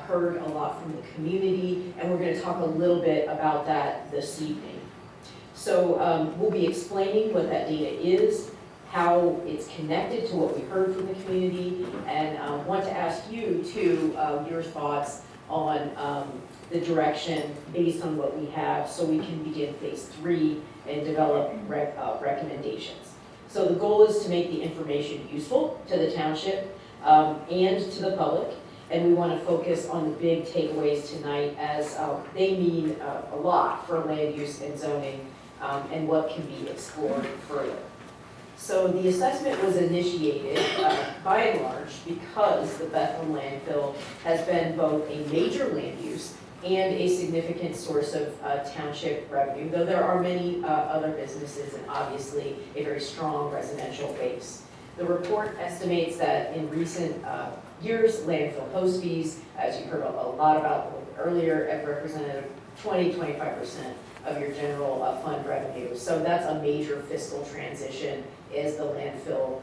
[SPEAKER 13] heard a lot from the community, and we're going to talk a little bit about that this evening. So we'll be explaining what that data is, how it's connected to what we heard from the community, and want to ask you too your thoughts on the direction based on what we have, so we can begin phase 3 and develop recommendations. So the goal is to make the information useful to the township and to the public, and we want to focus on the big takeaways tonight, as they mean a lot for land use and zoning and what can be explored further. So the assessment was initiated by and large because the Bethlehem Landfill has been both a major land use and a significant source of township revenue, though there are many other businesses and obviously a very strong residential base. The report estimates that in recent years, landfill host fees, as you heard a lot about earlier, have represented 20–25% of your general fund revenue. So that's a major fiscal transition as the landfill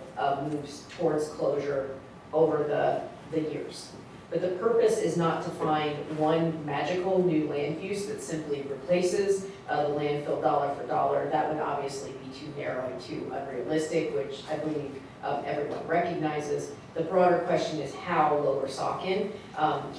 [SPEAKER 13] moves towards closure over the years. But the purpose is not to find one magical new land use that simply replaces the landfill dollar for dollar. That would obviously be too narrow and too unrealistic, which I believe everyone recognizes. The broader question is how Lower Saucon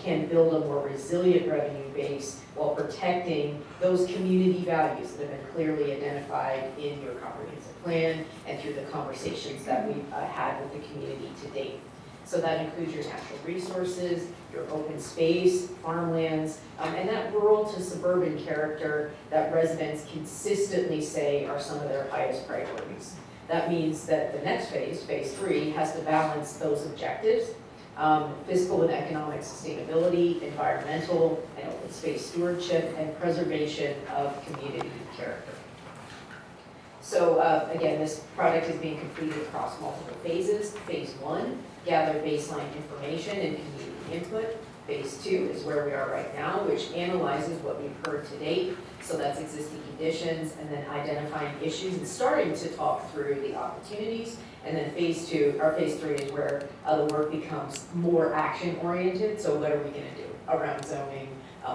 [SPEAKER 13] can build a more resilient revenue base while protecting those community values that have been clearly identified in your comprehensive plan and through the conversations that we've had with the community to date. So that includes your natural resources, your open space, farmlands, and that rural to suburban character that residents consistently say are some of their highest priorities. That means that the next phase, phase 3, has to balance those objectives, fiscal and economic sustainability, environmental and open space stewardship, and preservation of community character. So again, this project is being completed across multiple phases. Phase 1, gather baseline information and community input. Phase 2 is where we are right now, which analyzes what we've heard to date. So that's existing conditions, and then identifying issues and starting to talk through the opportunities. And then phase 3 is where the work becomes more action oriented. So what are we going to do around zoning,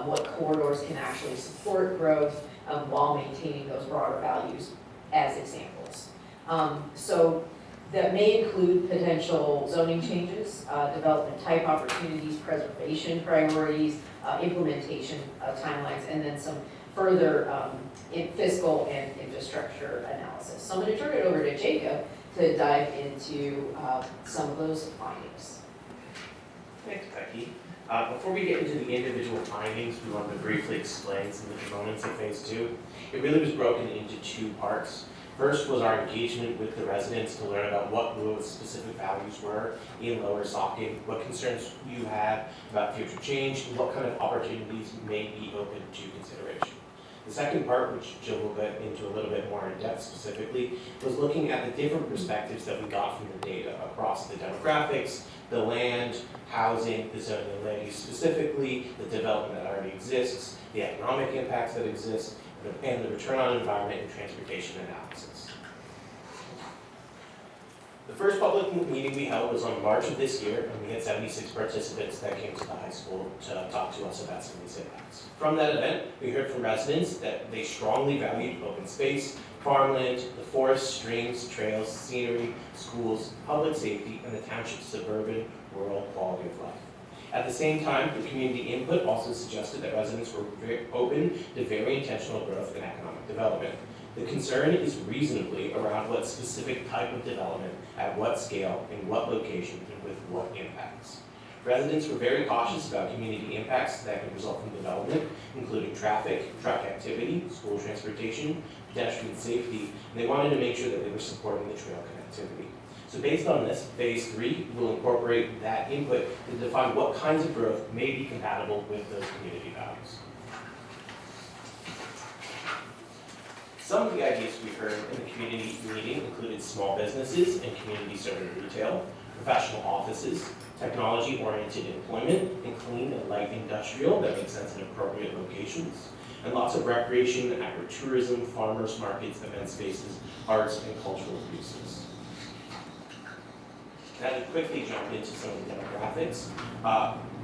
[SPEAKER 13] what corridors can actually support growth while maintaining those broader values as examples. So that may include potential zoning changes, development type opportunities, preservation priorities, implementation timelines, and then some further in fiscal and infrastructure analysis. So I'm going to turn it over to Jacob to dive into some of those findings.
[SPEAKER 14] Thanks, Becky. Before we get into the individual findings, we wanted to briefly explain some of the components of Phase 2. It really was broken into two parts. First was our engagement with the residents to learn about what those specific values were in Lower Saucon, what concerns you had about future change, and what kind of opportunities may be open to consideration. The second part, which Jill will get into a little bit more in depth specifically, was looking at the different perspectives that we got from the data across the demographics, the land, housing, the zoning and land use specifically, the development that already exists, the economic impacts that exist, and the return on environment and transportation analysis. The first public meeting we held was on March of this year, and we had 76 participants that came to the high school to talk to us about some of these impacts. From that event, we heard from residents that they strongly valued open space, farmland, the forests, streams, trails, scenery, schools, public safety, and the township's suburban, rural quality of life. At the same time, the community input also suggested that residents were very open to very intentional growth and economic development. The concern is reasonably around what specific type of development, at what scale, in what location, and with what impacts. Residents were very cautious about community impacts that could result from development, including traffic, truck activity, school transportation, pedestrian safety, and they wanted to make sure that they were supporting the trail connectivity. So based on this, Phase 3 will incorporate that input to define what kinds of growth may be compatible with those community values. Some of the ideas we heard in the community meeting included small businesses and community-serving retail, professional offices, technology-oriented employment, and clean and light industrial that makes sense in appropriate locations, and lots of recreation, agritourism, farmers markets, event spaces, arts, and cultural uses. Now to quickly jump into some of the demographics,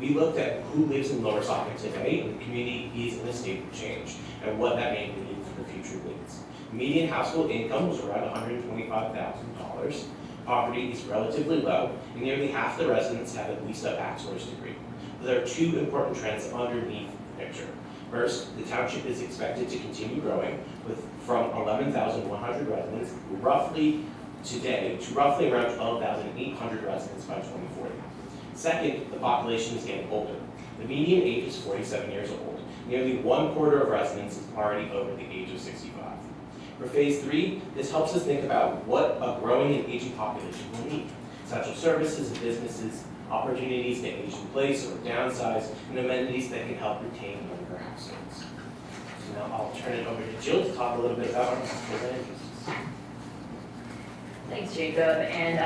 [SPEAKER 14] we looked at who lives in Lower Saucon today, and the community is in a state of change, and what that may mean for the future needs. Median household income was around $125,000. Poverty is relatively low, and nearly half the residents have at least a bachelor's degree. But there are two important trends underneath the picture. First, the township is expected to continue growing from 11,100 residents roughly today to roughly around 12,800 residents by 2040. Second, the population is getting older. The median age is 47 years old. Nearly 1/4 of residents is already over the age of 65. For Phase 3, this helps us think about what a growing and aging population will need. Essential services and businesses, opportunities to age in place or downsize, and amenities that can help retain younger households. So now I'll turn it over to Jill to talk a little bit about our land uses.
[SPEAKER 15] Thanks, Jacob. And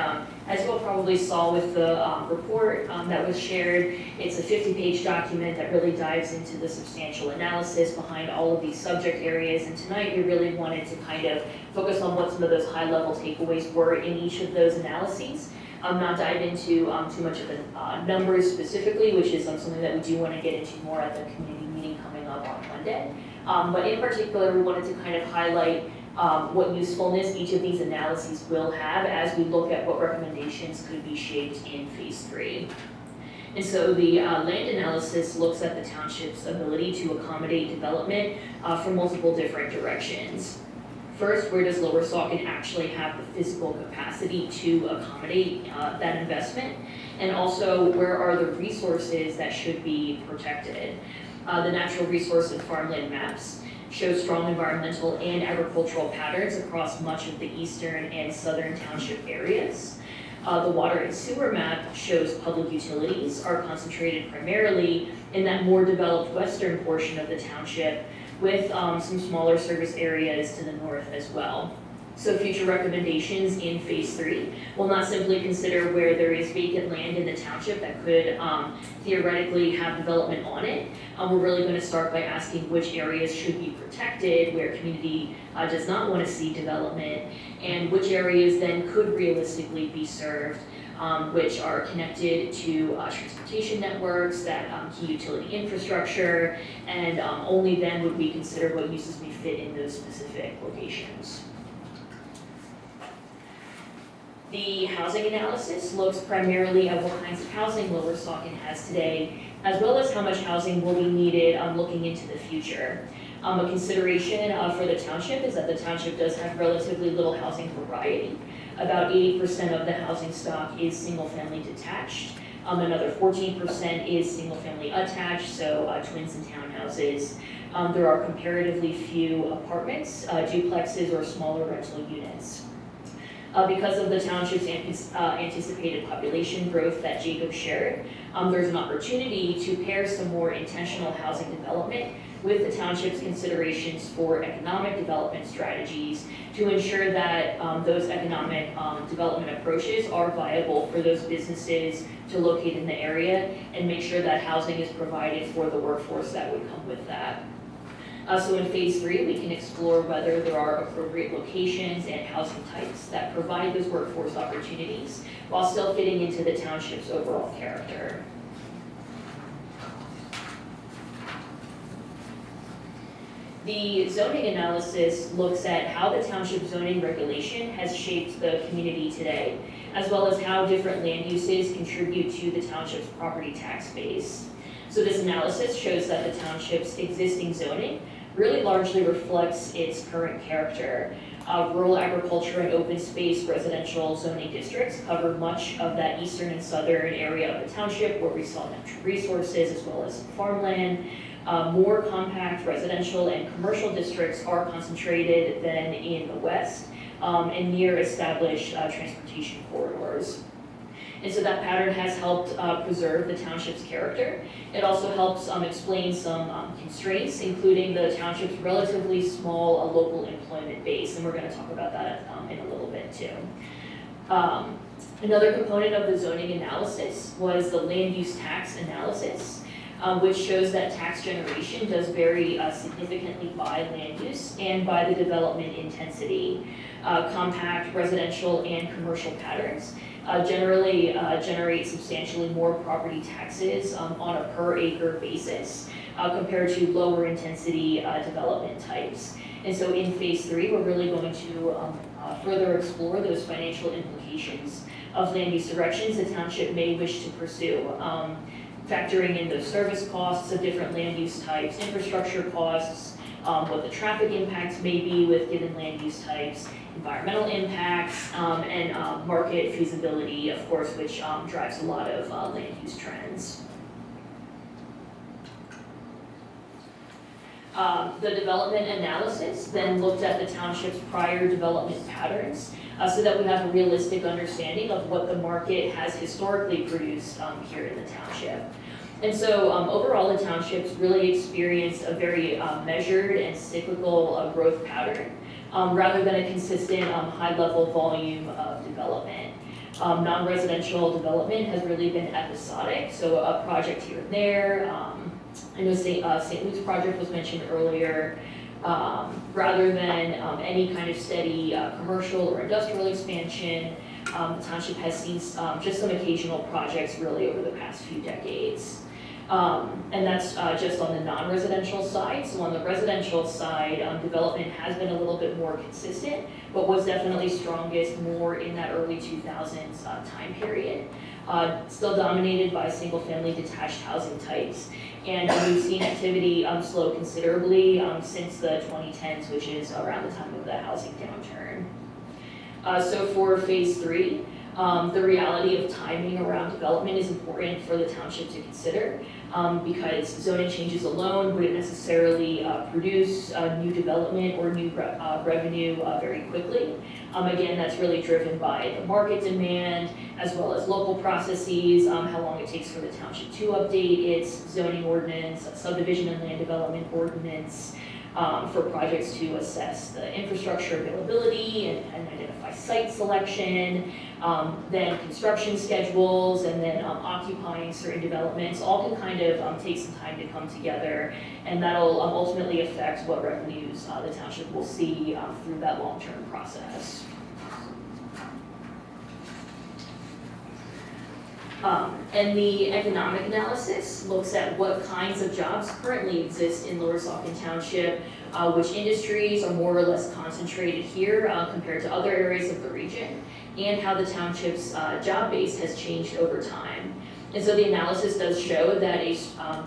[SPEAKER 15] as you all probably saw with the report that was shared, it's a 50-page document that really dives into the substantial analysis behind all of these subject areas. And tonight we really wanted to kind of focus on what some of those high-level takeaways were in each of those analyses. Not dive into too much of the numbers specifically, which is something that we do want to get into more at the community meeting coming up on Monday. But in particular, we wanted to kind of highlight what usefulness each of these analyses will have as we look at what recommendations could be shaped in Phase 3. And so the land analysis looks at the township's ability to accommodate development from multiple different directions. First, where does Lower Saucon actually have the physical capacity to accommodate that investment? And also, where are the resources that should be protected? The natural resource and farmland maps show strong environmental and agricultural patterns across much of the eastern and southern township areas. The water and sewer map shows public utilities are concentrated primarily in that more developed western portion of the township, with some smaller service areas to the north as well. So future recommendations in Phase 3 will not simply consider where there is vacant land in the township that could theoretically have development on it. We're really going to start by asking which areas should be protected, where community does not want to see development, and which areas then could realistically be served which are connected to transportation networks, that key utility infrastructure, and only then would we consider what uses may fit in those specific locations. The housing analysis looks primarily at what kinds of housing Lower Saucon has today, as well as how much housing will be needed looking into the future. A consideration for the township is that the township does have relatively little housing variety. About 80% of the housing stock is single-family detached. Another 14% is single-family attached, so twins and townhouses. There are comparatively few apartments, duplexes, or smaller rental units. Because of the township's anticipated population growth that Jacob shared, there's an opportunity to pair some more intentional housing development with the township's considerations for economic development strategies to ensure that those economic development approaches are viable for those businesses to locate in the area and make sure that housing is provided for the workforce that would come with that. So in phase 3, we can explore whether there are appropriate locations and housing types that provide those workforce opportunities while still fitting into the township's overall character. The zoning analysis looks at how the township zoning regulation has shaped the community today, as well as how different land uses contribute to the township's property tax base. So this analysis shows that the township's existing zoning really largely reflects its current character. Rural agriculture and open space residential zoning districts cover much of that eastern and southern area of the township where we saw natural resources as well as farmland. More compact residential and commercial districts are concentrated than in the west and near established transportation corridors. And so that pattern has helped preserve the township's character. It also helps explain some constraints, including the township's relatively small local employment base, and we're going to talk about that in a little bit too. Another component of the zoning analysis was the land use tax analysis, which shows that tax generation does vary significantly by land use and by the development intensity. Compact residential and commercial patterns generally generate substantially more property taxes on a per acre basis compared to lower intensity development types. And so in phase 3, we're really going to further explore those financial implications of land use directions the township may wish to pursue, factoring in the service costs of different land use types, infrastructure costs, what the traffic impacts may be with given land use types, environmental impacts, and market feasibility, of course, which drives a lot of land use trends. The development analysis then looked at the township's prior development patterns so that we have a realistic understanding of what the market has historically produced here in the township. And so overall, the townships really experienced a very measured and cyclical growth pattern rather than a consistent high-level volume of development. Non-residential development has really been episodic, so a project here and there. I know St. Luke's project was mentioned earlier. Rather than any kind of steady commercial or industrial expansion, the township has seen just some occasional projects really over the past few decades. And that's just on the non-residential side. So on the residential side, development has been a little bit more consistent, but was definitely strongest more in that early 2000s time period. Still dominated by single-family detached housing types. And we've seen activity slow considerably since the 2010s, which is around the time of the housing downturn. So for phase 3, the reality of timing around development is important for the township to consider because zoning changes alone wouldn't necessarily produce new development or new revenue very quickly. Again, that's really driven by the market demand as well as local processes, how long it takes for the township to update its zoning ordinance, subdivision and land development ordinance, for projects to assess the infrastructure availability and identify site selection, then construction schedules, and then occupying certain developments, all can kind of take some time to come together, and that'll ultimately affect what revenues the township will see through that long-term process. And the economic analysis looks at what kinds of jobs currently exist in Lower Saucon Township, which industries are more or less concentrated here compared to other areas of the region, and how the township's job base has changed over time. And so the analysis does show that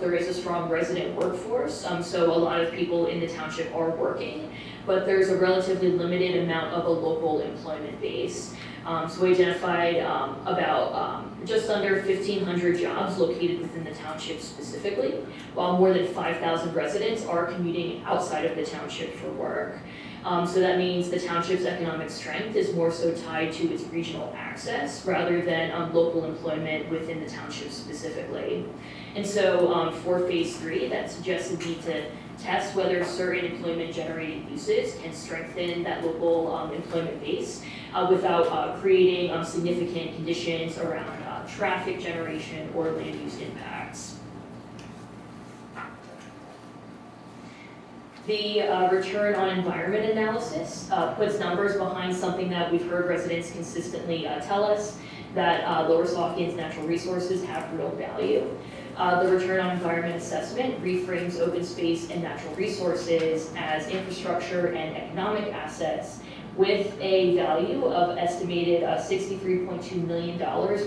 [SPEAKER 15] there is a strong resident workforce, so a lot of people in the township are working, but there's a relatively limited amount of a local employment base. So we identified about just under 1,500 jobs located within the township specifically, while more than 5,000 residents are commuting outside of the township for work. So that means the township's economic strength is more so tied to its regional access rather than local employment within the township specifically. And so for phase 3, that suggests a need to test whether certain employment generating uses can strengthen that local employment base without creating significant conditions around traffic generation or land use impacts. The return on environment analysis puts numbers behind something that we've heard residents consistently tell us, that Lower Saucon's natural resources have real value. The return on environment assessment reframes open space and natural resources as infrastructure and economic assets with a value of estimated $63.2 million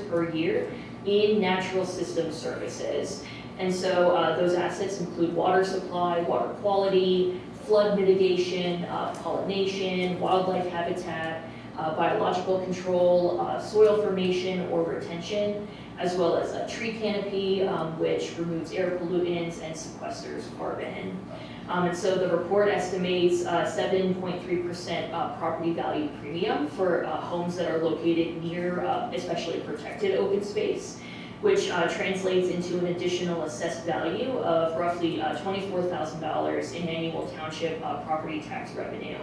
[SPEAKER 15] per year in natural system services. And so those assets include water supply, water quality, flood mitigation, pollination, wildlife habitat, biological control, soil formation or retention, as well as a tree canopy, which removes air pollutants and sequesters carbon. And so the report estimates 7.3% property value premium for homes that are located near especially protected open space, which translates into an additional assessed value of roughly $24,000 in annual township property tax revenue.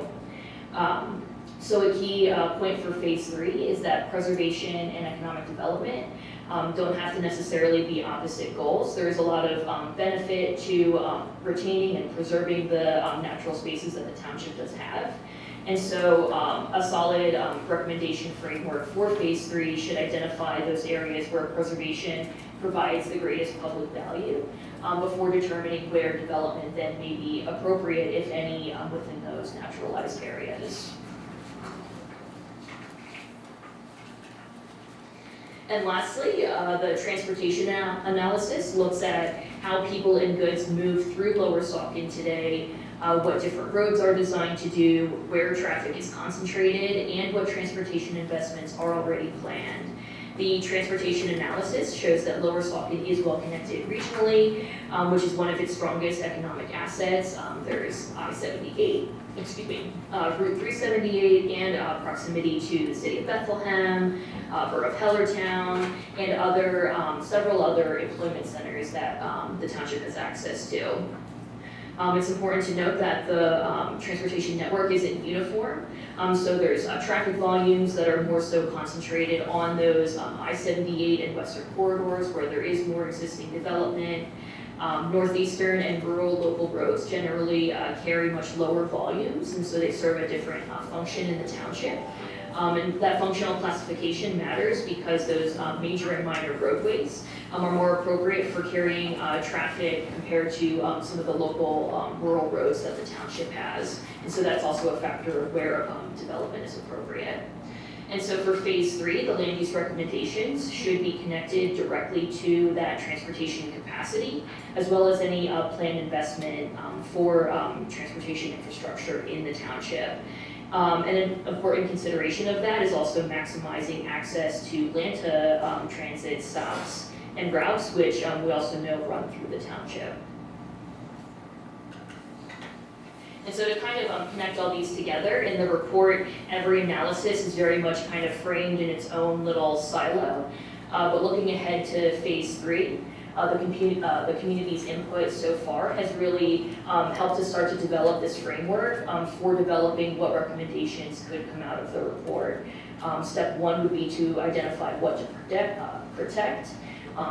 [SPEAKER 15] So a key point for phase 3 is that preservation and economic development don't have to necessarily be opposite goals. There is a lot of benefit to retaining and preserving the natural spaces that the township does have. And so a solid recommendation framework for phase 3 should identify those areas where preservation provides the greatest public value before determining where development then may be appropriate, if any, within those naturalized areas. And lastly, the transportation analysis looks at how people and goods move through Lower Saucon today, what different roads are designed to do, where traffic is concentrated, and what transportation investments are already planned. The transportation analysis shows that Lower Saucon is well connected regionally, which is one of its strongest economic assets. There's Route 378 and proximity to the city of Bethlehem, Borough of Hellertown, and several other employment centers that the township has access to. It's important to note that the transportation network isn't uniform, so there's traffic volumes that are more so concentrated on those I-78 and western corridors where there is more existing development. Northeastern and rural local roads generally carry much lower volumes, and so they serve a different function in the township. And that functional classification matters because those major and minor roadways are more appropriate for carrying traffic compared to some of the local rural roads that the township has. And so that's also a factor of where development is appropriate. And so for phase 3, the land use recommendations should be connected directly to that transportation capacity, as well as any planned investment for transportation infrastructure in the township. And an important consideration of that is also maximizing access to Lanta transit stops and routes, which we also know run through the township. And so to kind of connect all these together, in the report, every analysis is very much kind of framed in its own little silo. But looking ahead to phase 3, the community's input so far has really helped us start to develop this framework for developing what recommendations could come out of the report. Step 1 would be to identify what to protect,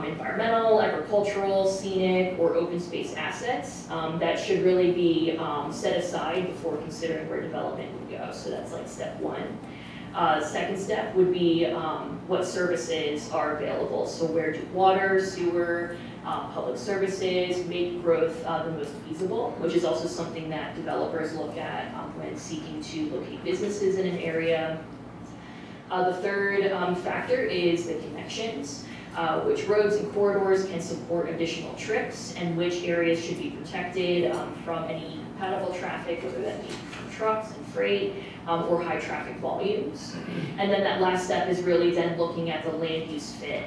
[SPEAKER 15] environmental, agricultural, scenic, or open space assets that should really be set aside before considering where development would go. So that's like step 1. Second step would be what services are available. So where do water, sewer, public services make growth the most feasible, which is also something that developers look at when seeking to locate businesses in an area. The third factor is the connections, which roads and corridors can support additional trips and which areas should be protected from any incompatible traffic, whether that be from trucks and freight or high traffic volumes. And then that last step is really then looking at the land use fit.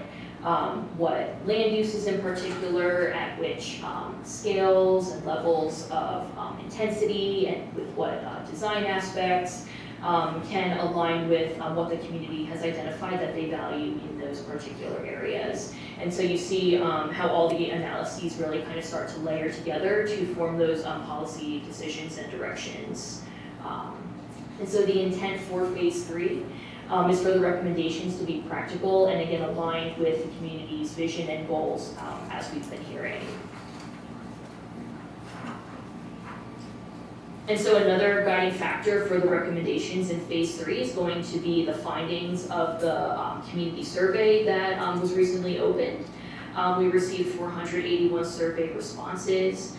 [SPEAKER 15] What land uses in particular, at which scales and levels of intensity, and with what design aspects can align with what the community has identified that they value in those particular areas. And so you see how all the analyses really kind of start to layer together to form those policy decisions and directions. And so the intent for phase 3 is for the recommendations to be practical and again aligned with the community's vision and goals as we've been hearing. And so another guiding factor for the recommendations in phase 3 is going to be the findings of the community survey that was recently opened. We received 481 survey responses.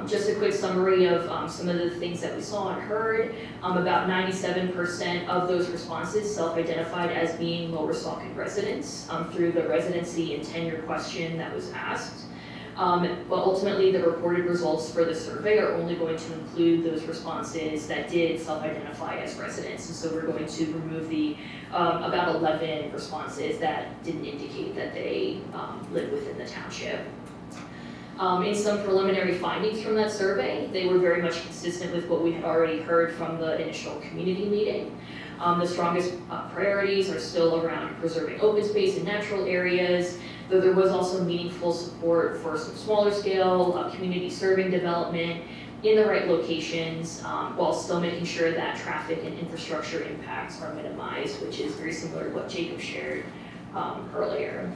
[SPEAKER 15] Just a quick summary of some of the things that we saw and heard. About 97% of those responses self-identified as being Lower Saukett residents through the residency and tenure question that was asked. But ultimately, the reported results for the survey are only going to include those responses that did self-identify as residents. And so we're going to remove the about 11 responses that didn't indicate that they live within the township. In some preliminary findings from that survey, they were very much consistent with what we had already heard from the initial community meeting. The strongest priorities are still around preserving open space and natural areas, though there was also meaningful support for some smaller scale community serving development in the right locations, while still making sure that traffic and infrastructure impacts are minimized, which is very similar to what Jacob shared earlier.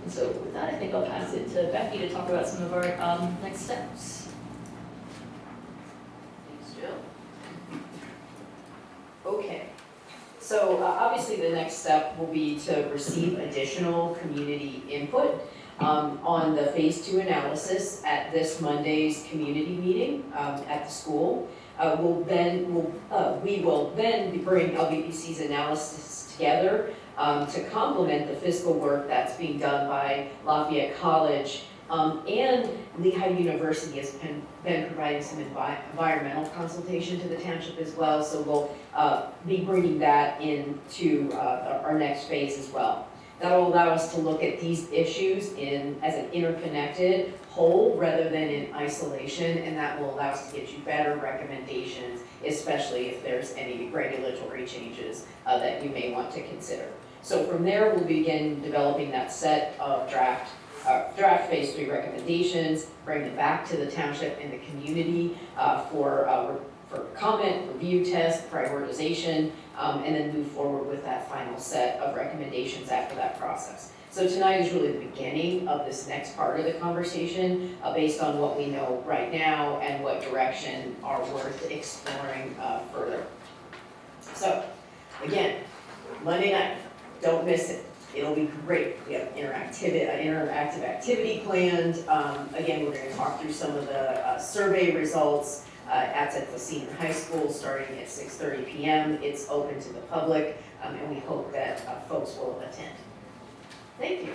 [SPEAKER 15] And so with that, I think I'll pass it to Becky to talk about some of our next steps.
[SPEAKER 13] Thanks, Jill. Okay, so obviously the next step will be to receive additional community input on the phase 2 analysis at this Monday's community meeting at the school. We will then bring LVPC's analysis together to complement the fiscal work that's being done by Lafayette College, and Lehigh University has been providing some environmental consultation to the township as well, so we'll be bringing that into our next phase as well. That will allow us to look at these issues as an interconnected whole rather than in isolation, and that will allow us to get you better recommendations, especially if there's any regulatory changes that you may want to consider. So from there, we'll begin developing that set of draft phase 3 recommendations, bring them back to the township and the community for comment, review, test, prioritization, and then move forward with that final set of recommendations after that process. So tonight is really the beginning of this next part of the conversation based on what we know right now and what direction are worth exploring further. So again, Monday night, don't miss it. It'll be great. We have interactive activity planned. Again, we're going to talk through some of the survey results at the senior high school starting at 6:30 p.m. It's open to the public, and we hope that folks will attend. Thank you.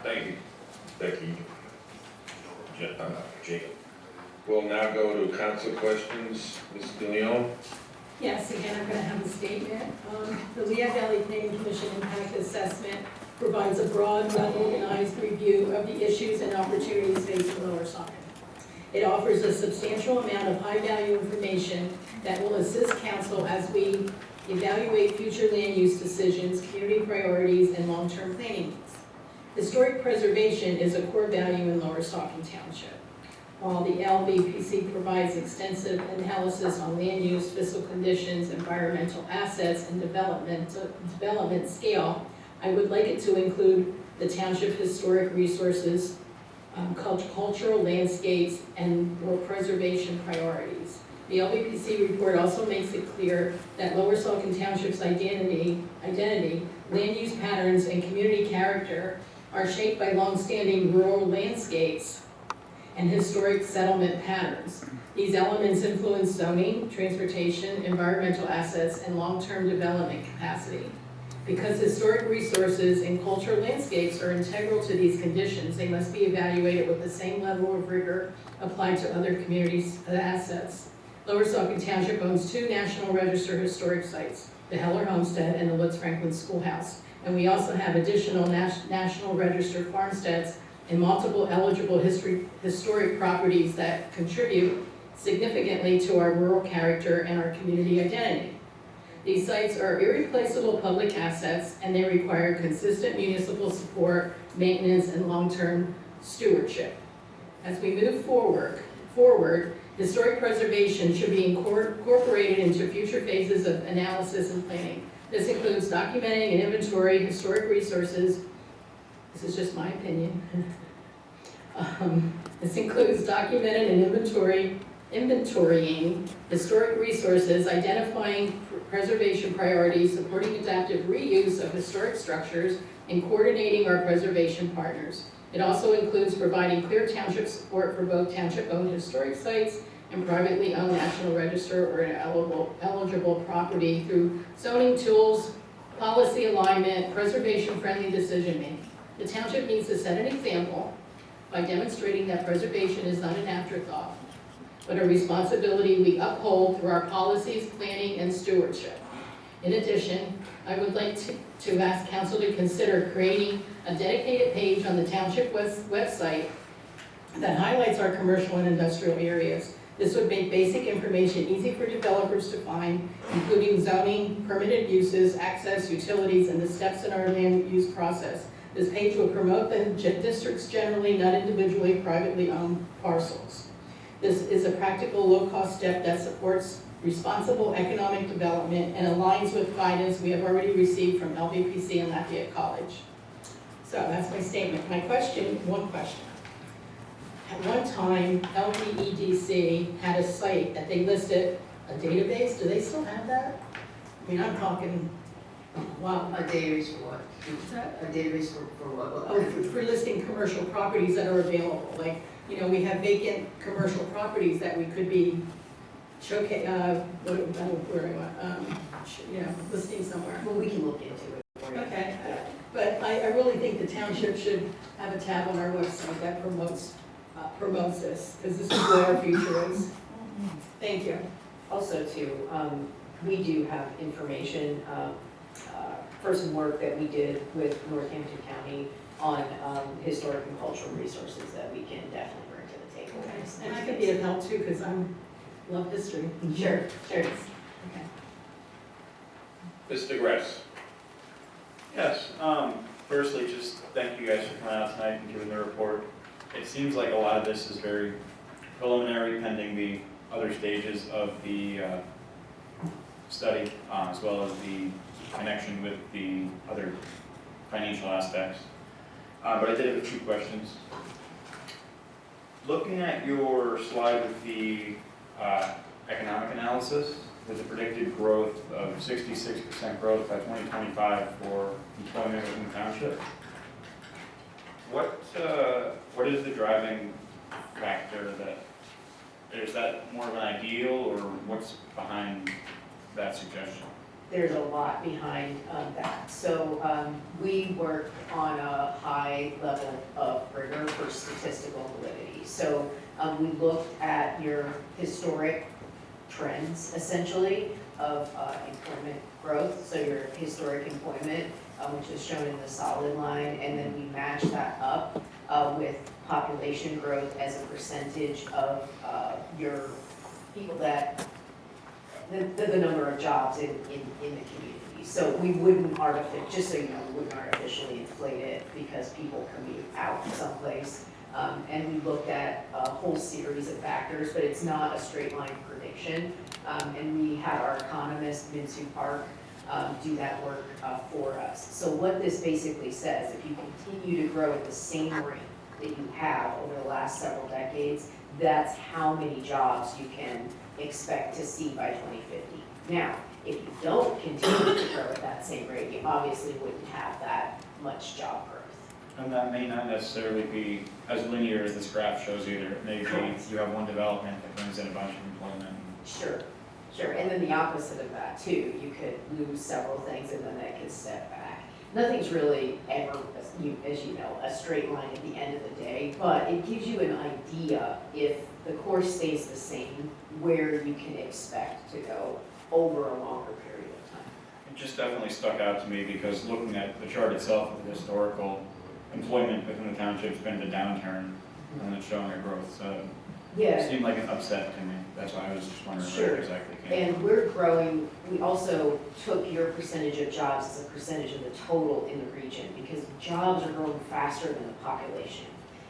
[SPEAKER 8] Thank you, Becky. Jacob. We'll now go to council questions. Ms. DeLeon?
[SPEAKER 9] Yes, again, I'm going to have a statement. The Lehigh Valley Planning Commission Impact Assessment provides a broad, well-organized review of the issues and opportunities facing Lower Saukett. It offers a substantial amount of high-value information that will assist council as we evaluate future land use decisions, community priorities, and long-term planning needs. Historic preservation is a core value in Lower Saukett Township. While the LVPC provides extensive analysis on land use, physical conditions, environmental assets, and development scale, I would like it to include the township historic resources, cultural landscapes, and rural preservation priorities. The LVPC report also makes it clear that Lower Saucon Township's identity, land use patterns, and community character are shaped by longstanding rural landscapes and historic settlement patterns. These elements influence zoning, transportation, environmental assets, and long-term development capacity. Because historic resources and cultural landscapes are integral to these conditions, they must be evaluated with the same level of rigor applied to other communities' assets. Lower Saucon Township owns 2 National Register historic sites, the Heller Homestead and the Lutz Franklin Schoolhouse. And we also have additional National Register farmsteads and multiple eligible historic properties that contribute significantly to our rural character and our community identity. These sites are irreplaceable public assets, and they require consistent municipal support, maintenance, and long-term stewardship. As we move forward, historic preservation should be incorporated into future phases of analysis and planning. This includes documenting and inventory historic resources. This is just my opinion. This includes documenting and inventorying historic resources, identifying preservation priorities, supporting adaptive reuse of historic structures, and coordinating our preservation partners. It also includes providing clear township support for both township-owned historic sites and privately owned National Register or eligible property through zoning tools, policy alignment, preservation-friendly decision-making. The township needs to set an example by demonstrating that preservation is not an afterthought, but a responsibility we uphold through our policies, planning, and stewardship. In addition, I would like to ask council to consider creating a dedicated page on the township website that highlights our commercial and industrial areas. This would make basic information easy for developers to find, including zoning, permitted uses, access, utilities, and the steps in our land use process. This page will promote the districts generally, not individually privately owned parcels. This is a practical, low-cost step that supports responsible economic development and aligns with guidance we have already received from LVPC and Lafayette College. So that's my statement. One question. At one time, LVEDC had a site that they listed a database. Do they still have that? I mean, I'm talking, wow.
[SPEAKER 13] A database for what? A database for what?
[SPEAKER 9] Oh, for listing commercial properties that are available. Like, you know, we have vacant commercial properties that we could be listing somewhere.
[SPEAKER 13] Well, we can look into it for you.
[SPEAKER 9] Okay, but I really think the township should have a tab on our website that promotes this, because this is where our future is. Thank you.
[SPEAKER 13] Also too, we do have information for some work that we did with Northampton County on historic and cultural resources that we can definitely bring to the table.
[SPEAKER 9] Okay. And I could be of help too, because I love history.
[SPEAKER 13] Sure.
[SPEAKER 9] Okay.
[SPEAKER 8] Mr. Gress.
[SPEAKER 10] Yes, firstly, just thank you guys for coming out tonight and giving the report. It seems like a lot of this is very preliminary, pending the other stages of the study, as well as the connection with the other financial aspects. But I did have a few questions. Looking at your slide with the economic analysis, with the predicted growth of 66% growth by 2025 for employment within the township, what is the driving factor? Is that more of an ideal, or what's behind that suggestion?
[SPEAKER 13] There's a lot behind that. So we work on a high level of rigor for statistical validity. So we looked at your historic trends, essentially, of employment growth. So your historic employment, which is shown in the solid line, and then we match that up with population growth as a percentage of your people that the number of jobs in the community. So we wouldn't just so you know, we wouldn't artificially inflate it because people commute out someplace. And we looked at a whole series of factors, but it's not a straight line prediction. And we had our economist, Minsu Park, do that work for us. So what this basically says, if you continue to grow at the same rate, that you have over the last several decades, that's how many jobs you can expect to see by 2050. Now, if you don't continue to grow at that same rate, you obviously wouldn't have that much job growth.
[SPEAKER 10] And that may not necessarily be as linear as this graph shows either. Maybe you have one development that brings in a bunch of employment.
[SPEAKER 13] Sure, sure, and then the opposite of that too, you could lose several things and then that could step back. Nothing's really ever, as you know, a straight line at the end of the day, but it gives you an idea if the course stays the same, where you can expect to go over a longer period of time.
[SPEAKER 10] It just definitely stuck out to me because looking at the chart itself of the historical employment within the township's been the downturn and it's showing a growth. So
[SPEAKER 13] Yeah.
[SPEAKER 10] it seemed like an upset to me. That's why I was just wondering
[SPEAKER 13] Sure.
[SPEAKER 10] where it exactly came from.
[SPEAKER 13] And we're growing, we also took your percentage of jobs as a percentage of the total in the region because jobs are growing faster than the population.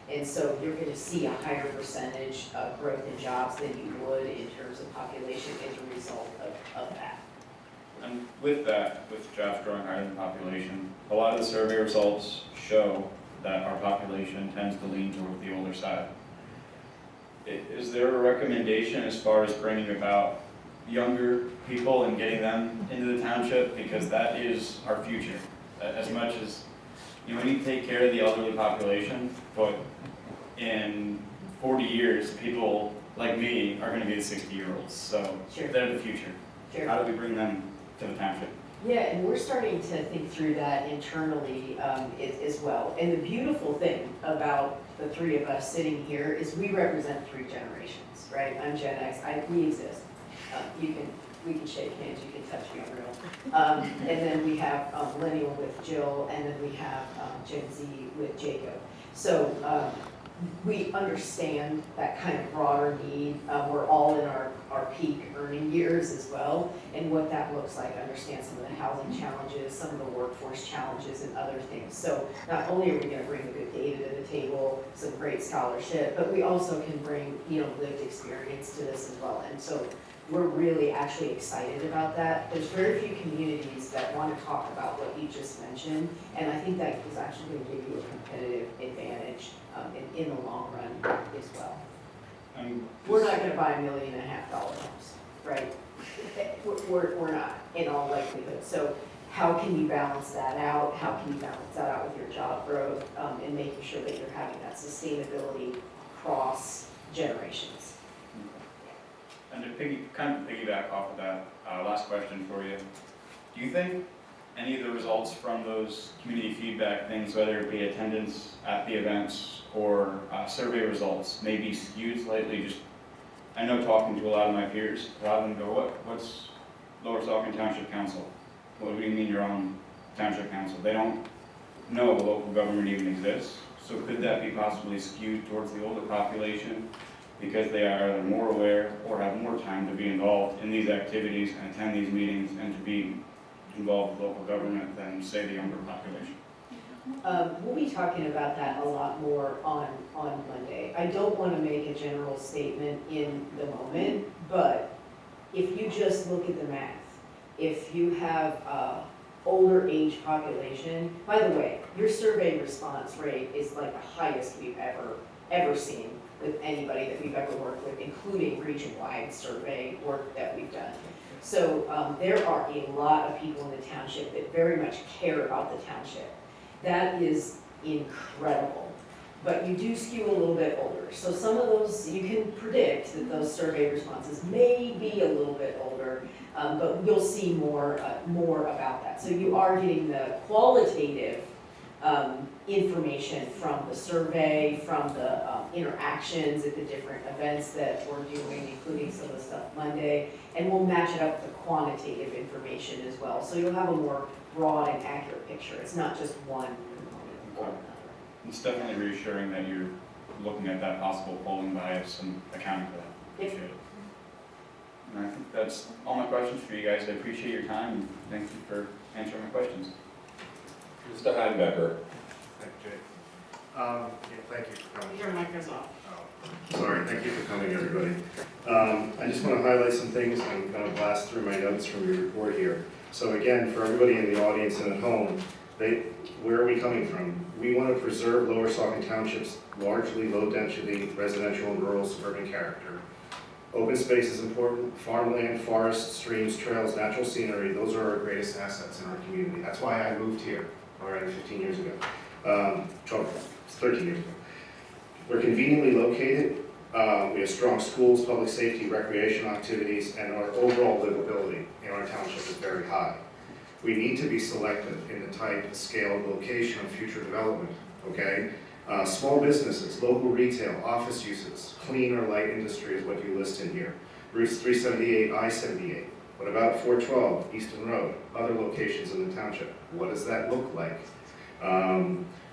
[SPEAKER 13] And so you're going to see a higher percentage of growth in jobs than you would in terms of population as a result of that.
[SPEAKER 10] And with that, with jobs growing higher than population, a lot of the survey results show that our population tends to lean toward the older side. Is there a recommendation as far as bringing about younger people and getting them into the township? Because that is our future. As much as, we need to take care of the elderly population, but in 40 years, people like me are going to be the 60-year-olds. So
[SPEAKER 13] Sure.
[SPEAKER 10] they're the future.
[SPEAKER 13] Sure.
[SPEAKER 10] How do we bring them to the township?
[SPEAKER 13] Yeah, and we're starting to think through that internally as well. And the beautiful thing about the three of us sitting here is we represent three generations, right? I'm Gen X, we exist. We can shake hands, you can touch me, I'm real. And then we have Millennial with Jill, and then we have Gen Z with Jacob. So we understand that kind of broader need. We're all in our peak earning years as well, and what that looks like, understand some of the housing challenges, some of the workforce challenges and other things. So not only are we gonna bring the good data to the table, some great scholarship, but we also can bring, lived experience to this as well. And so we're really actually excited about that. There's very few communities that want to talk about what you just mentioned, and I think that is actually going to give you a competitive advantage in the long run as well. We're not going to buy $1.5 million homes, right? We're not, in all likelihood. So how can you balance that out? How can you balance that out with your job growth and making sure that you're having that sustainability across generations?
[SPEAKER 10] And to piggyback off of that, last question for you. Do you think any of the results from those community feedback things, whether it be attendance at the events or survey results, may be skewed slightly? I know talking to a lot of my peers, a lot of them go, what's Lower Saucon Township Council? What do you mean you're on Township Council? They don't know the local government even exists. So could that be possibly skewed towards the older population because they are either more aware or have more time to be involved in these activities and attend these meetings and to be involved with local government than, say, the younger population?
[SPEAKER 13] We'll be talking about that a lot more on Monday. I don't want to make a general statement in the moment, but if you just look at the math, if you have older age population, by the way, your survey response rate is like the highest we've ever seen with anybody that we've ever worked with, including region-wide survey work that we've done. So there are a lot of people in the township that very much care about the township. That is incredible. But you do skew a little bit older. So some of those, you can predict that those survey responses may be a little bit older, but you'll see more about that. So you are getting the qualitative information from the survey, from the interactions at the different events that we're doing, including some of the stuff Monday, and we'll match it up with the quantitative information as well. So you'll have a more broad and accurate picture. It's not just one component or another.
[SPEAKER 10] It's definitely reassuring that you're looking at that possible polling bias and accounting for that. Appreciate it. And I think that's all my questions for you guys. I appreciate your time and thank you for answering my questions.
[SPEAKER 8] Mr. Heinebecker.
[SPEAKER 11] Thank you, Jay. Yeah, thank you for coming.
[SPEAKER 2] Your mic is off.
[SPEAKER 11] Oh, sorry, thank you for coming, everybody. I just want to highlight some things. I'm going to blast through my notes from your report here. So again, for everybody in the audience and at home, Where are we coming from? We want to preserve Lower Saucon Township's largely low-density residential and rural suburban character. Open space is important. Farmland, forests, streams, trails, natural scenery, those are our greatest assets in our community. That's why I moved here, already 15 years ago. 13 years ago. We're conveniently located. We have strong schools, public safety, recreational activities, and our overall livability in our township is very high. We need to be selective in the type, scale, location of future development, okay? Small businesses, local retail, office uses, clean or light industry is what you list in here. Routes 378, I-78. What about 412, Easton Road, other locations in the township? What does that look like?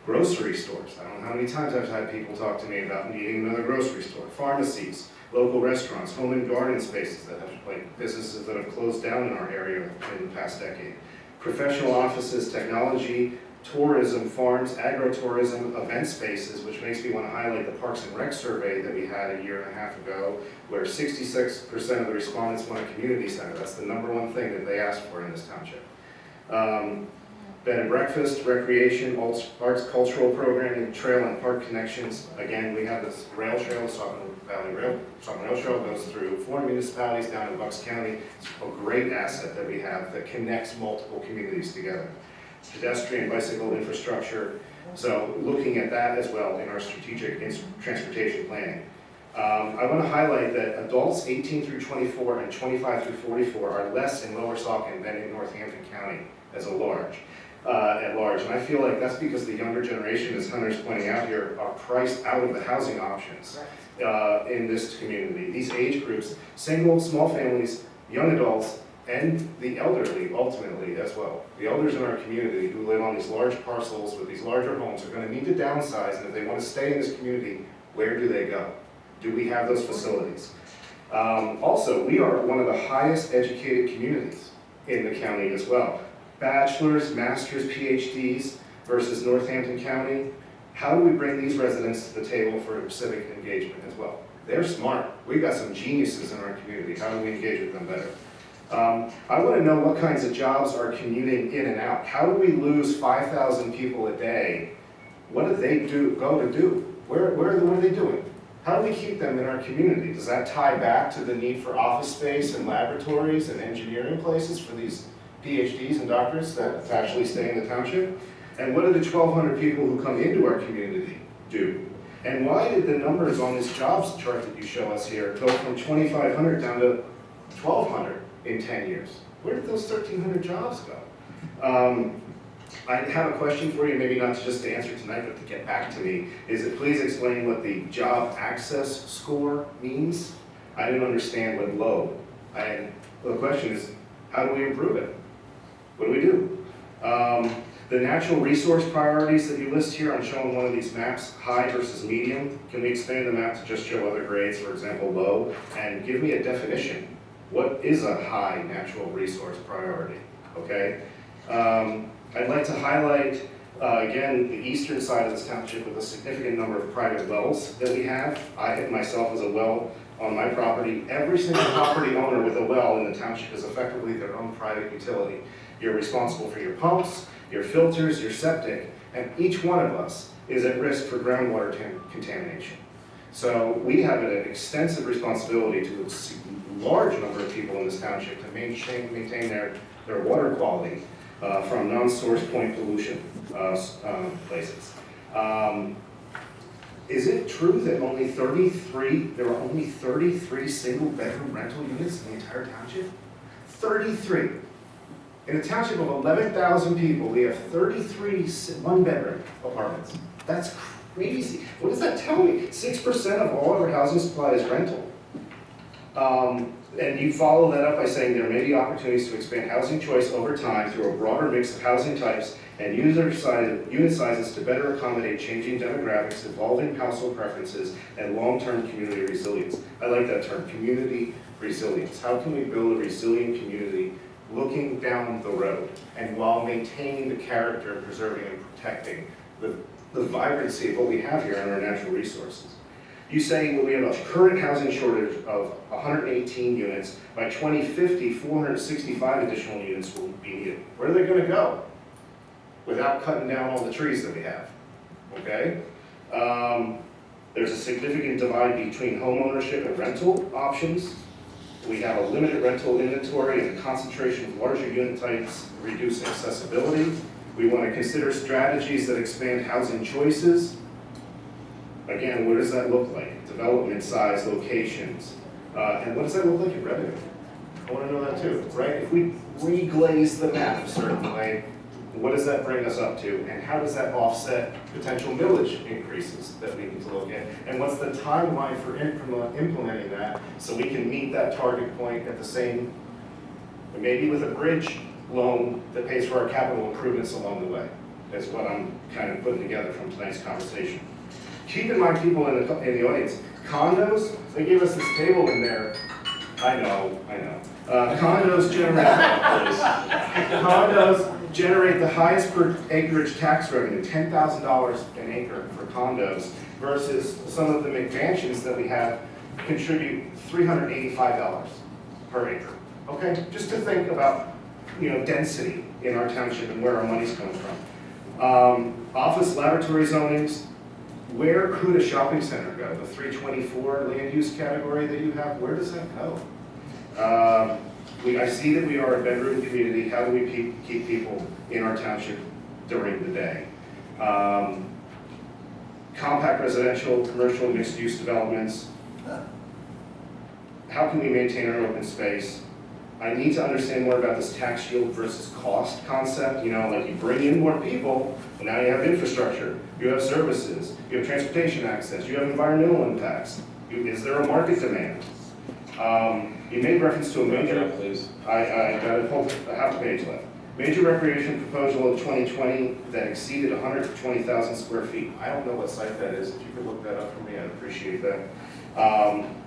[SPEAKER 11] Grocery stores. I don't know how many times I've had people talk to me about needing another grocery store. Pharmacies, local restaurants, home and garden spaces that have, like businesses that have closed down in our area in the past decade. Professional offices, technology, tourism, farms, agritourism, event spaces, which makes me want to highlight the Parks and Rec survey that we had a year and a half ago, where 66% of the respondents want a community center. That's the #1 thing that they asked for in this township. Bed and breakfast, recreation, arts, cultural programming, trail and park connections. Again, we have this rail trail, Saucon Valley Rail Trail goes through 4 municipalities down in Bucks County. It's a great asset that we have that connects multiple communities together. Pedestrian, bicycle infrastructure. So looking at that as well in our strategic transportation planning. I want to highlight that adults 18 through 24 and 25 through 44 are less in Lower Saucon than in Northampton County at large. And I feel like that's because the younger generation, as Hunter's pointing out here, are priced out of the housing options in this community. These age groups, single, small families, young adults, and the elderly ultimately as well. The elders in our community who live on these large parcels with these larger homes are going to need to downsize, and if they want to stay in this community, where do they go? Do we have those facilities? Also, we are one of the highest educated communities in the county as well. Bachelor's, master's, PhDs versus Northampton County. How do we bring these residents to the table for civic engagement as well? They're smart. We've got some geniuses in our community. How do we engage with them better? I want to know what kinds of jobs are commuting in and out. How do we lose 5,000 people a day? What do they go to do? What are they doing? How do we keep them in our community? Does that tie back to the need for office space and laboratories and engineering places for these PhDs and doctorates that actually stay in the township? And what do the 1,200 people who come into our community do? And why did the numbers on this jobs chart that you show us here go from 2,500 down to 1,200 in 10 years? Where did those 1,300 jobs go? I have a question for you, maybe not just to answer tonight, but to get back to me. Is it please explain what the job access score means? I didn't understand what low. The question is, how do we improve it? What do we do? The natural resource priorities that you list here, I'm showing one of these maps, high versus medium. Can we expand the map to just show other grades, for example, low? And give me a definition. What is a high natural resource priority? Okay? I'd like to highlight, again, the eastern side of this township with a significant number of private wells that we have. I myself as a well on my property. Every single property owner with a well in the township is effectively their own private utility. You're responsible for your pumps, your filters, your septic, and each one of us is at risk for groundwater contamination. So we have an extensive responsibility to a large number of people in this township to maintain their water quality from non-source point pollution places. Is it true that there are only 33 single bedroom rental units in the entire township? 33. In a township of 11,000 people, we have 33 one-bedroom apartments. That's crazy. What does that tell me? 6% of all of our housing supply is rental. And you follow that up by saying there may be opportunities to expand housing choice over time through a broader mix of housing types and unit sizes to better accommodate changing demographics, evolving household preferences, and long-term community resilience. I like that term, community resilience. How can we build a resilient community looking down the road and while maintaining the character and preserving and protecting the vibrancy of what we have here in our natural resources? You say, well, we have a current housing shortage of 118 units. By 2050, 465 additional units will be needed. Where are they going to go? without cutting down all the trees that we have, okay? There's a significant divide between home ownership and rental options. We have a limited rental inventory and a concentration of larger unit types, reduce accessibility. We want to consider strategies that expand housing choices. Again, what does that look like? Development size, locations, and what does that look like in revenue? I want to know that too, right? If we reglaze the map a certain way, what does that bring us up to? And how does that offset potential millage increases that we need to look at? And what's the timeline for implementing that so we can meet that target point at the same, maybe with a bridge loan that pays for our capital improvements along the way, is what I'm kind of putting together from tonight's conversation. Keep in mind, people in the audience, condos, they gave us this table in there. I know. Condos generate the highest per acreage tax revenue, $10,000 an acre for condos, versus some of the McMansions that we have contribute $385 per acre. Okay, just to think about, density in our township and where our money's coming from. Office laboratory zonings, where could a shopping center go? The 324 land use category that you have, where does that go? I see that we are a bedroom community. How do we keep people in our township during the day? Compact residential, commercial, mixed-use developments. How can we maintain our open space? I need to understand more about this tax yield versus cost concept. Like you bring in more people, and now you have infrastructure, you have services, you have transportation access, you have environmental impacts. Is there a market demand? You made reference to a major,
[SPEAKER 8] please.
[SPEAKER 11] I got a half a page left. Major recreation proposal of 2020 that exceeded 120,000 square feet. I don't know what site that is. If you could look that up for me, I'd appreciate that.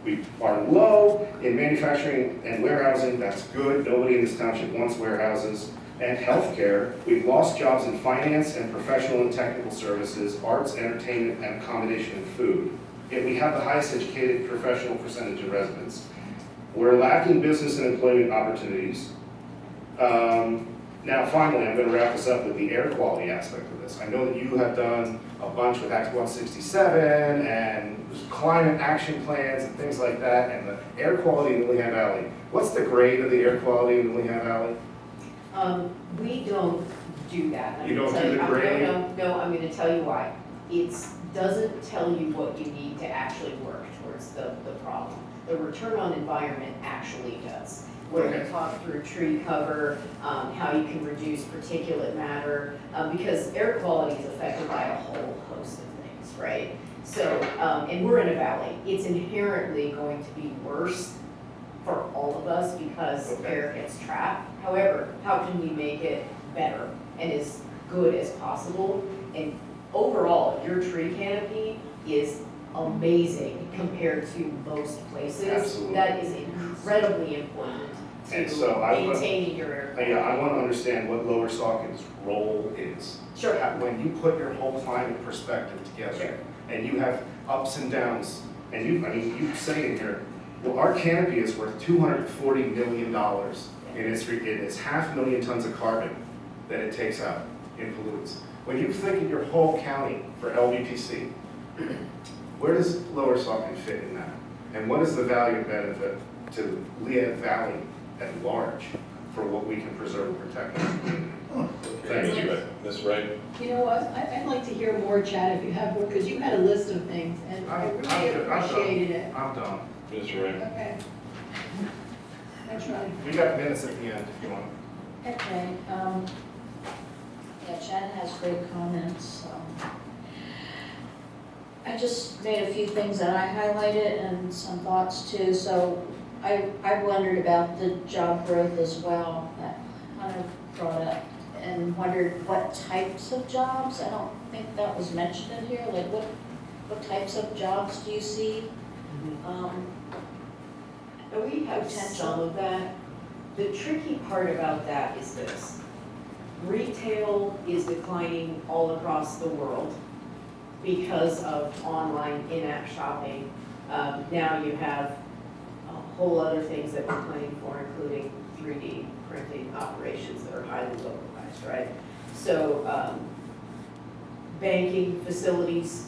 [SPEAKER 11] We are low in manufacturing and warehousing. That's good. Nobody in this township wants warehouses. And healthcare, we've lost jobs in finance and professional and technical services, arts, entertainment, and accommodation and food. Yet we have the highest educated professional percentage of residents. We're lacking business and employment opportunities. Now, finally, I'm going to wrap this up with the air quality aspect of this. I know that you have done a bunch with Act 167 and climate action plans and things like that, and the air quality in the Lehigh Valley. What's the grade of the air quality in the Lehigh Valley?
[SPEAKER 13] We don't do that.
[SPEAKER 11] You don't do the grade?
[SPEAKER 13] No, I'm going to tell you why. It doesn't tell you what you need to actually work towards the problem. The return on environment actually does. Where we talk through tree cover, how you can reduce particulate matter, because air quality is affected by a whole host of things, right? So, and we're in a valley. It's inherently going to be worse for all of us because air gets trapped. However, how can we make it better and as good as possible? And overall, your tree canopy is amazing compared to most places.
[SPEAKER 11] Absolutely.
[SPEAKER 13] That is incredibly important to maintaining your air quality.
[SPEAKER 11] I want to understand what Lower Saucon's role is.
[SPEAKER 13] Sure.
[SPEAKER 11] When you put your whole climate perspective together, and you have ups and downs, and you say in here, well, our canopy is worth $240 million, and it's 500,000 tons of carbon that it takes out in pollutants. When you think of your whole county for LVPC, where does Lower Saucon fit in that? And what is the value and benefit to Lehigh Valley at large for what we can preserve and protect in the community? Thank you.
[SPEAKER 8] Ms. Wright?
[SPEAKER 9] You know what, I'd like to hear more, Chad, if you have more, because you had a list of things, and I really appreciated it.
[SPEAKER 11] I'm done.
[SPEAKER 8] Ms. Wright?
[SPEAKER 9] Okay. I tried.
[SPEAKER 11] We got minutes at the end if you want.
[SPEAKER 12] Okay, yeah, Chad has great comments. I just made a few things that I highlighted and some thoughts too. So I wondered about the job growth as well, that kind of brought up, and wondered what types of jobs. I don't think that was mentioned in here. Like what types of jobs do you see?
[SPEAKER 13] We have some of that. The tricky part about that is this. Retail is declining all across the world because of online in-app shopping. Now you have a whole other things that we're planning for, including 3D printing operations that are highly localized, right? So banking facilities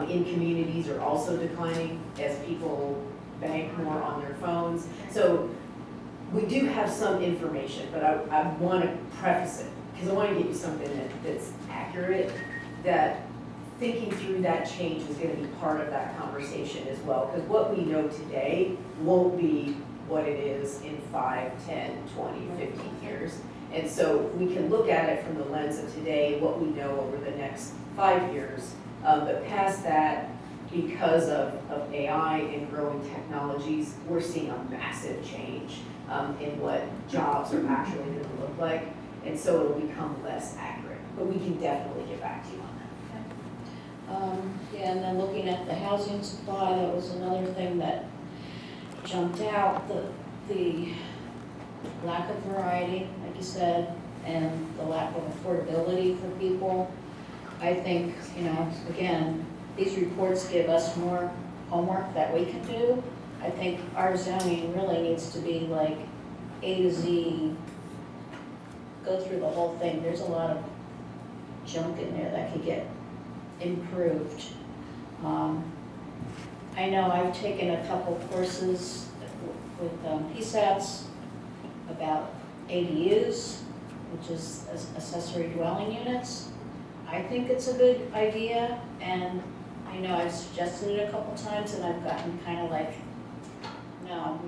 [SPEAKER 13] in communities are also declining as people bank more on their phones. So we do have some information, but I want to preface it, because I want to give you something that's accurate, that thinking through that change is going to be part of that conversation as well, because what we know today won't be what it is in 5, 10, 20, 15 years. And so we can look at it from the lens of today, what we know over the next 5 years, but past that, because of AI and growing technologies, we're seeing a massive change in what jobs are actually going to look like, and so it'll become less accurate. But we can definitely get back to you on that.
[SPEAKER 12] Yeah, and then looking at the housing supply, that was another thing that jumped out, the lack of variety, like you said, and the lack of affordability for people. I think, again, these reports give us more homework that we can do. I think our zoning really needs to be like A to Z, go through the whole thing. There's a lot of junk in there that could get improved. I know I've taken a couple courses with PSATs about ADUs, which is accessory dwelling units. I think it's a good idea, and I know I've suggested it a couple times, and I've gotten kind of like, no,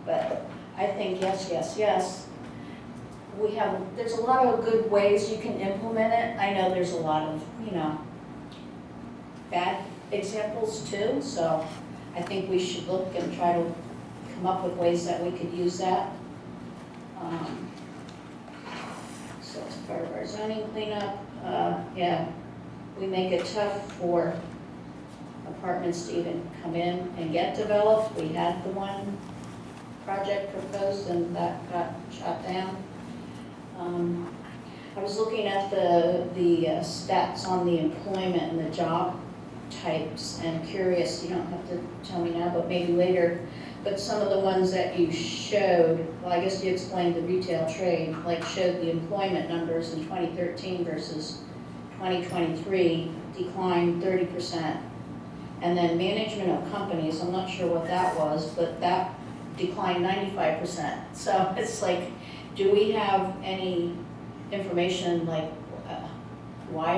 [SPEAKER 12] but I think yes. There's a lot of good ways you can implement it. I know there's a lot of, bad examples too, so I think we should look and try to come up with ways that we could use that. So as part of our zoning cleanup, we make it tough for apartments to even come in and get developed. We had the one project proposed and that got shot down. I was looking at the stats on the employment and the job types, and curious, you don't have to tell me now, but maybe later, but some of the ones that you showed, well, I guess you explained the retail trade, like showed the employment numbers in 2013 versus 2023 declined 30%. And then management of companies, I'm not sure what that was, but that declined 95%. So it's like, do we have any information like why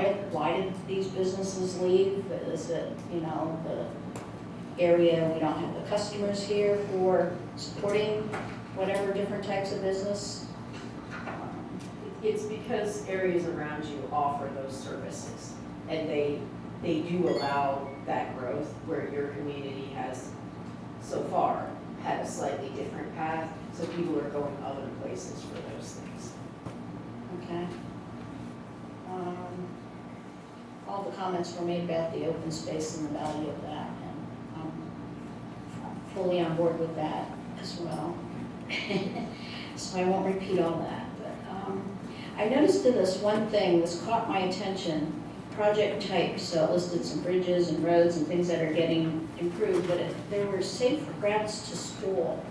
[SPEAKER 12] did these businesses leave? Is it, the area we don't have the customers here for supporting whatever different types of business?
[SPEAKER 13] It's because areas around you offer those services, and they do allow that growth, where your community has so far had a slightly different path, so people are going other places for those things.
[SPEAKER 12] Okay. All the comments were made about the open space and the value of that, and I'm fully on board with that as well. So I won't repeat all that, but I noticed in this one thing, this caught my attention, project types, so it listed some bridges and roads and things that are getting improved, but there were safe routes to school.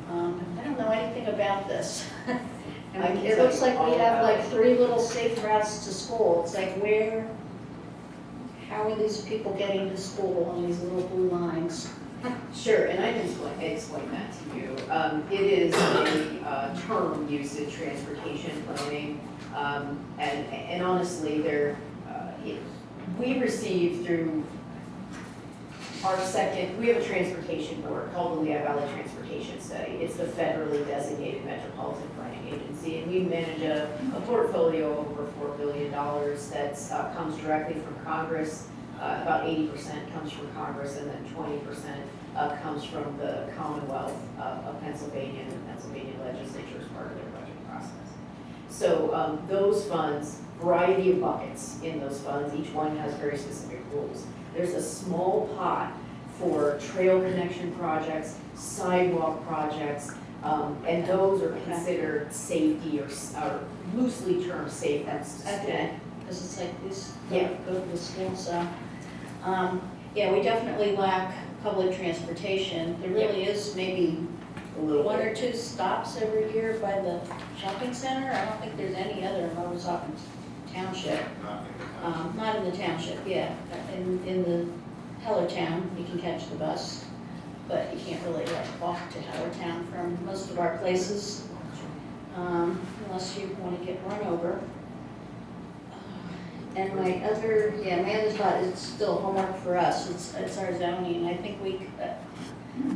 [SPEAKER 12] I don't know anything about this. It looks like we have like 3 little safe routes to school. It's like how are these people getting to school on these little blue lines?
[SPEAKER 13] Sure, and I can explain that to you. It is a term used in transportation planning, and honestly, we receive through we have a transportation board called the Lehigh Valley Transportation Study. It's the federally designated metropolitan planning agency, and we manage a portfolio of over $4 billion that comes directly from Congress. About 80% comes from Congress, and then 20% comes from the Commonwealth of Pennsylvania, and the Pennsylvania legislature as part of their budget process. So those funds, variety of buckets in those funds, each one has very specific rules. There's a small pot for trail connection projects, sidewalk projects, and those are considered safety or loosely termed safe.
[SPEAKER 12] Okay, because it's like this,
[SPEAKER 13] Yeah.
[SPEAKER 12] go to the school, so. We definitely lack public transportation. There really is maybe
[SPEAKER 13] a little
[SPEAKER 12] one or
[SPEAKER 13] bit.
[SPEAKER 12] two stops every year by the shopping center. I don't think there's any other in Lower Saucon Township. Not in the township, yeah. In the Hellertown, you can catch the bus, but you can't really like walk to Hellertown from most of our places, unless you want to get run over. And my other thought is still homework for us. It's our zoning. I think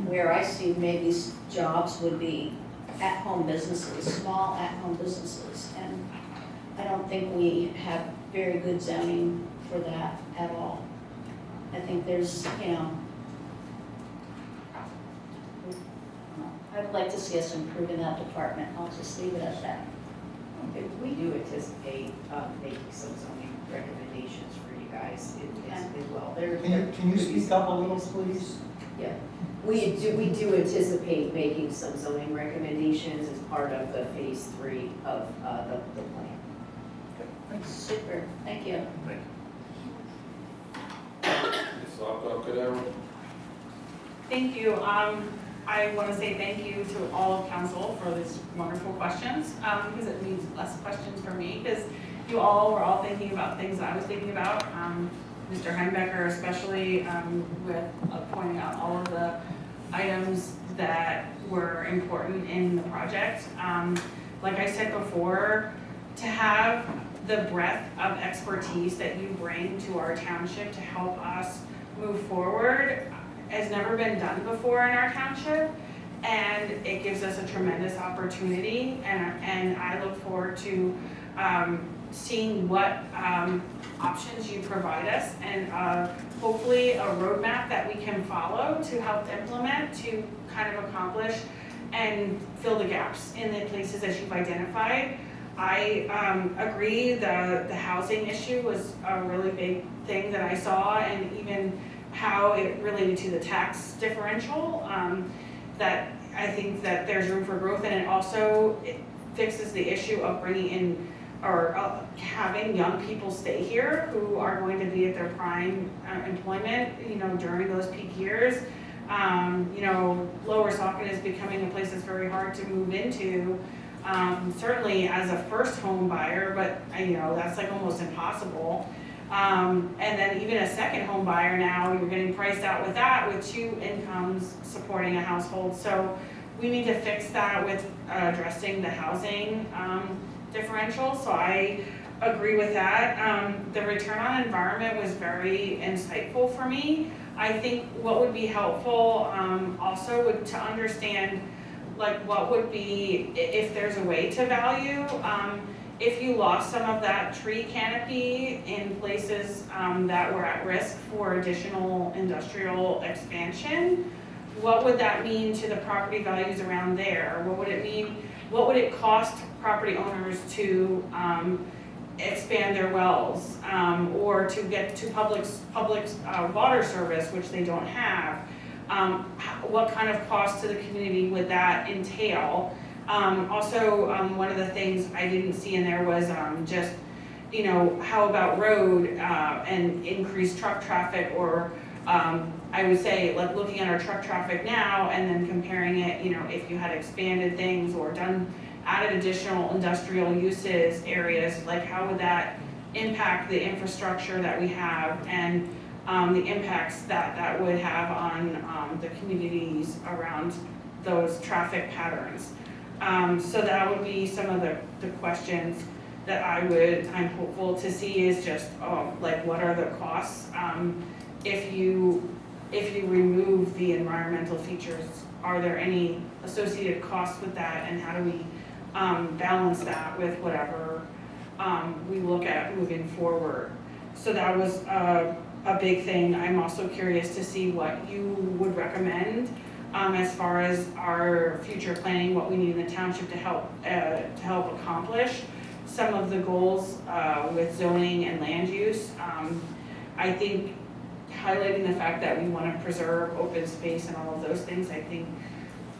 [SPEAKER 12] where I see maybe jobs would be at-home businesses, small at-home businesses. And I don't think we have very good zoning for that at all. I think there's, I'd like to see us improve in that department. I'll just leave it at that.
[SPEAKER 13] We do anticipate making some zoning recommendations for you guys as well.
[SPEAKER 5] Can you speak up a little, please?
[SPEAKER 13] Yeah, we do anticipate making some zoning recommendations as part of the phase 3 of the plan.
[SPEAKER 12] Super, thank you.
[SPEAKER 1] Thank you. I want to say thank you to all of council for these wonderful questions, because it means less questions for me, because you all were all thinking about things that I was thinking about. Mr. Heimbecker especially, with pointing out all of the items that were important in the project. Like I said before, to have the breadth of expertise that you bring to our township to help us move forward has never been done before in our township, and it gives us a tremendous opportunity, and I look forward to seeing what options you provide us, and hopefully a roadmap that we can follow to help implement to kind of accomplish and fill the gaps in the places that you've identified. I agree the housing issue was a really big thing that I saw, and even how it related to the tax differential, that I think that there's room for growth, and it fixes the issue of bringing in or having young people stay here who are going to be at their prime employment, during those peak years. Lower Saucon is becoming a place that's very hard to move into, certainly as a first home buyer, but that's like almost impossible. And then even a second home buyer now, you're getting priced out with that, with 2 incomes supporting a household. So we need to fix that with addressing the housing differential. So I agree with that. The return on environment was very insightful for me. I think what would be helpful also would to understand what would be, if there's a way to value, if you lost some of that tree canopy in places that were at risk for additional industrial expansion, what would that mean to the property values around there? What would it mean? What would it cost property owners to expand their wells, or to get to public water service, which they don't have? What kind of cost to the community would that entail? Also, one of the things I didn't see in there was just, how about road and increased truck traffic, or I would say, looking at our truck traffic now and then comparing it, if you had expanded things or added additional industrial uses, areas, how would that impact the infrastructure that we have, and the impacts that would have on the communities around those traffic patterns. So that would be some of the questions that I'm hopeful to see, is just what are the costs if you remove the environmental features? Are there any associated costs with that, and how do we balance that with whatever we look at moving forward? So that was a big thing. I'm also curious to see what you would recommend as far as our future planning, what we need in the township to help accomplish some of the goals with zoning and land use. I think highlighting the fact that we want to preserve open space and all of those things, I think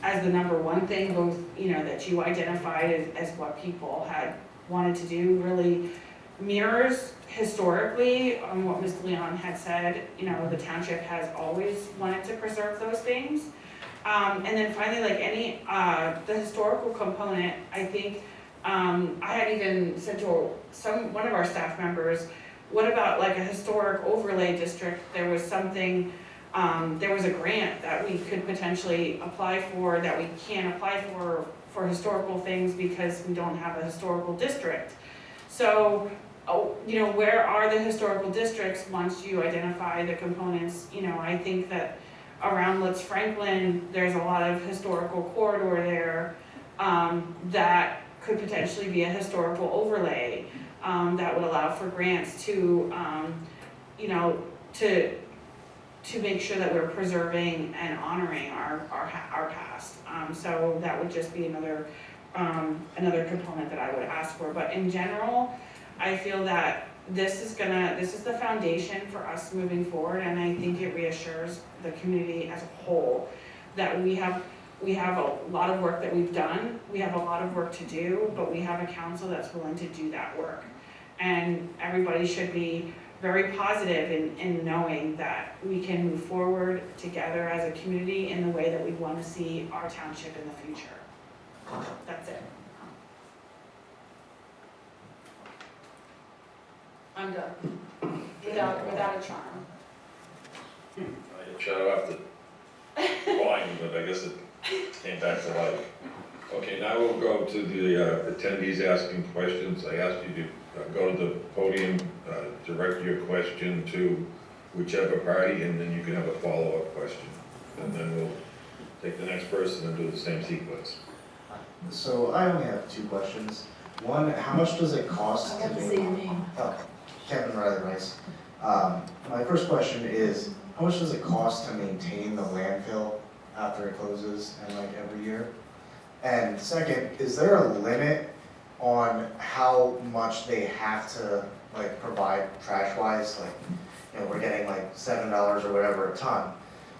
[SPEAKER 1] as the number one thing, both, that you identified as what people had wanted to do, really mirrors historically what Ms. Leon had said. The township has always wanted to preserve those things. And then finally, like any, the historical component, I think, I had even said to one of our staff members, what about like a historic overlay district? There was something, there was a grant that we could potentially apply for that we can't apply for historical things because we don't have a historical district. So, you know, where are the historical districts once you identify the components? You know, I think that around Litz Franklin, there's a lot of historical corridor there that could potentially be a historical overlay that would allow for grants to, you know, to make sure that we're preserving and honoring our past. So that would just be another component that I would ask for. But in general, I feel that this is the foundation for us moving forward, and I think it reassures the community as a whole that we have a lot of work that we've done, we have a lot of work to do, but we have a council that's willing to do that work. And everybody should be very positive in knowing that we can move forward together as a community in the way that we want to see our township in the future. That's it. I'm done. Without a charm.
[SPEAKER 8] I shut off the volume, but I guess it came back to life. Okay, now we'll go to the attendees asking questions. I asked you to go to the podium, direct your question to whichever party, and then you can have a follow-up question. And then we'll take the next person and do the same sequence.
[SPEAKER 16] So I only have two questions. One, how much does it cost to
[SPEAKER 9] Say your name.
[SPEAKER 16] Oh, Kevin Riley Rice. My first question is, how much does it cost to maintain the landfill after it closes and like every year? And second, is there a limit on how much they have to like provide trash-wise? Like, you know, we're getting like $7 or whatever a ton.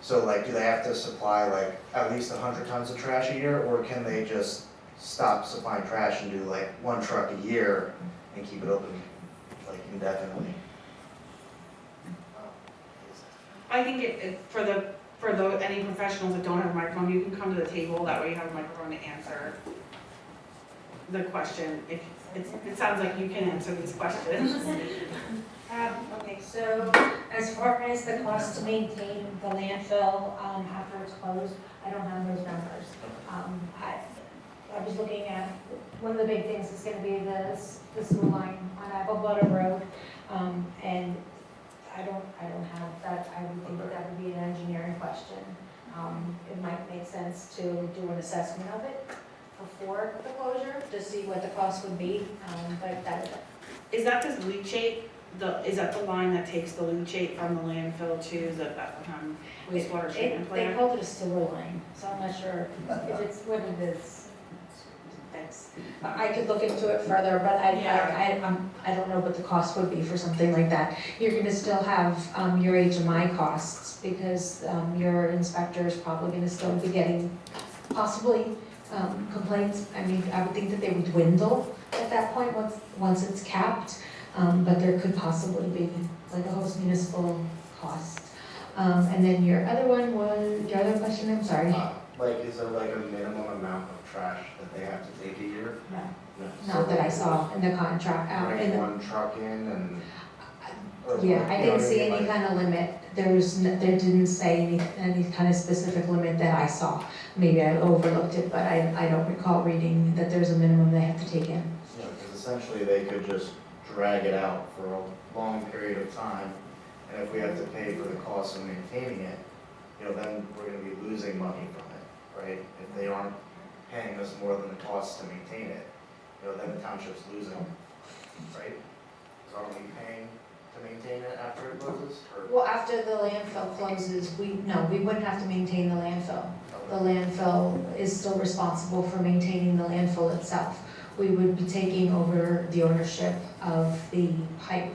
[SPEAKER 16] So like, do they have to supply like at least 100 tons of trash a year, or can they just stop supplying trash and do like 1 truck a year and keep it open like indefinitely?
[SPEAKER 1] I think for any professionals that don't have a microphone, you can come to the table, that way you have a microphone to answer the question. If it sounds like you can answer these questions.
[SPEAKER 7] Okay, so as far as the cost to maintain the landfill after it's closed, I don't have those numbers. I was looking at, one of the big things is gonna be the sewer line on Applebutter Road, and I don't have that. I would think that would be an engineering question. It might make sense to do an assessment of it before the closure to see what the cost would be, but that.
[SPEAKER 1] Is that this leachate? Is that the line that takes the leachate from the landfill to the Bethlehem wastewater treatment
[SPEAKER 7] They
[SPEAKER 1] plant?
[SPEAKER 7] called it a sewer line, so I'm not sure if it's what it is. I could look into it further, but I don't know what the cost would be for something like that. You're gonna still have your HMI costs because your inspector is probably gonna still be getting possibly complaints. I mean, I would think that they would dwindle at that point once it's capped, but there could possibly be like a host municipal cost. And then your other question, I'm sorry.
[SPEAKER 16] Like, is there like a minimum amount of trash that they have to take a year?
[SPEAKER 7] No, not that I saw in the contract.
[SPEAKER 16] Bring 1 truck in and.
[SPEAKER 7] Yeah, I didn't see any kind of limit. There didn't say any kind of specific limit that I saw. Maybe I overlooked it, but I don't recall reading that there's a minimum they have to take in.
[SPEAKER 16] Yeah, because essentially they could just drag it out for a long period of time, and if we have to pay for the cost of maintaining it, you know, then we're gonna be losing money from it, right? If they aren't paying us more than the cost to maintain it, you know, then the township's losing, right? Because aren't we paying to maintain it after it closes, or?
[SPEAKER 7] Well, after the landfill closes, we wouldn't have to maintain the landfill. The landfill is still responsible for maintaining the landfill itself. We would be taking over the ownership of the pipe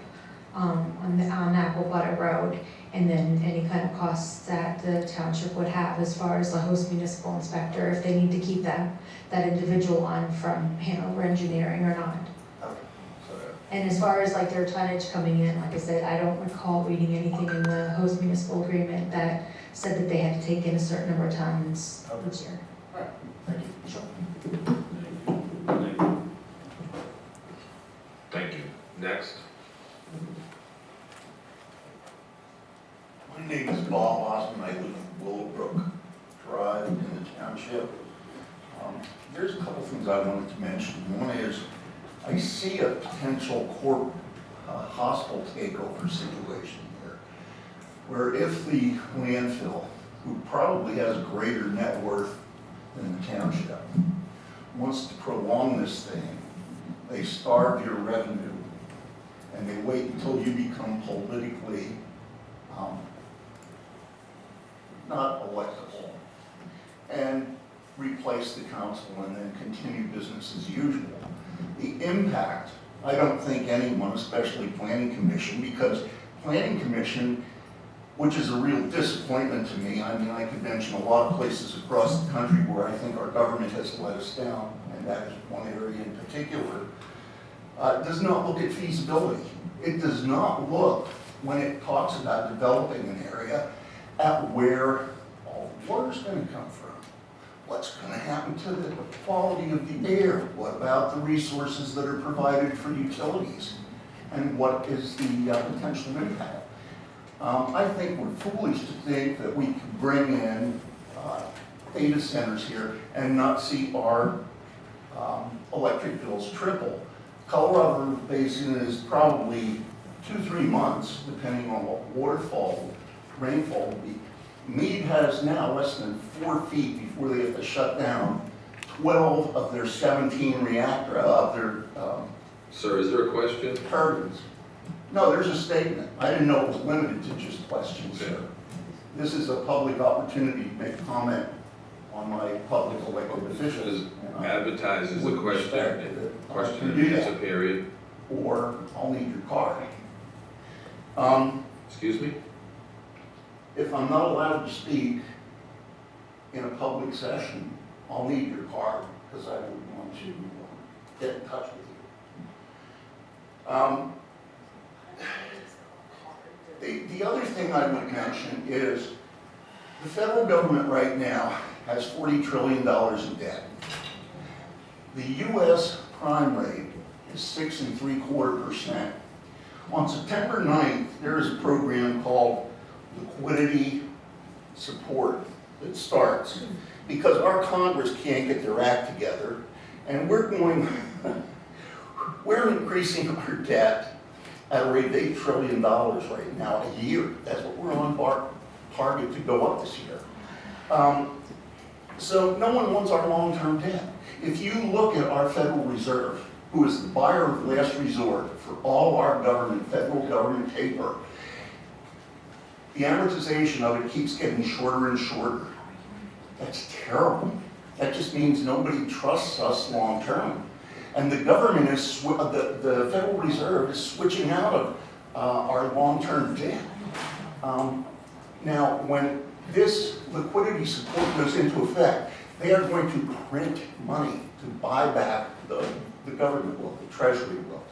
[SPEAKER 7] on Applebutter Road, and then any kind of costs that the township would have as far as the host municipal inspector, if they need to keep that individual on from Hanover Engineering or not.
[SPEAKER 16] Okay, so
[SPEAKER 7] And as far as like their tonnage coming in, like I said, I don't recall reading anything in the host municipal agreement that said that they had to take in a certain number of tons each year.
[SPEAKER 16] Thank you. Sure.
[SPEAKER 3] Thank you. Next.
[SPEAKER 17] My name is Bob Osmond. I live in Willowbrook Drive in the township. There's a couple things I wanted to mention. One is, I see a potential hostile takeover situation here, where if the landfill, who probably has a greater net worth than the township, wants to prolong this thing, they starve your revenue, and they wait until you become politically not electable, and replace the council and then continue business as usual. The impact, I don't think anyone, especially Planning Commission, because Planning Commission, which is a real disappointment to me, I mean, I could mention a lot of places across the country where I think our government has let us down, and that is one area in particular, does not look at feasibility. It does not look, when it talks about developing an area, at where all the water's going to come from. What's going to happen to the quality of the air? What about the resources that are provided for utilities? And what is the potential impact? I think we're foolish to think that we can bring in data centers here and not see our electric bills triple. Colorado Basin is probably 2-3 months, depending on what rainfall will be. Meade has now less than 4 feet before they have to shut down 12 of their 17
[SPEAKER 3] Sir, is there a question?
[SPEAKER 17] turbines. No, there's a statement. I didn't know it was limited to just questions,
[SPEAKER 3] Okay.
[SPEAKER 17] sir. This is a public opportunity to make comment on my public elected officials. and I
[SPEAKER 3] Advertised as a
[SPEAKER 17] would
[SPEAKER 3] question.
[SPEAKER 17] respect it. I
[SPEAKER 3] Question
[SPEAKER 17] can
[SPEAKER 3] and
[SPEAKER 17] do
[SPEAKER 3] answer
[SPEAKER 17] that,
[SPEAKER 3] period.
[SPEAKER 17] or I'll need your card.
[SPEAKER 3] Excuse me?
[SPEAKER 17] If I'm not allowed to speak in a public session, I'll need your card, because I would want to get in touch with you. The other thing I would mention is the federal government right now has $40 trillion in debt. The U.S. prime rate is 6.75%. On September 9th, there is a program called liquidity support that starts because our Congress can't get their act together, and we're increasing our debt at a rate of $8 trillion right now a year. That's what we're on target to go up this year. So no one wants our long-term debt. If you look at our Federal Reserve, who is the buyer of last resort for all our federal government paper, the amortization of it keeps getting shorter and shorter. That's terrible. That just means nobody trusts us long term. And the government is, the Federal Reserve is switching out of our long-term debt. Now, when this liquidity support goes into effect, they are going to print money to buy back the government will, the Treasury will.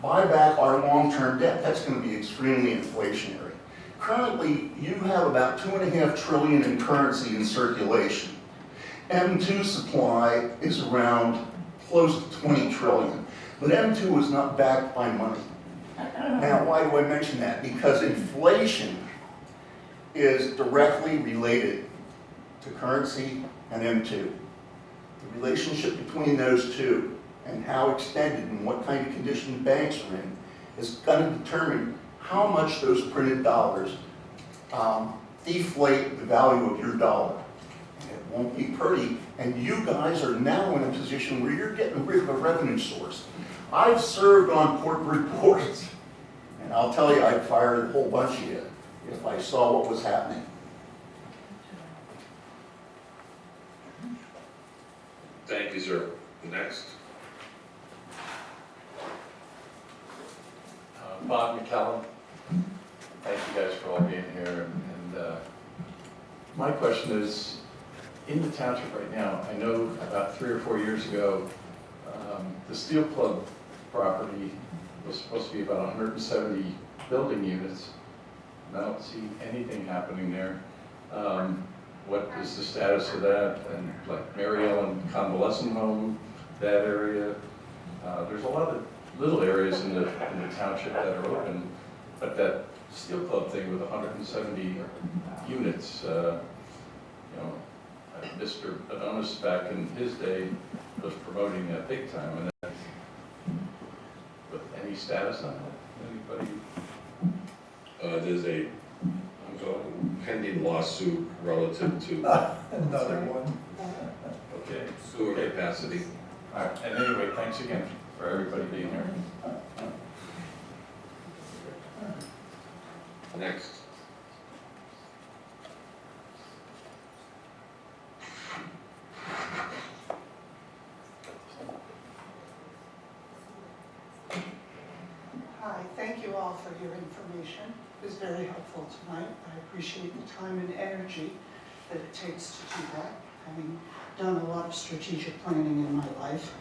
[SPEAKER 17] Buy back our long-term debt. That's going to be extremely inflationary. Currently, you have about $2.5 trillion in currency in circulation. M2 supply is around close to 20 trillion, but M2 is not backed by money. Now, why do I mention that? Because inflation is directly related to currency and M2. The relationship between those two and how extended and what kind of condition banks are in is going to determine how much those printed dollars deflate the value of your dollar. And it won't be pretty. And you guys are now in a position where you're getting rid of a revenue source. I've served on corporate boards, and I'll tell you, I'd fire a whole bunch of you if I saw what was happening.
[SPEAKER 3] Thank you, sir. Next.
[SPEAKER 18] Bob McCallum. Thank you guys for all being here. And my question is, in the township right now, I know about 3 or 4 years ago, the Steel Club property was supposed to be about 170 building units. I don't see anything happening there. What is the status of that? And like Mary Ellen Convalescent Home, that area. There's a lot of little areas in the township that are open, but that Steel Club thing with 170 units, Mr. Adonis back in his day was promoting that big time. And that, with any status on that? Anybody?
[SPEAKER 3] There's a pending lawsuit relative to
[SPEAKER 5] Another one.
[SPEAKER 18] Okay.
[SPEAKER 3] sewer capacity.
[SPEAKER 18] All right, and anyway, thanks again for everybody being here.
[SPEAKER 3] Next.
[SPEAKER 19] Hi, thank you all for your information. It was very helpful tonight. I appreciate the time and energy that it takes to do that, having done a lot of strategic planning in my life.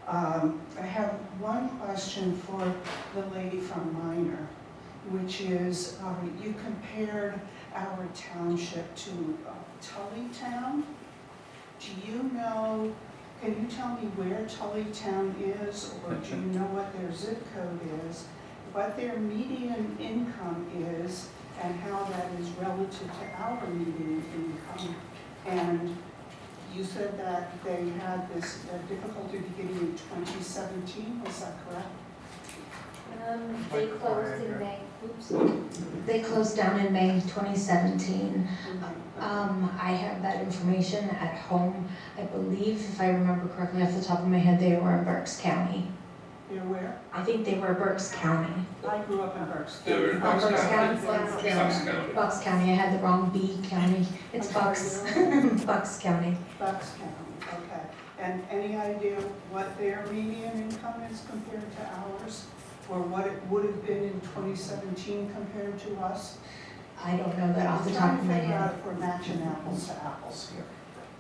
[SPEAKER 19] I have one question for the lady from Meyner, which is you compared our township to Tullytown. Do you know, can you tell me where Tullytown is, or do you know what their zip code is, what their median income is, and how that is relative to our median income? And you said that they had this difficulty beginning in 2017, was that correct?
[SPEAKER 7] They closed in May, they closed down in May 2017. I have that information at home. I believe, if I remember correctly off the top of my head, they were in Berks County.
[SPEAKER 19] You're where?
[SPEAKER 7] I think they were Berks County.
[SPEAKER 19] I grew up in Berks
[SPEAKER 3] They were in
[SPEAKER 19] County.
[SPEAKER 3] Bucks
[SPEAKER 7] County.
[SPEAKER 3] Bucks County.
[SPEAKER 7] Bucks County, I had the wrong B county. It's Bucks, Bucks County.
[SPEAKER 19] Bucks County, okay. And any idea what their median income is compared to ours? Or what it would have been in 2017 compared to us?
[SPEAKER 7] I don't know that off the top of my
[SPEAKER 19] I'm trying to figure out
[SPEAKER 7] head.
[SPEAKER 19] if we're matching apples to apples here.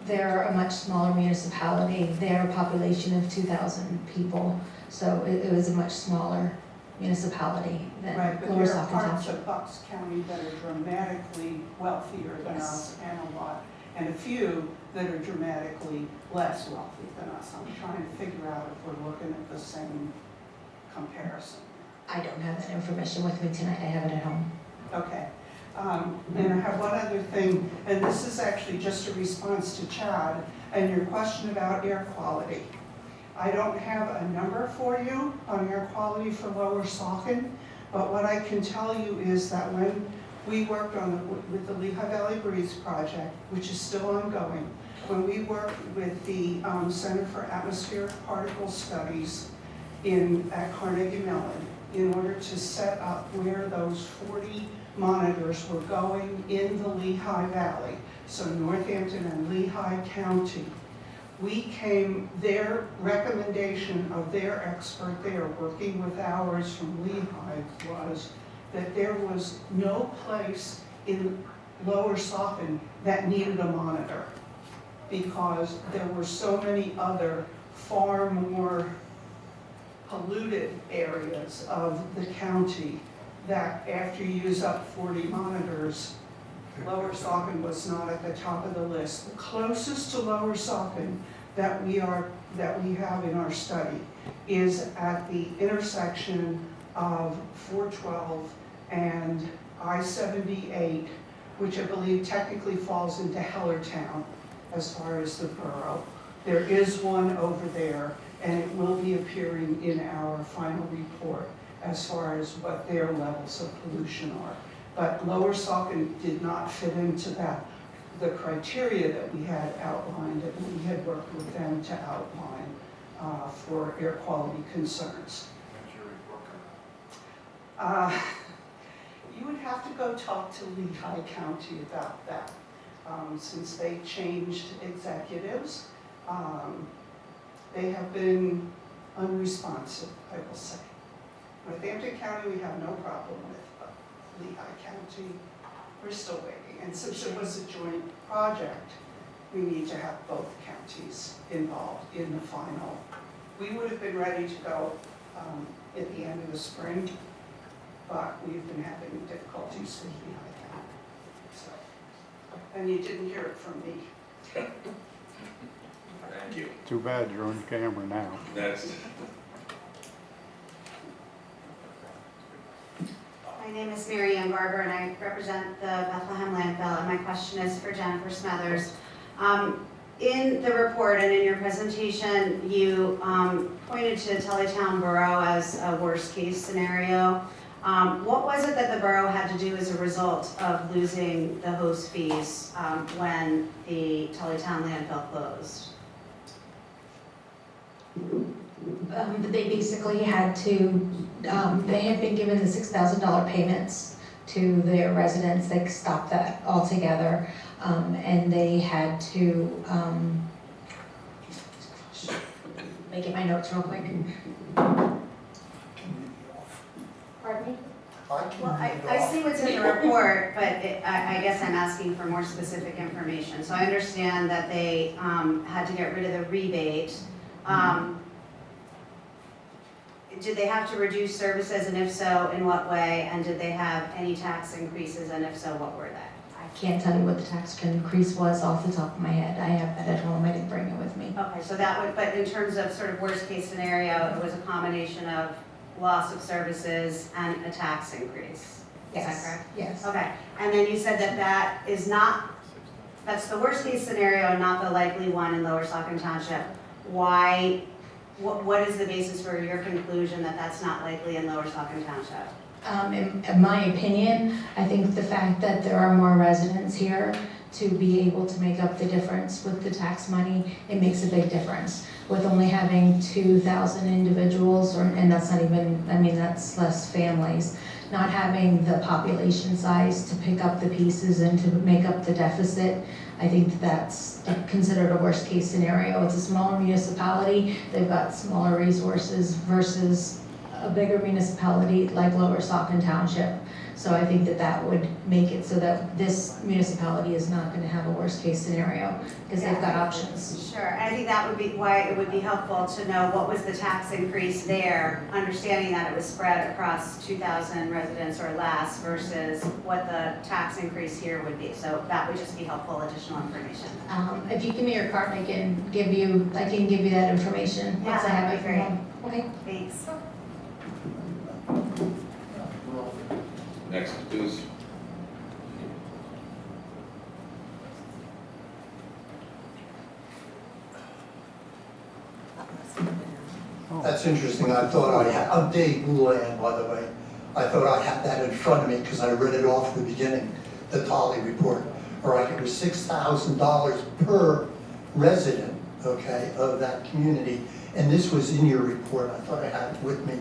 [SPEAKER 7] They're a much smaller municipality. They're a population of 2,000 people, so it was a much smaller municipality than
[SPEAKER 19] Right, but
[SPEAKER 7] Lower
[SPEAKER 19] there are
[SPEAKER 7] Saucon
[SPEAKER 19] parts
[SPEAKER 7] Township.
[SPEAKER 19] of Bucks County that are dramatically wealthier than us and a lot, and a few that are dramatically less wealthy than us. I'm trying to figure out if we're looking at the same comparison.
[SPEAKER 7] I don't have that information with me tonight. I have it at home.
[SPEAKER 19] Okay. And I have one other thing, and this is actually just a response to Chad and your question about air quality. I don't have a number for you on air quality for Lower Saucon, but what I can tell you is that when we worked with the Lehigh Valley Breeze Project, which is still ongoing, when we worked with the Center for Atmospheric Particle Studies at Carnegie Mellon, in order to set up where those 40 monitors were going in the Lehigh Valley, so Northampton and Lehigh County, their recommendation of their expert there, working with ours from Lehigh, was that there was no place in Lower Saucon that needed a monitor, because there were so many other far more polluted areas of the county that after you use up 40 monitors, Lower Saucon was not at the top of the list. The closest to Lower Saucon that we have in our study is at the intersection of 412 and I-78, which I believe technically falls into Hellertown as far as the borough. There is one over there, and it will be appearing in our final report as far as what their levels of pollution are. But Lower Saucon did not fit into the criteria that we had outlined, and we had worked with them to outline for air quality concerns. You would have to go talk to Lehigh County about that, since they changed executives. They have been unresponsive, I will say. Northampton County we have no problem with, but Lehigh County, we're still waiting. And since it was a joint project, we need to have both counties involved in the final. We would have been ready to go at the end of the spring, but we've been having difficulties with that. So, and you didn't hear it from me.
[SPEAKER 3] Thank you.
[SPEAKER 4] Too bad you're on camera now.
[SPEAKER 3] Next.
[SPEAKER 20] My name is Mary Ann Barber, and I represent the Bethlehem Landfill, and my question is for Jennifer Smothers. In the report and in your presentation, you pointed to Tullytown Borough as a worst-case scenario. What was it that the borough had to do as a result of losing the host fees when the Tullytown landfill closed?
[SPEAKER 7] They basically had to, they had been given the $6,000 payments to their residents. They stopped that altogether, and they had to, let me get my notes real quick. Pardon me?
[SPEAKER 20] Well, I see what's in the report, but I guess I'm asking for more specific information. So I understand that they had to get rid of the rebate. Did they have to reduce services, and if so, in what way? And did they have any tax increases, and if so, what were they?
[SPEAKER 7] I can't tell you what the tax increase was off the top of my head. I have that at home, I didn't bring it with me.
[SPEAKER 20] Okay, so that would, but in terms of sort of worst case scenario, it was a combination of loss of services and a tax increase. Is that correct?
[SPEAKER 7] Yes.
[SPEAKER 20] Okay, and then you said that that is not, that's the worst case scenario and not the likely one in Lower Saucon Township. Why, what is the basis for your conclusion that that's not likely in Lower Saucon Township?
[SPEAKER 7] In my opinion, I think the fact that there are more residents here to be able to make up the difference with the tax money, it makes a big difference. With only having 2,000 individuals, and that's not even, I mean, that's less families, not having the population size to pick up the pieces and to make up the deficit, I think that's considered a worst case scenario. It's a smaller municipality, they've got smaller resources versus a bigger municipality like Lower Saucon Township. So I think that that would make it so that this municipality is not going to have a worst case scenario because they've got options.
[SPEAKER 20] Sure, and I think that would be why it would be helpful to know what was the tax increase there, understanding that it was spread across 2,000 residents or less versus what the tax increase here would be. So that would just be helpful additional information.
[SPEAKER 7] If you give me your card, I can give you that information once I have it from home. Okay.
[SPEAKER 20] Thanks.
[SPEAKER 3] Next, please.
[SPEAKER 5] That's interesting. I thought I had, I'm Dave Boulan, by the way. I thought I had that in front of me because I read it off at the beginning, the Tolley report. All right, it was $6,000 per resident, okay, of that community. And this was in your report. I thought I had it with me.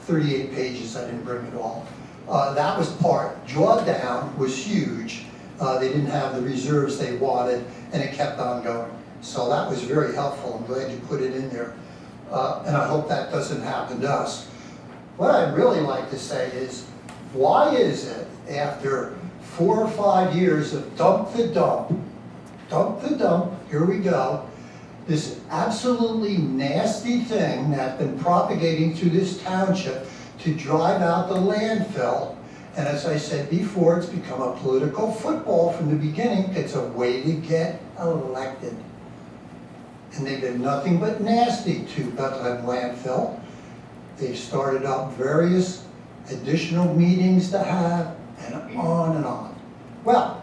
[SPEAKER 5] 38 pages, I didn't bring it all. That was part. Drawdown was huge. They didn't have the reserves they wanted, and it kept on going. So that was very helpful. I'm glad you put it in there. And I hope that doesn't happen to us. What I'd really like to say is, why is it after 4 or 5 years of dump the dump, here we go, this absolutely nasty thing that's been propagating through this township to drive out the landfill, and as I said before, it's become a political football from the beginning. It's a way to get elected. And they've been nothing but nasty to Bethlehem Landfill. They've started up various additional meetings to have, and on and on. Well,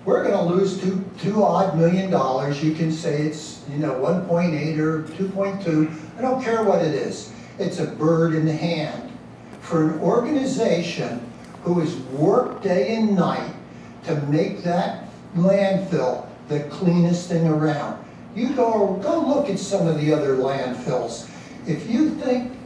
[SPEAKER 5] we're going to lose two odd million dollars. You can say it's 1.8 or 2.2. I don't care what it is. It's a bird in the hand for an organization who has worked day and night to make that landfill the cleanest thing around. You go look at some of the other landfills. If you think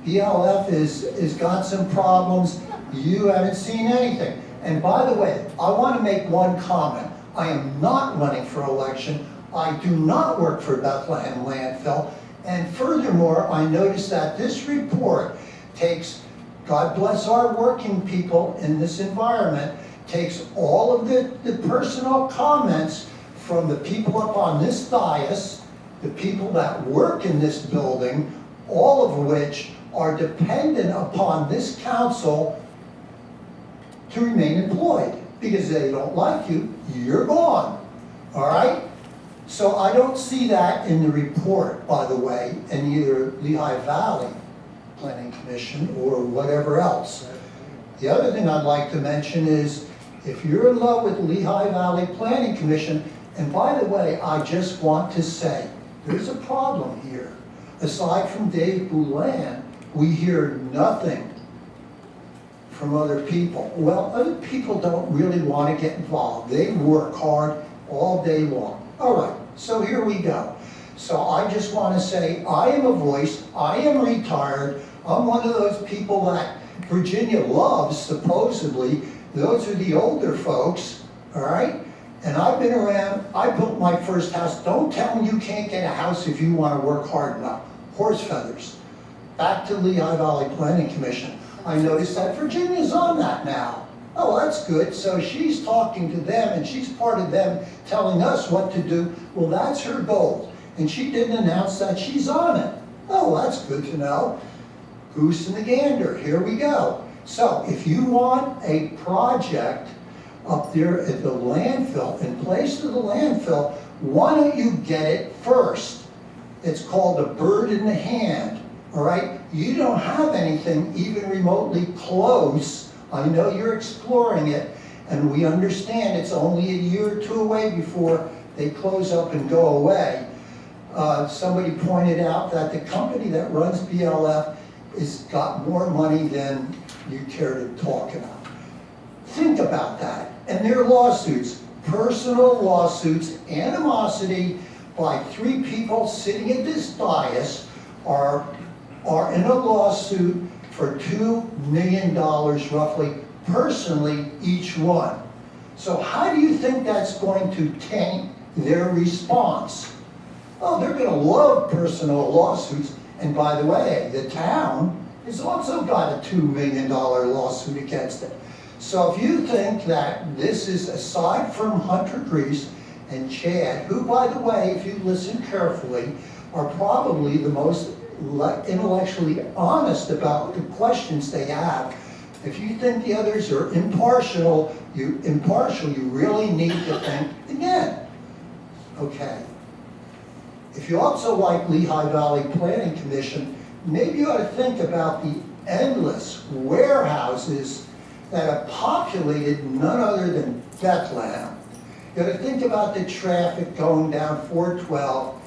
[SPEAKER 5] BLF is got some problems, you haven't seen anything. And by the way, I want to make one comment. I am not running for election. I do not work for Bethlehem Landfill. And furthermore, I noticed that this report takes, God bless our working people in this environment, takes all of the personal comments from the people up on this dais, the people that work in this building, all of which are dependent upon this council to remain employed. Because they don't like you, you're gone, all right? So I don't see that in the report, by the way, in either Lehigh Valley Planning Commission or whatever else. The other thing I'd like to mention is, if you're in love with Lehigh Valley Planning Commission, and by the way, I just want to say, there's a problem here. Aside from Dave Boulin, we hear nothing from other people. Well, other people don't really want to get involved. They work hard all day long. All right, so here we go. So I just want to say, I am a voice, I am retired, I'm one of those people that Virginia loves, supposedly. Those are the older folks, all right? And I've been around, I built my first house. Don't tell me you can't get a house if you want to work hard enough. Horse feathers. Back to Lehigh Valley Planning Commission. I noticed that Virginia's on that now. Oh, that's good. So she's talking to them and she's part of them telling us what to do. Well, that's her goal. And she didn't announce that she's on it. Oh, that's good to know. Goose and the gander, here we go. So if you want a project up there at the landfill, in place of the landfill, why don't you get it first? It's called a bird in the hand, all right? You don't have anything even remotely close. I know you're exploring it, and we understand it's only a year or two away before they close up and go away. Somebody pointed out that the company that runs BLF has got more money than you care to talk about. Think about that. And their lawsuits, personal lawsuits, animosity by 3 people sitting at this dais are in a lawsuit for $2 million roughly, personally, each one. So how do you think that's going to taint their response? Oh, they're going to love personal lawsuits. And by the way, the town has also got a $2 million lawsuit against it. So if you think that this is, aside from Hunter Grease and Chad, who, by the way, if you listen carefully, are probably the most intellectually honest about the questions they have. If you think the others are impartial, you really need to think again. Okay. If you also like Lehigh Valley Planning Commission, maybe you ought to think about the endless warehouses that have populated none other than Bethlehem. You ought to think about the traffic going down 412,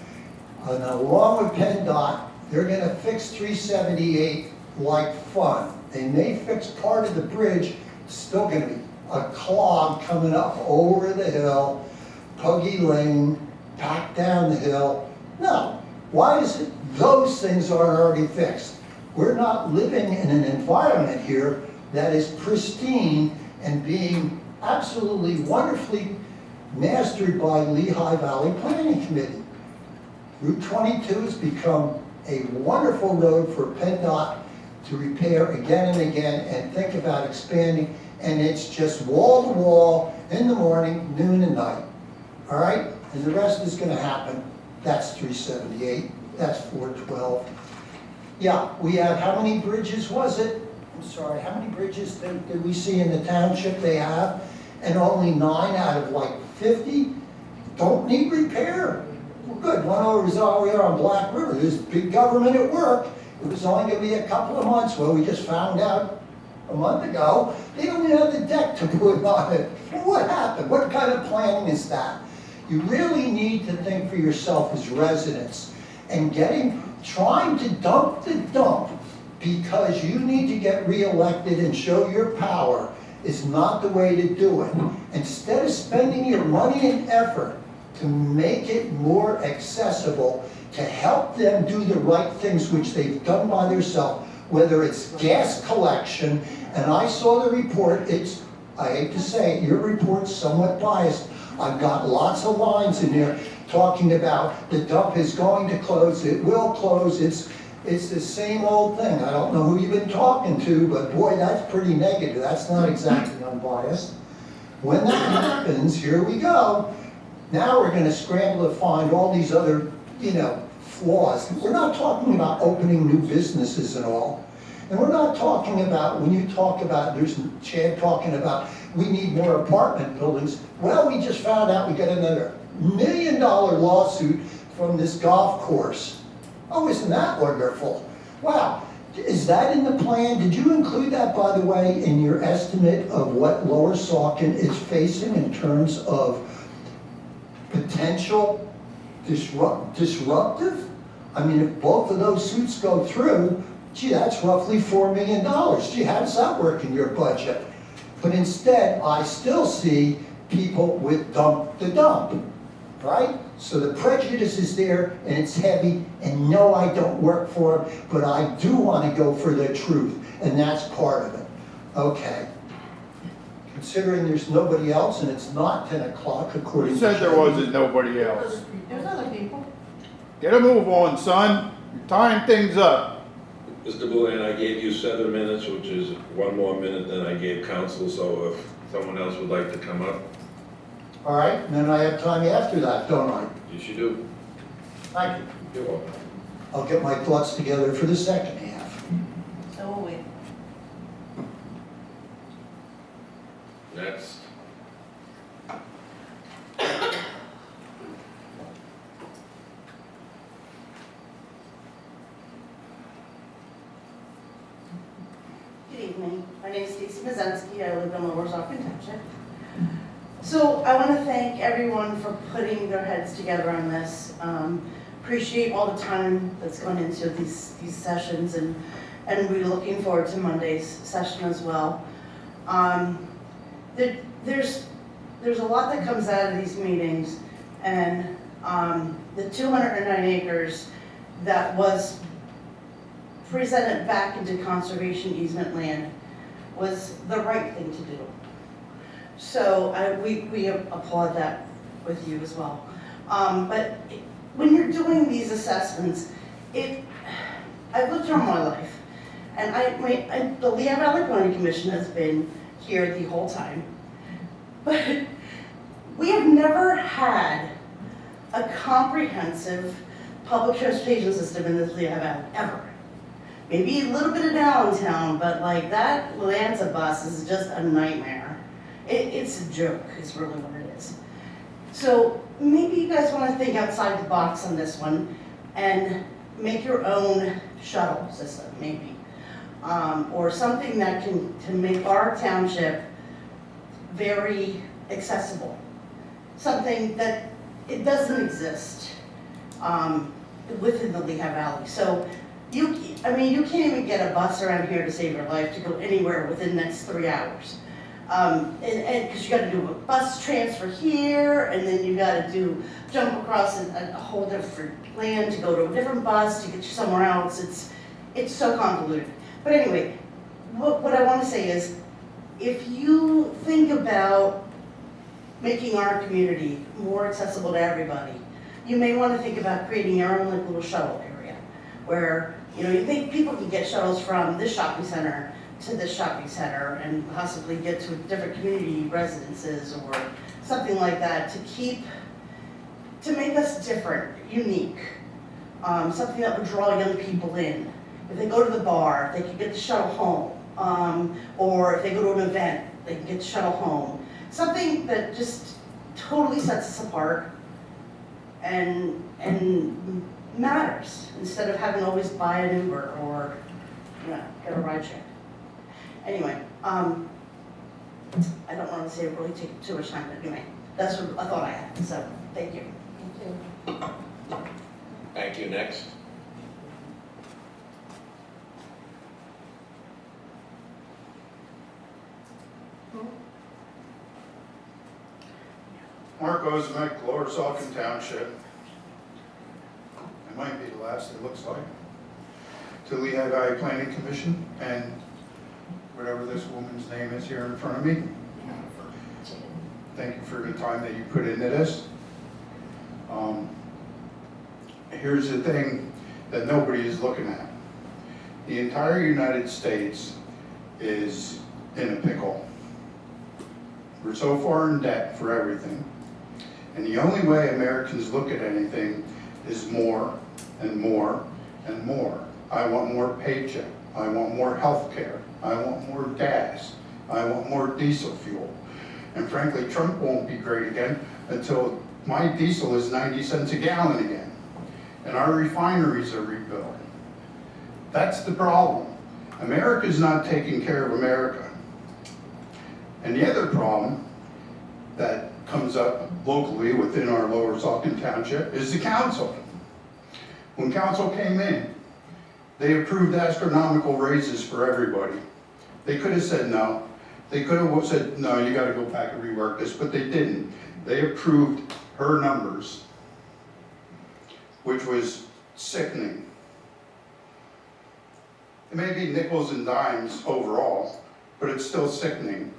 [SPEAKER 5] and along with PennDOT, they're going to fix 378 like fun. They may fix part of the bridge, it's still going to be a clog coming up over the hill, Puggy Lane, back down the hill. No, why is it those things aren't already fixed? We're not living in an environment here that is pristine and being absolutely wonderfully mastered by Lehigh Valley Planning Committee. Route 22 has become a wonderful road for PennDOT to repair again and again and think about expanding, and it's just wall to wall in the morning, noon and night. All right? And the rest is going to happen. That's 378, that's 412. Yeah, we have, how many bridges was it? I'm sorry, how many bridges did we see in the township they have? And only 9 out of like 50 don't need repair. Well, good, one over there on Black River, there's big government at work. It was only going to be a couple of months. Well, we just found out a month ago, they don't even have the deck to put on it. Well, what happened? What kind of planning is that? You really need to think for yourself as residents and trying to dump the dump because you need to get reelected and show your power is not the way to do it. Instead of spending your money and effort to make it more accessible, to help them do the right things which they've done by themselves, whether it's gas collection, and I saw the report, I hate to say it, your report's somewhat biased. I've got lots of lines in there talking about the dump is going to close, it will close, it's the same old thing. I don't know who you've been talking to, but boy, that's pretty negative. That's not exactly unbiased. When that happens, here we go. Now we're going to scramble to find all these other, flaws. We're not talking about opening new businesses and all. And we're not talking about, when you talk about, there's Chad talking about, we need more apartment buildings. Well, we just found out we got another $1 million lawsuit from this golf course. Oh, isn't that wonderful? Wow. Is that in the plan? Did you include that, by the way, in your estimate of what Lower Saucon is facing in terms of potential disruptive? I mean, if both of those suits go through, gee, that's roughly $4 million. Gee, how does that work in your budget? But instead, I still see people with dump the dump, right? So the prejudice is there, and it's heavy, and no, I don't work for them, but I do want to go for the truth, and that's part of it. Okay. Considering there's nobody else, and it's not 10 o'clock according
[SPEAKER 21] Who
[SPEAKER 5] to...
[SPEAKER 21] said there wasn't nobody else?
[SPEAKER 12] There's other people.
[SPEAKER 21] Get a move on, son. You're tying things up.
[SPEAKER 8] Mr. Boulan, I gave you 7 minutes, which is 1 more minute than I gave council, so if someone else would like to come up.
[SPEAKER 5] All right, and then I have time after that, don't I?
[SPEAKER 8] Yes, you do.
[SPEAKER 5] Thank you.
[SPEAKER 8] You're welcome.
[SPEAKER 5] I'll get my thoughts together for the second half.
[SPEAKER 12] So will we.
[SPEAKER 8] Next.
[SPEAKER 22] Good evening. My name is Stacey Mazensky. I live in Lower Saucon Township. So I want to thank everyone for putting their heads together on this. Appreciate all the time that's gone into these sessions, and we're looking forward to Monday's session as well. There's a lot that comes out of these meetings, and the 209 acres that was presented back into conservation easement land was the right thing to do. So we applaud that with you as well. But when you're doing these assessments, I've lived here all my life, and the Lehigh Valley Planning Commission has been here the whole time. But we have never had a comprehensive public transportation system in this Lehigh Valley, ever. Maybe a little bit of Allentown, but like that Lanza bus is just a nightmare. It's a joke, is really what it is. So maybe you guys want to think outside the box on this one and make your own shuttle system, maybe. Or something that can make our township very accessible. Something that it doesn't exist within the Lehigh Valley. So you can't even get a bus around here to save your life to go anywhere within the next 3 hours. And because you got to do a bus transfer here, and then you got to jump across a whole different land to go to a different bus to get you somewhere else. It's so convoluted. But anyway, what I want to say is, if you think about making our community more accessible to everybody, you may want to think about creating your own like little shuttle area, where you think people can get shuttles from this shopping center to this shopping center and possibly get to different community residences or something like that to make us different, unique, something that would draw young people in. If they go to the bar, they can get the shuttle home, or if they go to an event, they can get the shuttle home. Something that just totally sets us apart and matters, instead of having to always buy an Uber or get a ride share. Anyway, I don't want to say it really take too much time, but anyway, that's what I thought I had, so thank you.
[SPEAKER 12] Thank you.
[SPEAKER 8] Thank you. Next.
[SPEAKER 21] Mark Ozimek, Lower Saucon Township. I might be the last, it looks like. To Lehigh Valley Planning Commission, and whatever this woman's name is here in front of me. Thank you for the time that you put into this. Here's the thing that nobody is looking at. The entire United States is in a pickle. We're so far in debt for everything. And the only way Americans look at anything is more and more and more. I want more paycheck. I want more health care. I want more gas. I want more diesel fuel. And frankly, Trump won't be great again until my diesel is 90 cents a gallon again. And our refineries are rebuilt. That's the problem. America's not taking care of America. And the other problem that comes up locally within our Lower Saucon Township is the council. When council came in, they approved astronomical raises for everybody. They could have said no. They could have said, no, you gotta go back and rework this, but they didn't. They approved her numbers, which was sickening. It may be nickels and dimes overall, but it's still sickening.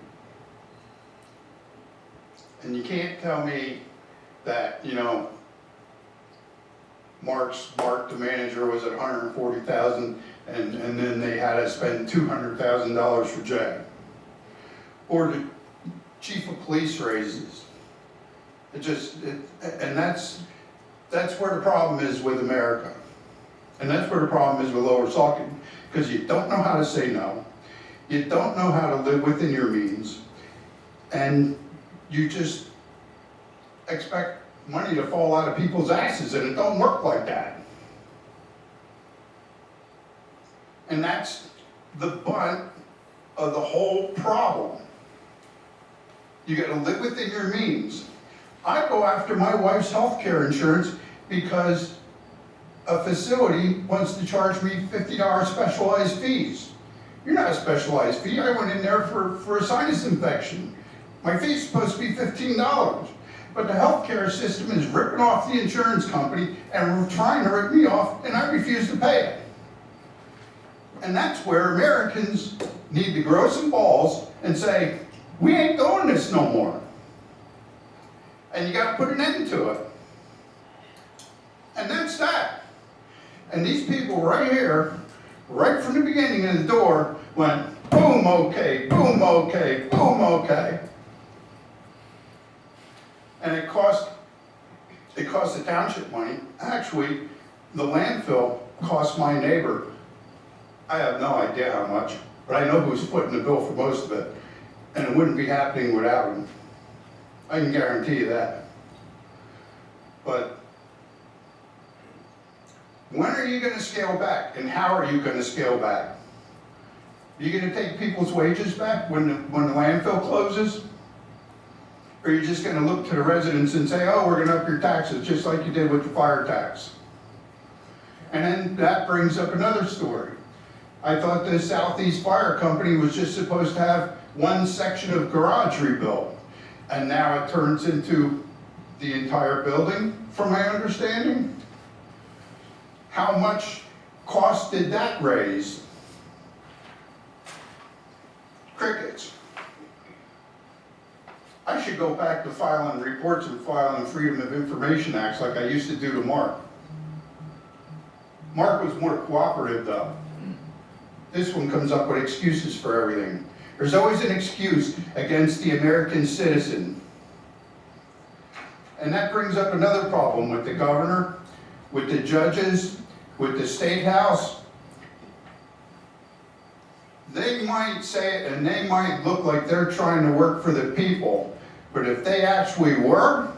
[SPEAKER 21] And you can't tell me that, you know, Mark, the manager, was at $140,000 and then they had to spend $200,000 for Jay. Or the chief of police raises. And that's where the problem is with America. And that's where the problem is with Lower Saucon, because you don't know how to say no. You don't know how to live within your means. And you just expect money to fall out of people's asses, and it don't work like that. And that's the butt of the whole problem. You gotta live within your means. I go after my wife's health care insurance because a facility wants to charge me $50 specialized fees. You're not a specialized fee. I went in there for a sinus infection. My fee's supposed to be $15. But the healthcare system is ripping off the insurance company and trying to rip me off, and I refuse to pay it. And that's where Americans need to grow some balls and say, we ain't doing this no more. And you gotta put an end to it. And that's that. And these people right here, right from the beginning of the door, went boom, okay, boom, okay, boom, okay. And it cost the township money. Actually, the landfill cost my neighbor, I have no idea how much, but I know who's footing the bill for most of it. And it wouldn't be happening without him. I can guarantee you that. But when are you gonna scale back, and how are you gonna scale back? Are you gonna take people's wages back when the landfill closes? Or are you just gonna look to the residents and say, oh, we're gonna up your taxes, just like you did with the fire tax? And then that brings up another story. I thought the Southeast Fire Company was just supposed to have one section of garage rebuilt. And now it turns into the entire building, from my understanding. How much cost did that raise? Crickets. I should go back to filing reports and filing Freedom of Information Acts like I used to do to Mark. Mark was more cooperative though. This one comes up with excuses for everything. There's always an excuse against the American citizen. And that brings up another problem with the governor, with the judges, with the state house. They might say it and they might look like they're trying to work for the people, but if they actually were,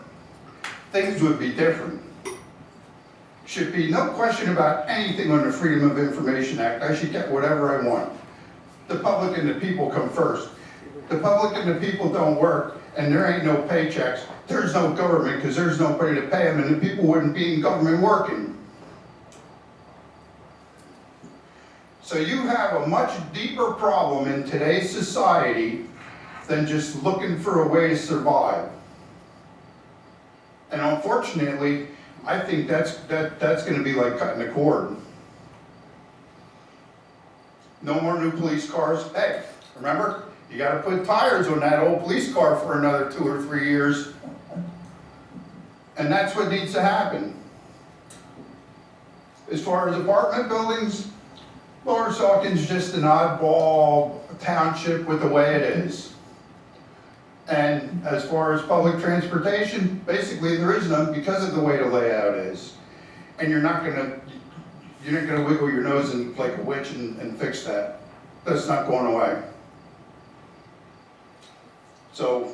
[SPEAKER 21] things would be different. Should be no question about anything on the Freedom of Information Act. I should get whatever I want. The public and the people come first. The public and the people don't work, and there ain't no paychecks. There's no government because there's nobody to pay them, and the people wouldn't be in government working. So you have a much deeper problem in today's society than just looking for a way to survive. And unfortunately, I think that's going to be like cutting the cord. No more new police cars. Hey, remember, you got to put tires on that old police car for another 2 or 3 years. And that's what needs to happen. As far as apartment buildings, Lower Saucon's just an oddball township with the way it is. And as far as public transportation, basically there is none because of the way the layout is. and you're not gonna wiggle your nose like a witch and fix that. That's not going away. So,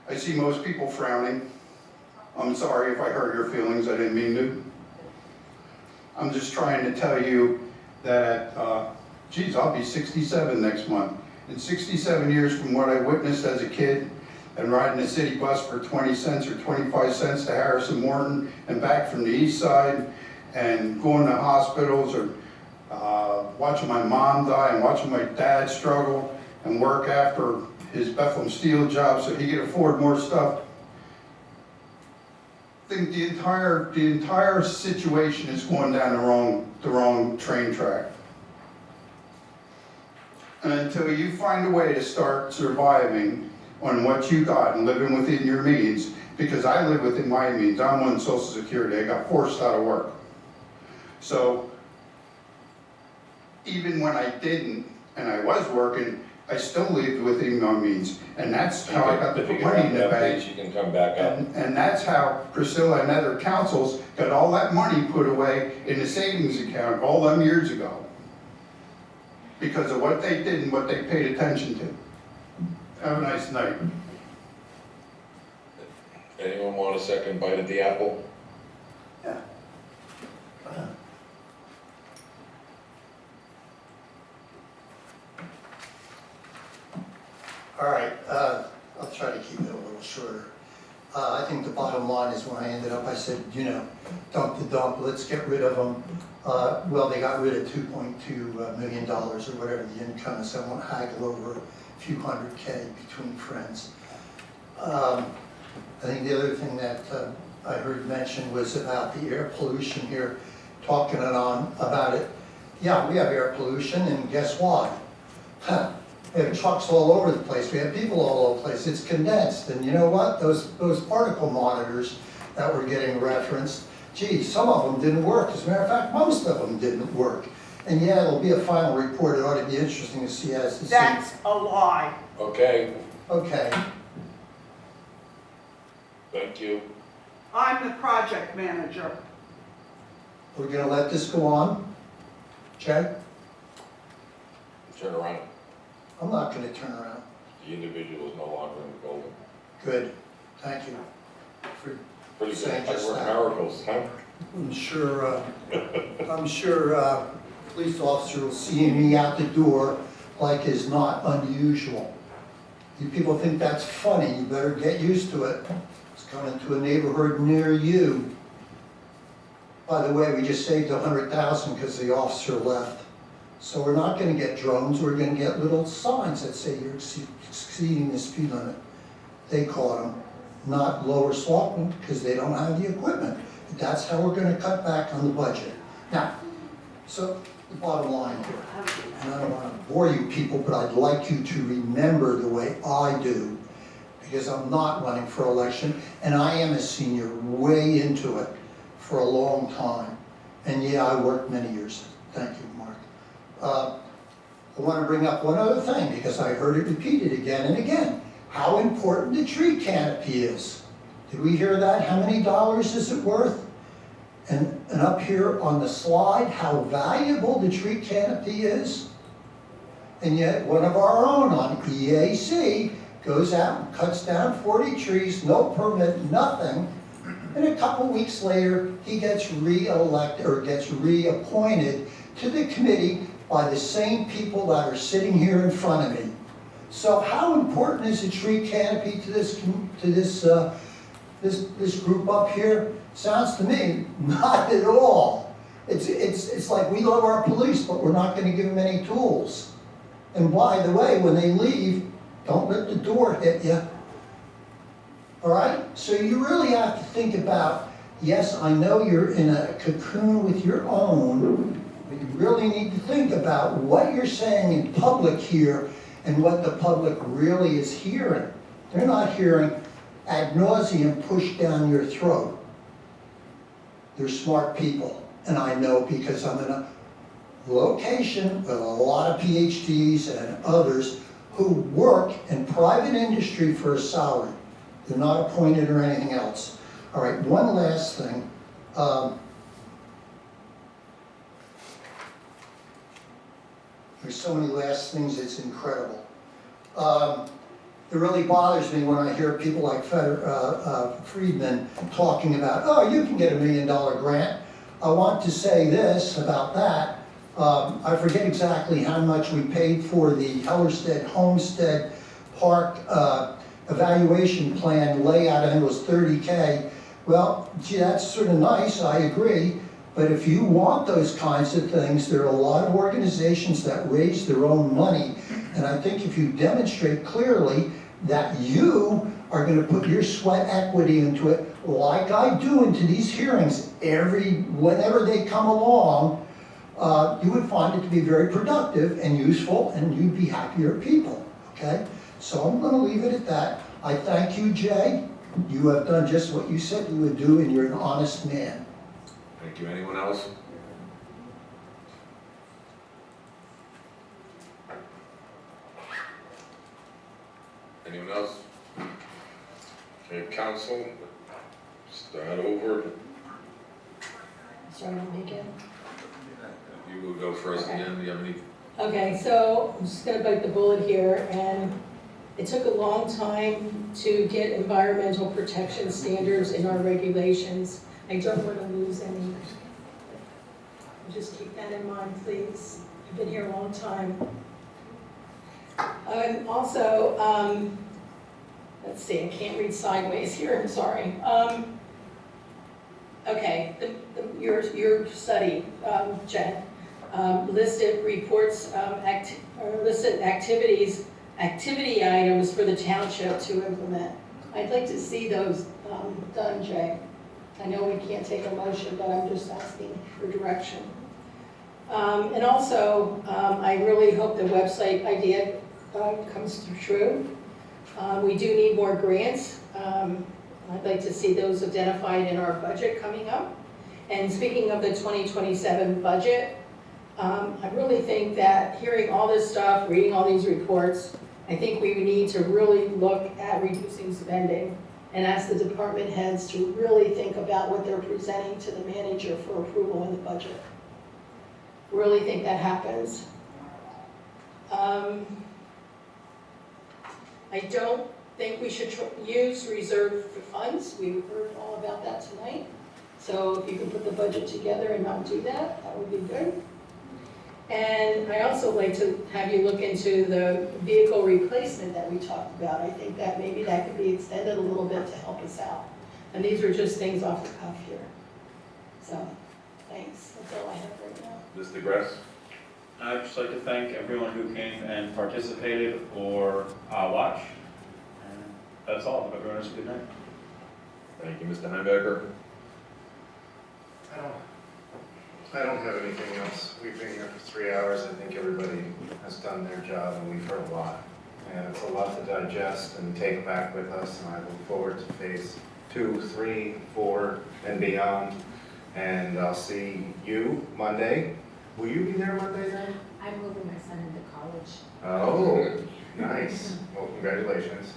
[SPEAKER 21] I see most people frowning. I'm sorry if I hurt your feelings, I didn't mean to. I'm just trying to tell you that, geez, I'll be 67 next month. In 67 years from what I witnessed as a kid, and riding a city bus for 20 cents or 25 cents to Harrison Morton and back from the east side, and going to hospitals, or watching my mom die and watching my dad struggle and work after his Bethlehem Steel job so he could afford more stuff. I think the entire situation is going down the wrong train track. And until you find a way to start surviving on what you got and living within your means, because I live within my means. I'm on Social Security. I got forced out of work. So even when I didn't, and I was working, I still lived within my means. And that's how I got to put money in the bank.
[SPEAKER 8] You can come back up.
[SPEAKER 21] And that's how Priscilla and other councils got all that money put away in the savings account all them years ago. Because of what they did and what they paid attention to. Have a nice night.
[SPEAKER 8] Anyone want a second bite at the apple?
[SPEAKER 21] Yeah.
[SPEAKER 5] All right, I'll try to keep it a little shorter. I think the bottom line is when I ended up, I said, you know, dump the dump, let's get rid of them. Well, they got rid of $2.2 million or whatever the income is. I won't haggle over a few hundred K between friends. I think the other thing that I heard mentioned was about the air pollution here, talking on about it. Yeah, we have air pollution, and guess what? We have trucks all over the place. We have people all over the place. It's condensed, and you know what? Those particle monitors that were getting referenced, geez, some of them didn't work. As a matter of fact, most of them didn't work. And yeah, it'll be a final report. It ought to be interesting to see as to see.
[SPEAKER 19] That's a lie.
[SPEAKER 8] Okay,
[SPEAKER 5] Okay.
[SPEAKER 8] thank you.
[SPEAKER 19] I'm the project manager.
[SPEAKER 5] We're gonna let this go on? Jay?
[SPEAKER 8] Turn around.
[SPEAKER 5] I'm not gonna turn around.
[SPEAKER 8] The individual is no longer in the building.
[SPEAKER 5] Good. Thank you for
[SPEAKER 8] Pretty
[SPEAKER 5] saying
[SPEAKER 8] good. I
[SPEAKER 5] just
[SPEAKER 8] work
[SPEAKER 5] that.
[SPEAKER 8] miracles, huh?
[SPEAKER 5] I'm sure police officer will see me out the door like is not unusual. You people think that's funny, you better get used to it. It's coming to a neighborhood near you. By the way, we just saved $100,000 because the officer left. So we're not gonna get drones, we're gonna get little signs that say you're exceeding the speed limit. They caught them, not Lower Swanton, because they don't have the equipment. That's how we're gonna cut back on the budget. Now, so the bottom line here, and I don't wanna bore you people, but I'd like you to remember the way I do, because I'm not running for election, and I am a senior, way into it for a long time. And yeah, I worked many years. Thank you, Mark. I want to bring up one other thing, because I heard it repeated again and again. How important the tree canopy is. Did we hear that? How many dollars is it worth? And up here on the slide, how valuable the tree canopy is. And yet one of our own on EAC goes out and cuts down 40 trees, no permit, nothing. And a couple weeks later, he gets re-elected or gets reappointed to the committee by the same people that are sitting here in front of me. So how important is a tree canopy to this group up here? Sounds to me not at all. It's like we love our police, but we're not going to give them any tools. And by the way, when they leave, don't let the door hit you. All right? So you really have to think about, yes, I know you're in a cocoon with your own, but you really need to think about what you're saying in public here and what the public really is hearing. They're not hearing ad nauseum pushed down your throat. They're smart people, and I know because I'm in a location with a lot of PhDs and others who work in private industry for a salary. They're not appointed or anything else. All right, one last thing. There's so many last things, it's incredible. It really bothers me when I hear people like Friedman talking about, oh, you can get $1 million grant. I want to say this about that. I forget exactly how much we paid for the Hellerstedt Homestead Park evaluation plan layout, and it was $30K. Well, gee, that's sort of nice, I agree. But if you want those kinds of things, there are a lot of organizations that raise their own money. And I think if you demonstrate clearly that you are going to put your sweat equity into it, like I do into these hearings whenever they come along, you would find it to be very productive and useful, and you'd be happier people, okay? So I'm going to leave it at that. I thank you, Jay. You have done just what you said you would do, and you're an honest man.
[SPEAKER 3] Thank you. Anyone else? Anyone else? Okay, council, start over.
[SPEAKER 9] Starting on me again?
[SPEAKER 3] You will go first again. Do you have any?
[SPEAKER 9] Okay, so I'm just gonna bite the bullet here, and it took a long time to get environmental protection standards in our regulations. I don't want to lose any. Just keep that in mind, please. I've been here a long time. Also, let's see, I can't read sideways here, I'm sorry. Okay, your study, Jen, listed reports, listed activity items for the township to implement. I'd like to see those done, Jay. I know we can't take a motion, but I'm just asking for direction. And also, I really hope the website idea comes true. We do need more grants. I'd like to see those identified in our budget coming up. And speaking of the 2027 budget, I really think that hearing all this stuff, reading all these reports, I think we need to really look at reducing spending and ask the department heads to really think about what they're presenting to the manager for approval in the budget. Really think that happens. I don't think we should use reserve funds. We heard all about that tonight. So if you can put the budget together and not do that, that would be good. And I also like to have you look into the vehicle replacement that we talked about. I think that maybe that could be extended a little bit to help us out. And these are just things off the cuff here. So, thanks. That's all I have right now.
[SPEAKER 3] Mr. Gress?
[SPEAKER 10] I'd just like to thank everyone who came and participated or watched. And that's all. Hope everyone has a good night.
[SPEAKER 3] Thank you, Mr. Heimberger.
[SPEAKER 11] I don't have anything else. We've been here for 3 hours. I think everybody has done their job, and we've heard a lot. And it's a lot to digest and take back with us, and I look forward to phase 2, 3, 4, and beyond. And I'll see you Monday. Will you be there Monday then?
[SPEAKER 2] I'm moving my son into college.
[SPEAKER 11] Oh, nice. Well, congratulations.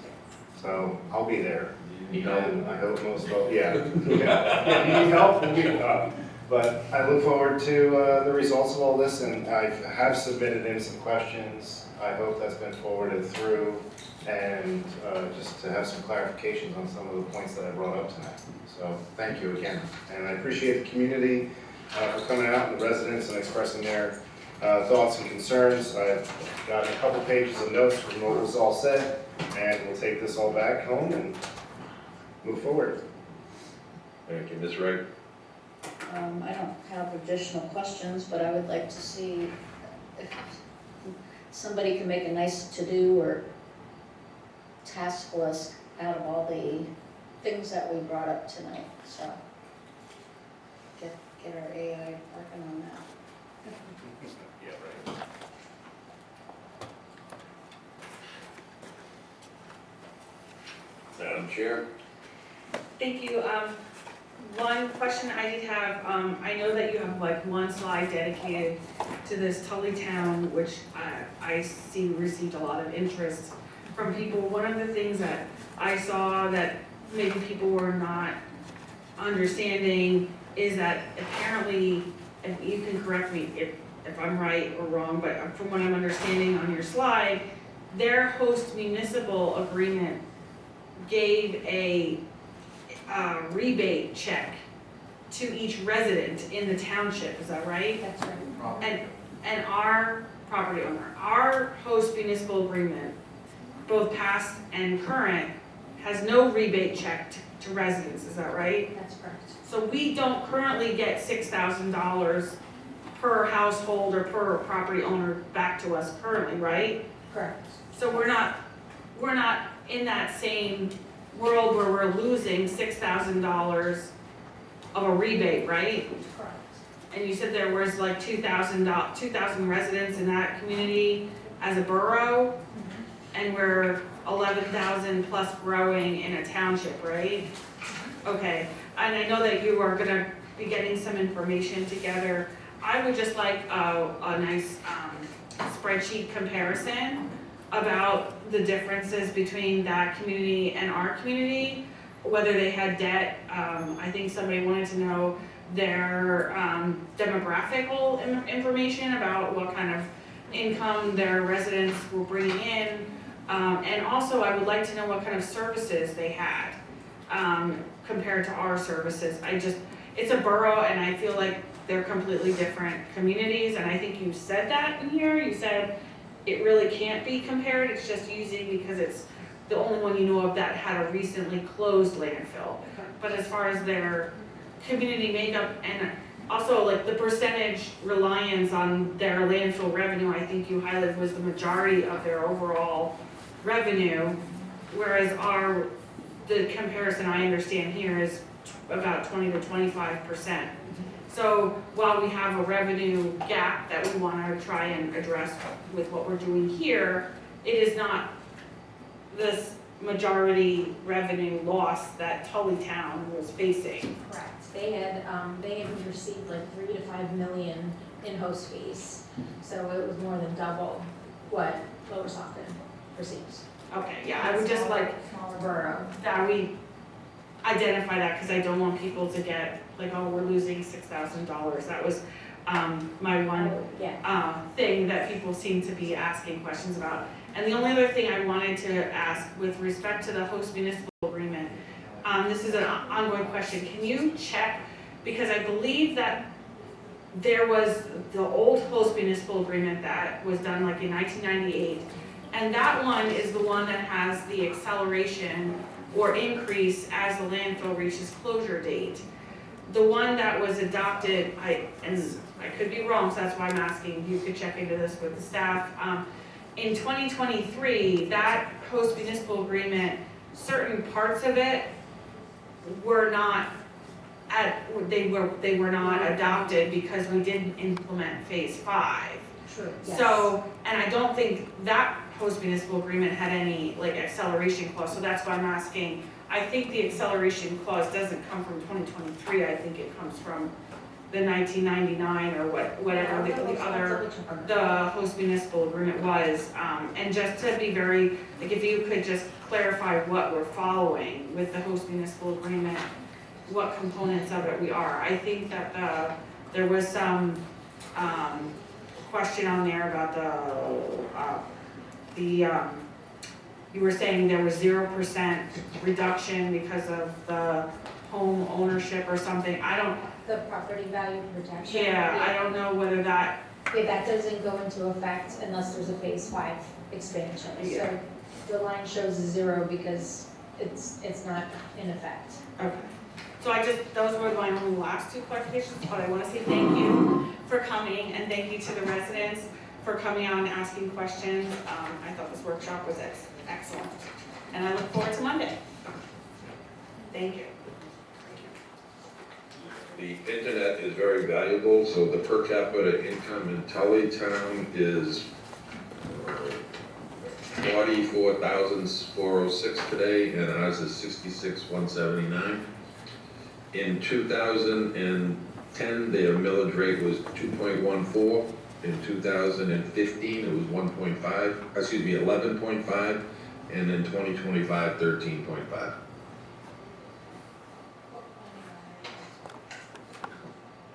[SPEAKER 11] So I'll be there.
[SPEAKER 3] You need help?
[SPEAKER 11] And I hope most of, yeah. Yeah, you need help? We'll get it up. But I look forward to the results of all this, and I have submitted in some questions. I hope that's been forwarded through, and just to have some clarifications on some of the points that I brought up tonight. So thank you again. And I appreciate the community for coming out, and the residents, and expressing their thoughts and concerns. I've got a couple pages of notes from what was all said, and we'll take this all back home and move forward.
[SPEAKER 3] Thank you, Ms. Wright.
[SPEAKER 12] I don't have additional questions, but I would like to see if somebody can make a nice to-do or task list out of all the things that we brought up tonight. So get our AI working on that.
[SPEAKER 3] Yeah, right. Madam Chair?
[SPEAKER 1] Thank you. One question I did have, I know that you have like one slide dedicated to this Tullytown, which I see received a lot of interest from people. One of the things that I saw that maybe people were not understanding is that apparently, if you can correct me, if if I'm right or wrong, but from what I'm understanding on your slide, their host municipal agreement gave a rebate check to each resident in the township, is that right?
[SPEAKER 7] That's right.
[SPEAKER 1] And our property owner, our host municipal agreement, both past and current, has no rebate check to residents, is that right?
[SPEAKER 7] That's correct.
[SPEAKER 1] So we don't currently get $6,000 per household or per property owner back to us currently, right?
[SPEAKER 7] Correct.
[SPEAKER 1] So we're not in that same world where we're losing $6,000 of a rebate, right?
[SPEAKER 7] Correct.
[SPEAKER 1] And you said there was like 2,000 residents in that community as a borough, and we're 11,000 plus growing in a township, right? Okay, and I know that you are gonna be getting some information together. I would just like a nice spreadsheet comparison about the differences between that community and our community, whether they had debt. I think somebody wanted to know their demographical information about what kind of income their residents were bringing in. And also I would like to know what kind of services they had compared to our services. It's a borough and I feel like they're completely different communities, and I think you said that in here. You said it really can't be compared, it's just using because it's the only one you know of that had a recently closed landfill. But as far as their community makeup and also like the percentage reliance on their landfill revenue, I think you highlighted was the majority of their overall revenue, whereas the comparison I understand here is about 20 to 25%. So while we have a revenue gap that we want to try and address with what we're doing here, it is not this majority revenue loss that Tully Town was facing.
[SPEAKER 7] Correct. They had received like 3 to 5 million in host fees, so it was more than double what Lower Saucon receives.
[SPEAKER 1] Okay, yeah, I would just like
[SPEAKER 7] Smaller borough.
[SPEAKER 1] that we identify that, because I don't want people to get like, oh, we're losing $6,000. That was my one thing that people seem to be asking questions about. And the only other thing I wanted to ask with respect to the host municipal agreement, this is an ongoing question. Can you check, because I believe that there was the old host municipal agreement that was done like in 1998, and that one is the one that has the acceleration or increase as the landfill reaches closure date. The one that was adopted, and I could be wrong, so that's why I'm asking, you could check into this with the staff. In 2023, that host municipal agreement, certain parts of it were not they were not adopted because we didn't implement phase 5.
[SPEAKER 7] True. Yes.
[SPEAKER 1] So, and I don't think that host municipal agreement had any like acceleration clause, so that's why I'm asking. I think the acceleration clause doesn't come from 2023, I think it comes from the 1999 or whatever the host municipal agreement was. And just to be very, like if you could just clarify what we're following with the host municipal agreement, what components of it we are. I think that there was some question on there about you were saying there was 0% reduction because of the home ownership or something.
[SPEAKER 7] The property value protection.
[SPEAKER 1] Yeah, I don't know whether that.
[SPEAKER 7] Yeah, that doesn't go into effect unless there's a phase 5 expansion.
[SPEAKER 1] Yeah.
[SPEAKER 7] So the line shows a 0 because it's not in effect.
[SPEAKER 1] Okay. So those were my only last 2 clarifications, but I want to say thank you for coming and thank you to the residents for coming out and asking questions. I thought this workshop was excellent. And I look forward to Monday. Thank you.
[SPEAKER 8] The internet is very valuable, so the per capita income in Tully Town is $44,406 today, and ours is $66,179. In 2010, their millage rate was 2.14. In 2015, it was 11.5, and in 2025, 13.5.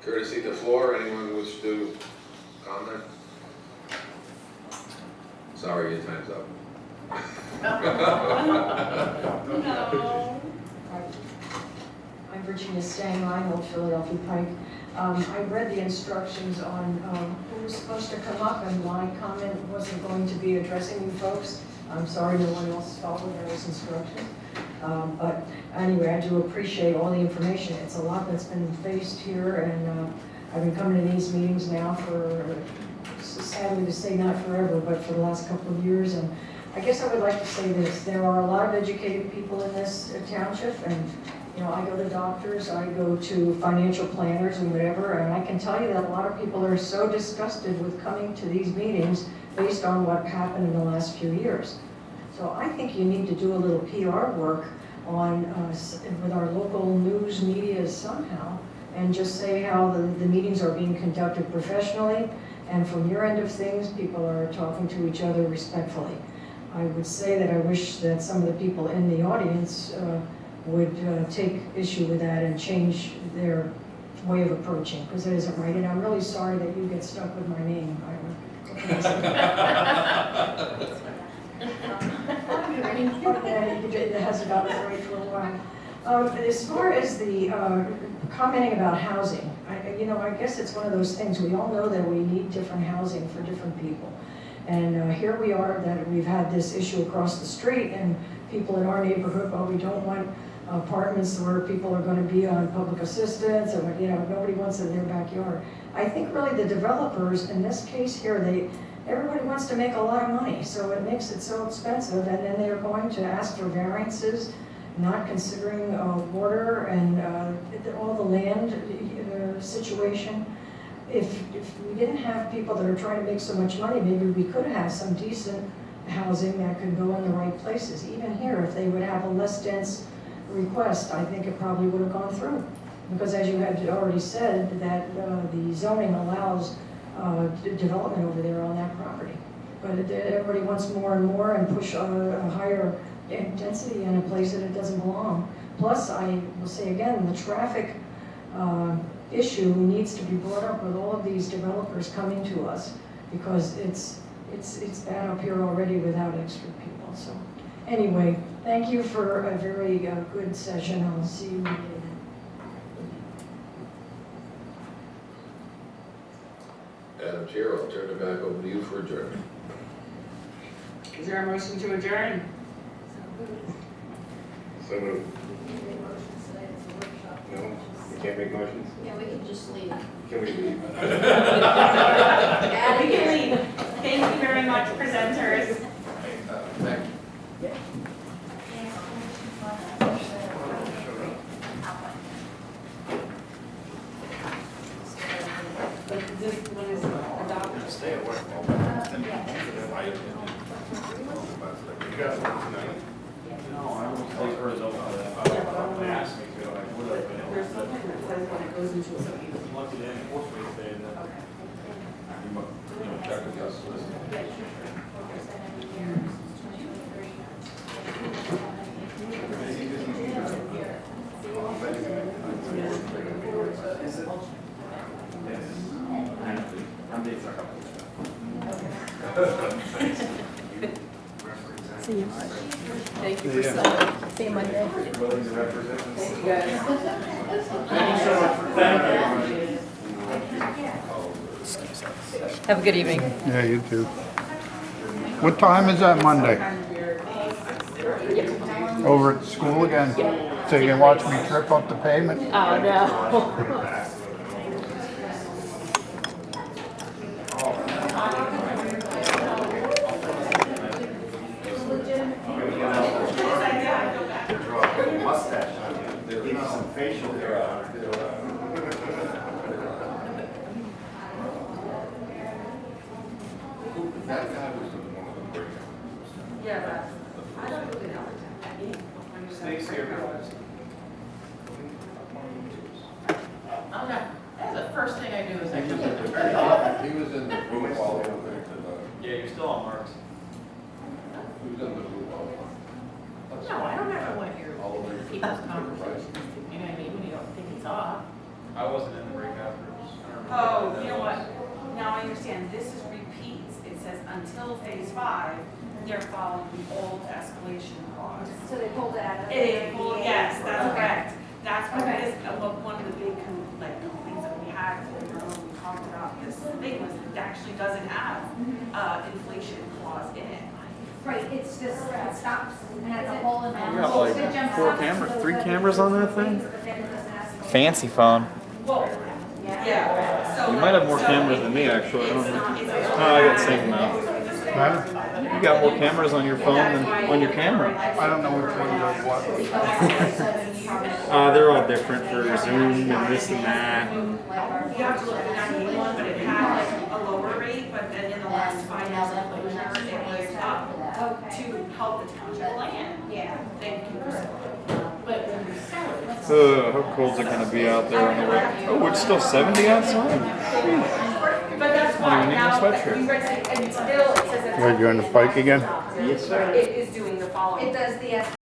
[SPEAKER 8] Courtesy the floor, anyone wish to
[SPEAKER 3] comment? Sorry, your time's up.
[SPEAKER 6] No. I'm Virginia Stang, Old Philadelphia Pike. I read the instructions on who was supposed to come up, and my comment wasn't going to be addressing you folks. I'm sorry no one else followed those instructions. But anyway, I do appreciate all the information. It's a lot that's been faced here, and I've been coming to these meetings now for, sadly to say not forever, but for the last couple of years. And I guess I would like to say this. There are a lot of educated people in this township, and you know, I go to doctors, I go to financial planners and whatever, and I can tell you that a lot of people are so disgusted with coming to these meetings based on what happened in the last few years. So I think you need to do a little PR work on with our local news media somehow, and just say how the meetings are being conducted professionally, and from your end of things, people are talking to each other respectfully. I would say that I wish that some of the people in the audience would take issue with that and change their way of approaching, because it isn't right. And I'm really sorry that you get stuck with my name. It hasn't gotten right for a while. As far as the commenting about housing, I guess it's one of those things. We all know that we need different housing for different people. And here we are, that we've had this issue across the street, and people in our neighborhood, well, we don't want apartments where people are going to be on public assistance, and nobody wants it in their backyard. I think really the developers, in this case here, everybody wants to make a lot of money, so it makes it so expensive, and then they're going to ask for variances, not considering water and all the land situation. If we didn't have people that are trying to make so much money, maybe we could have some decent housing that could go in the right places. Even here, if they would have a less dense request, I think it probably would have gone through. Because as you had already said, that the zoning allows development over there on that property. But everybody wants more and more and push a higher density in a place that it doesn't belong. Plus, I will say again, the traffic issue needs to be brought up with all of these developers coming to us, because it's bad up here already without extra people. So anyway, thank you for a very good session. I'll see you later.
[SPEAKER 3] Madam Chair, I'll turn it back over to you for adjournment.
[SPEAKER 2] Is there a motion to adjourn?
[SPEAKER 11] So moved. No, we can't make motions?
[SPEAKER 12] Yeah, we can just leave.
[SPEAKER 11] Can we leave?
[SPEAKER 1] We can leave. Thank you very much, presenters.
[SPEAKER 3] Thank you.
[SPEAKER 2] But this one is adopted.
[SPEAKER 11] Stay at work. You guys work tonight?
[SPEAKER 10] No, I was like, for his own, they asked me to, I would have been.
[SPEAKER 2] There's something that says when it goes into a meeting.
[SPEAKER 10] Lucky they enforced me today, and then.
[SPEAKER 3] Check with us.
[SPEAKER 9] See you.
[SPEAKER 2] Thank you for signing.
[SPEAKER 9] See you Monday.
[SPEAKER 11] Willing to represent us?
[SPEAKER 2] Thank you guys.
[SPEAKER 10] Thank you so much for that.
[SPEAKER 6] Have a good evening.
[SPEAKER 21] Yeah, you too. What time is that Monday? Over at school again? So you can watch me trip up the pavement?
[SPEAKER 6] Oh, no.
[SPEAKER 11] Mustache. Give you some facial hair.
[SPEAKER 3] That guy was one of the breakouts.
[SPEAKER 2] Yeah, but I don't really know.
[SPEAKER 10] Stacy, everyone.
[SPEAKER 2] I'm not, that's the first thing I do is I
[SPEAKER 3] He
[SPEAKER 2] come
[SPEAKER 3] was
[SPEAKER 2] in
[SPEAKER 3] in
[SPEAKER 2] and turn it off.
[SPEAKER 3] the room while they were there to
[SPEAKER 10] Yeah, you're still on marks.
[SPEAKER 3] he was in the room while.
[SPEAKER 2] No, I don't ever want to hear
[SPEAKER 3] All the way.
[SPEAKER 2] people's conversations. You know what I mean, when you don't think it's off.
[SPEAKER 10] I wasn't in the breakout rooms. I don't remember.
[SPEAKER 1] Oh, you know what? now I understand, this is repeats, it says until phase 5, they're following the old escalation clause.
[SPEAKER 7] So they pulled it out of the.
[SPEAKER 1] Yes, that's
[SPEAKER 7] Okay.
[SPEAKER 1] correct. That's what
[SPEAKER 7] Okay.
[SPEAKER 1] it is, one of the big complaints that we had when we talked about this thing was it actually doesn't have inflation clause in it.
[SPEAKER 7] Right, it's just, it stops and has a hole in it.
[SPEAKER 14] You got like
[SPEAKER 7] It jumps
[SPEAKER 14] four
[SPEAKER 7] up to
[SPEAKER 14] cameras,
[SPEAKER 7] the
[SPEAKER 14] 3
[SPEAKER 7] level
[SPEAKER 14] cameras on that thing?
[SPEAKER 7] but then it doesn't ask.
[SPEAKER 14] Fancy phone.
[SPEAKER 1] Whoa, yeah. So
[SPEAKER 14] You might have more
[SPEAKER 1] so
[SPEAKER 14] cameras than me, actually. I don't
[SPEAKER 1] it's
[SPEAKER 14] know.
[SPEAKER 1] not- it's
[SPEAKER 14] Oh, I got the same amount. You got more cameras on your phone than on your camera.
[SPEAKER 21] I don't know which one does what.
[SPEAKER 14] They're all different for Zoom and this and that.
[SPEAKER 1] You have to look at the 98 one, but it had like a lower rate, but then in the last 5 years of closure, it was up to help the township land.
[SPEAKER 7] Yeah.
[SPEAKER 1] Thank you, Priscilla.
[SPEAKER 14] How cold's it gonna be out there on the way? Oh, it's still 70 outside?
[SPEAKER 1] But that's
[SPEAKER 14] I
[SPEAKER 1] why
[SPEAKER 14] don't even need my
[SPEAKER 1] now,
[SPEAKER 14] sweatshirt.
[SPEAKER 1] you read it, and still it says
[SPEAKER 21] You want to join the spike again?
[SPEAKER 14] Yes, sir.
[SPEAKER 1] it is doing the following.
[SPEAKER 7] It does the